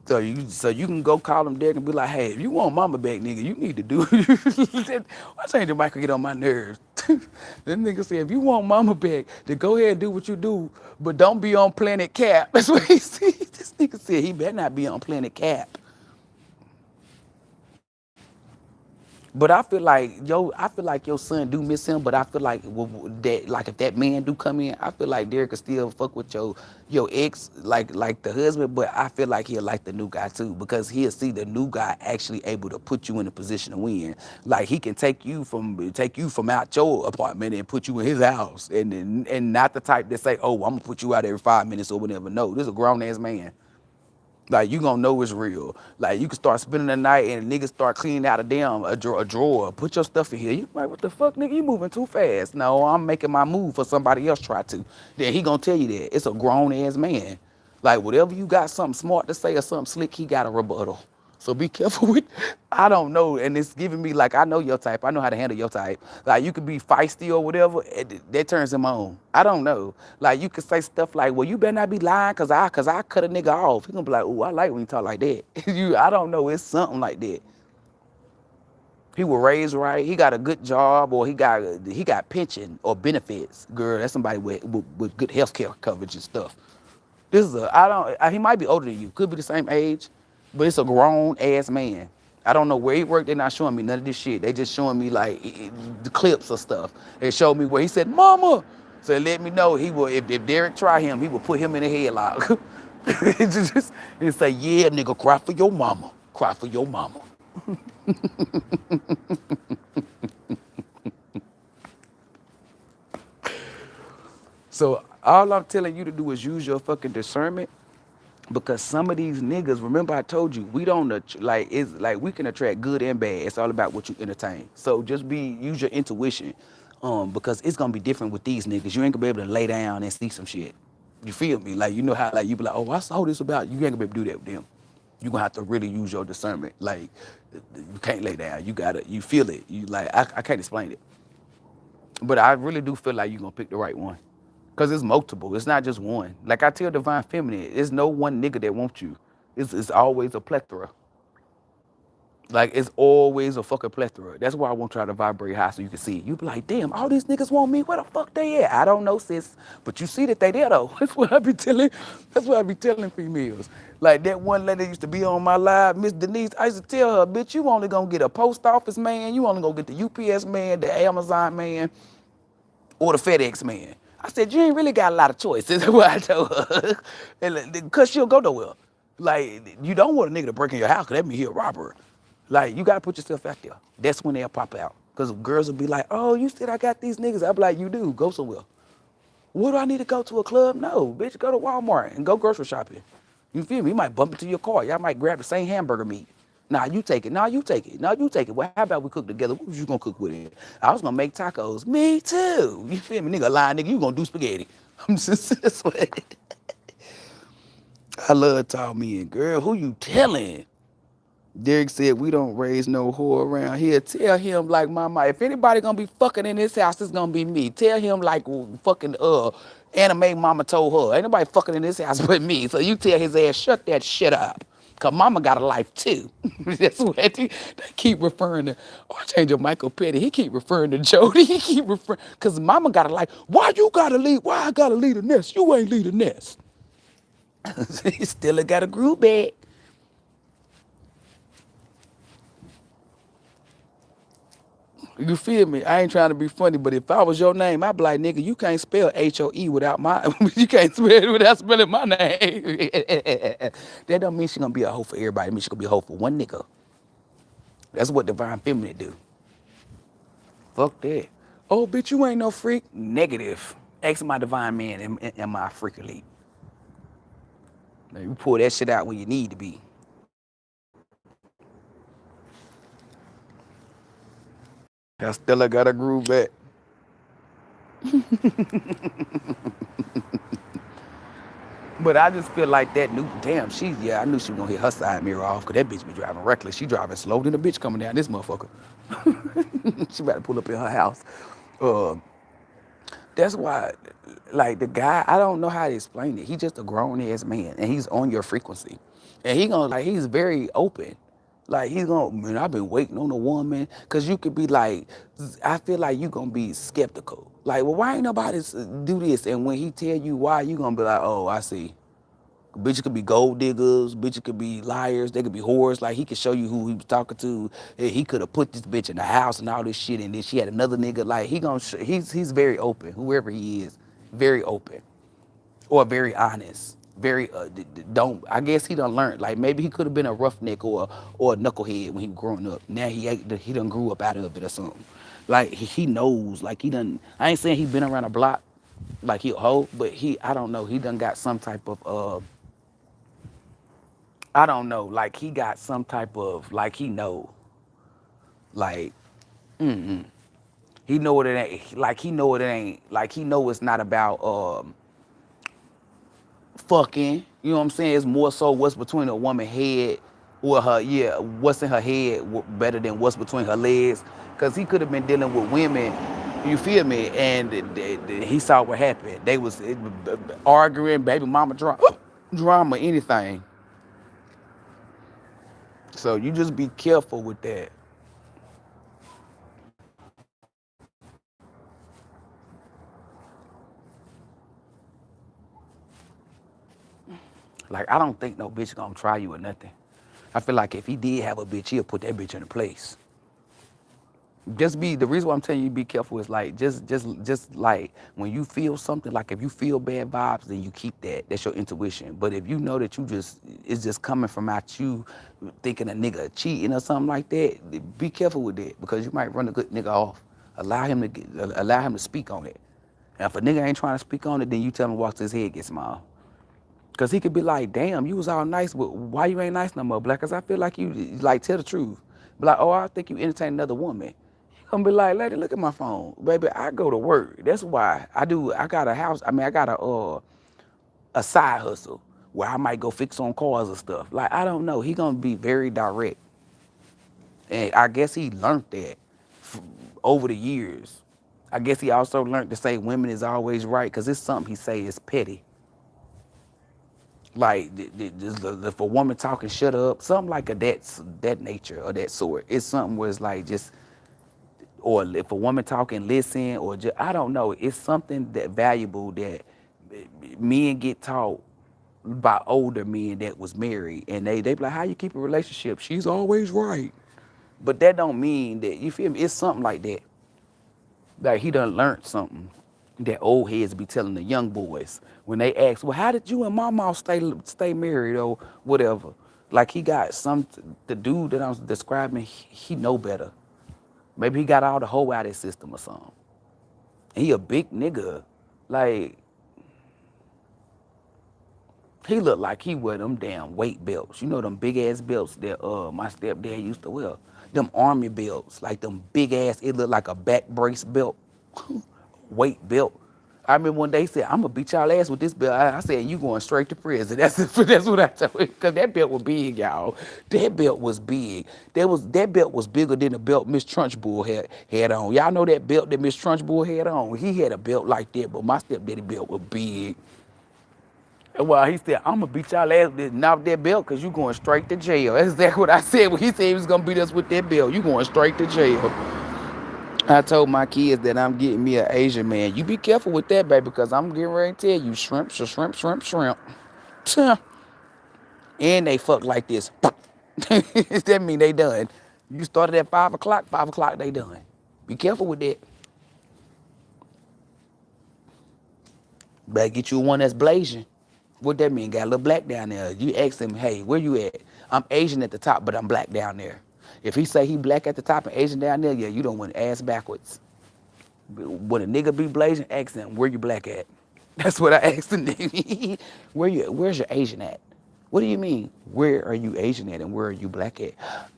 So you can go call him Derek and be like, hey, if you want mama back, nigga, you need to do it. I think the mic will get on my nerves. That nigga said, if you want mama back, then go ahead and do what you do, but don't be on Planet Cap. That's what he said. This nigga said he better not be on Planet Cap. But I feel like your son do miss him. But I feel like that, like if that man do come in, I feel like Derek could still fuck with your ex, like the husband. But I feel like he'll like the new guy too, because he'll see the new guy actually able to put you in a position to win. Like he can take you from out your apartment and put you in his house, and not the type that say, oh, I'm gonna put you out every 5 minutes or whatever. No, this is a grown ass man. Like you gonna know it's real. Like you can start spending the night and niggas start cleaning out a drawer. Put your stuff in here. You like, what the fuck, nigga? You moving too fast. No, I'm making my move for somebody else try to. Then he gonna tell you that. It's a grown ass man. Like whatever you got something smart to say or something slick, he got a rebuttal. So be careful with, I don't know. And it's giving me like, I know your type. I know how to handle your type. Like you could be feisty or whatever. That turns him on. I don't know. Like you could say stuff like, well, you better not be lying cause I cut a nigga off. He gonna be like, oh, I like when you talk like that. I don't know. It's something like that. He was raised right. He got a good job, or he got pension or benefits. Girl, that's somebody with good health care coverage and stuff. This is he might be older than you. Could be the same age, but it's a grown ass man. I don't know where he worked. They're not showing me none of this shit. They just showing me like the clips of stuff. They showed me where he said, mama, So it let me know he will if Derek try him, he will put him in a headlock. And say, yeah, nigga, cry for your mama. Cry for your mama. So all I'm telling you to do is use your fucking discernment because some of these niggas, remember I told you, we don't like it's like we can attract good and bad. It's all about what you entertain. So just use your intuition, because it's gonna be different with these niggas. You ain't gonna be able to lay down and see some shit. You feel me? Like you know how like you be like, oh, I saw this about you. You ain't gonna be able to do that with them. You gonna have to really use your discernment. Like you can't lay down. You gotta you feel it. You like I can't explain it. But I really do feel like you're gonna pick the right one. Cause it's multiple. It's not just one. Like I tell Divine Feminine, it's no one nigga that wants you. It's always a plethora. Like it's always a fucking plethora. That's why I want to try to vibrate high so you can see it. You be like, damn, all these niggas want me. Where the fuck they at? I don't know, sis. But you see that they there though. That's what I be telling. That's what I be telling females. Like that one lady that used to be on my live, Miss Denise. I used to tell her, bitch, you only gonna get a post office man. You only gonna get the UPS man, the Amazon man, or the FedEx man. I said, you ain't really got a lot of choices. That's what I told her. Because she'll go nowhere. Like, you don't want a nigga to break in your house because that means he a robber. Like, you got to put yourself out there. That's when they'll pop out. Because girls will be like, oh, you said I got these niggas. I'll be like, you do. Go somewhere. What do I need to go to a club? No, bitch, go to Walmart and go grocery shopping. You feel me? You might bump into your car. Y'all might grab the same hamburger meat. Nah, you take it. Nah, you take it. Nah, you take it. Well, how about we cook together? What was you gonna cook with it? I was gonna make tacos. Me too. You feel me? Nigga lying, nigga, you gonna do spaghetti. I'm just this way. I love tall men. Girl, who you telling? Derek said we don't raise no whore around here. Tell him like mama, if anybody gonna be fucking in this house, it's gonna be me. Tell him like fucking anime mama told her. Ain't nobody fucking in this house but me. So you tell his ass, shut that shit up. Cause mama got a life too. That's what they keep referring to. Archangel Michael Petty, he keep referring to Jody. He keep referring, cause mama got a life. Why you gotta leave? Why I gotta leave the nest? You ain't leave the nest. He still got a group back. You feel me? I ain't trying to be funny, but if I was your name, I'd be like, nigga, you can't spell H-O-E without my, you can't spell it without spelling my name. That don't mean she gonna be a hoe for everybody. It means she gonna be a hoe for one nigga. That's what Divine Feminine do. Fuck that. Oh, bitch, you ain't no freak. Negative. Ask my divine man, am I a freak elite? Now, you pull that shit out when you need to be. I still got a groove back. But I just feel like that new damn yeah, I knew she was gonna hit her side mirror off because that bitch be driving reckless. She driving slow than a bitch coming down this motherfucker. She about to pull up in her house. Uh, that's why, like the guy, I don't know how to explain it. He's just a grown ass man and he's on your frequency. And he gonna like he's very open. Like he's gonna, man, I've been waiting on a woman. Cause you could be like, I feel like you gonna be skeptical. Like, well, why ain't nobody do this? And when he tell you why, you gonna be like, oh, I see. Bitches could be gold diggers, bitches could be liars, they could be whores. Like he could show you who he was talking to. He could have put this bitch in the house and all this shit, and then she had another nigga. Like he's very open, whoever he is, very open, or very honest. Very don't. I guess he done learned. Like maybe he could have been a roughneck or a knucklehead when he was growing up. Now he done grew up out of it or something. Like he knows. Like he done. I ain't saying he been around a block like he a hoe, but I don't know. He done got some type of I don't know, like he got some type of, like he know, like, he know what it ain't, like he know what it ain't, like he know it's not about fucking, you know what I'm saying? It's more so what's between a woman's head or her, yeah, what's in her head better than what's between her legs. Cause he could have been dealing with women, you feel me? And he saw what happened. They was arguing, baby mama drama, anything. So you just be careful with that. Like, I don't think no bitch gonna try you or nothing. I feel like if he did have a bitch, he'll put that bitch in a place. Just be the reason why I'm telling you be careful is like just like when you feel something, like if you feel bad vibes, then you keep that. That's your intuition. But if you know that you just it's just coming from out you thinking a nigga cheating or something like that, be careful with that because you might run a good nigga off. Allow him to speak on it. And if a nigga ain't trying to speak on it, then you tell him to watch his head get small. Cause he could be like, damn, you was all nice, but why you ain't nice no more, Black? Cause I feel like you like tell the truth. Be like, oh, I think you entertain another woman. He gonna be like, lady, look at my phone, baby. I go to work. That's why I do. I got a house. I mean, I got a side hustle where I might go fix on cars and stuff. Like I don't know. He gonna be very direct, and I guess he learned that over the years. I guess he also learned to say women is always right, cause it's something he say is petty. Like if a woman talking, shut up, something like that nature or that sort. It's something where it's like just, or if a woman talking, listen, or just I don't know. It's something that valuable that men get taught by older men that was married, and they be like, how you keep a relationship? She's always right, but that don't mean that you feel me. It's something like that. Like he done learned something that old heads be telling the young boys when they ask, well, how did you and mama stay married or whatever? Like he got some, the dude that I'm describing, he know better. Maybe he got all the hoe out of his system or something. And he a big nigga. Like he look like he wear them damn weight belts. You know them big ass belts that my stepdad used to wear. Them army belts, like them big ass, it looked like a back brace belt. Weight belt. I remember when they said, I'm gonna beat y'all ass with this belt. I said, you going straight to prison. That's what I told you. Cause that belt was big, y'all. That belt was big. That belt was bigger than the belt Miss Trunchbull had on. Y'all know that belt that Miss Trunchbull had on? He had a belt like that, but my stepdaddy belt was big. Well, he said, I'm gonna beat y'all ass with this, knock that belt, cause you going straight to jail. That's exactly what I said when he said he was gonna beat us with that belt. You going straight to jail. I told my kids that I'm getting me an Asian man. You be careful with that, baby, because I'm getting ready to tell you, shrimp, shrimp, shrimp, shrimp. And they fuck like this. That mean they done. You started at 5 o'clock, 5 o'clock they done. Be careful with that. Better get you one that's blazing. What that mean? Got a little black down there. You ask him, hey, where you at? I'm Asian at the top, but I'm black down there. If he say he black at the top and Asian down there, yeah, you don't want ass backwards. When a nigga be blazing, ask him, where you black at? That's what I asked the nigga. Where's your Asian at? What do you mean? Where are you Asian at and where are you black at?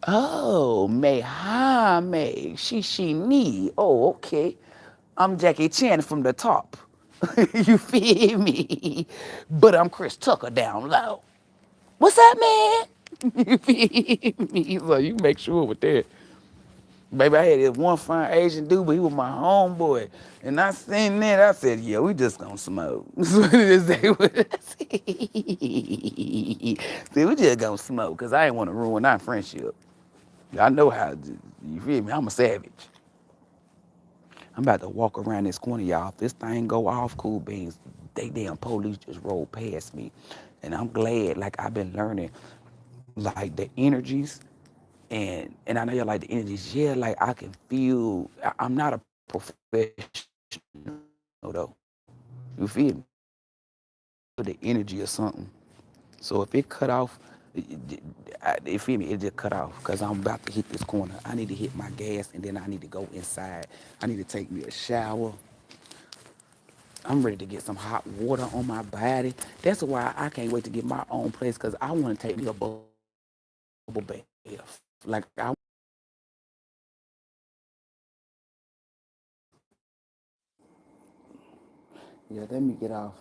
Oh, me ha me. She ni. Oh, okay. I'm Jackie Chan from the top. You feel me? But I'm Chris Tucker down low. What's up, man? You feel me? So you make sure with that. Baby, I had this one fine Asian dude, but he was my homeboy. And I seen that, I said, yeah, we just gonna smoke. That's what I said. See, we just gonna smoke, because I ain't want to ruin our friendship. I know how, you feel me? I'm a savage. I'm about to walk around this corner, y'all. If this thing go off, cool beans, they damn police just rolled past me. And I'm glad, like I've been learning, like the energies. And I know y'all like the energies. Yeah, like I can feel. I'm not a professional though. You feel me? The energy or something. So if it cut off, you feel me? It just cut off because I'm about to hit this corner. I need to hit my gas and then I need to go inside. I need to take me a shower. I'm ready to get some hot water on my body. That's why I can't wait to get my own place because I want to take me a bubble bath. Like yeah, let me get off.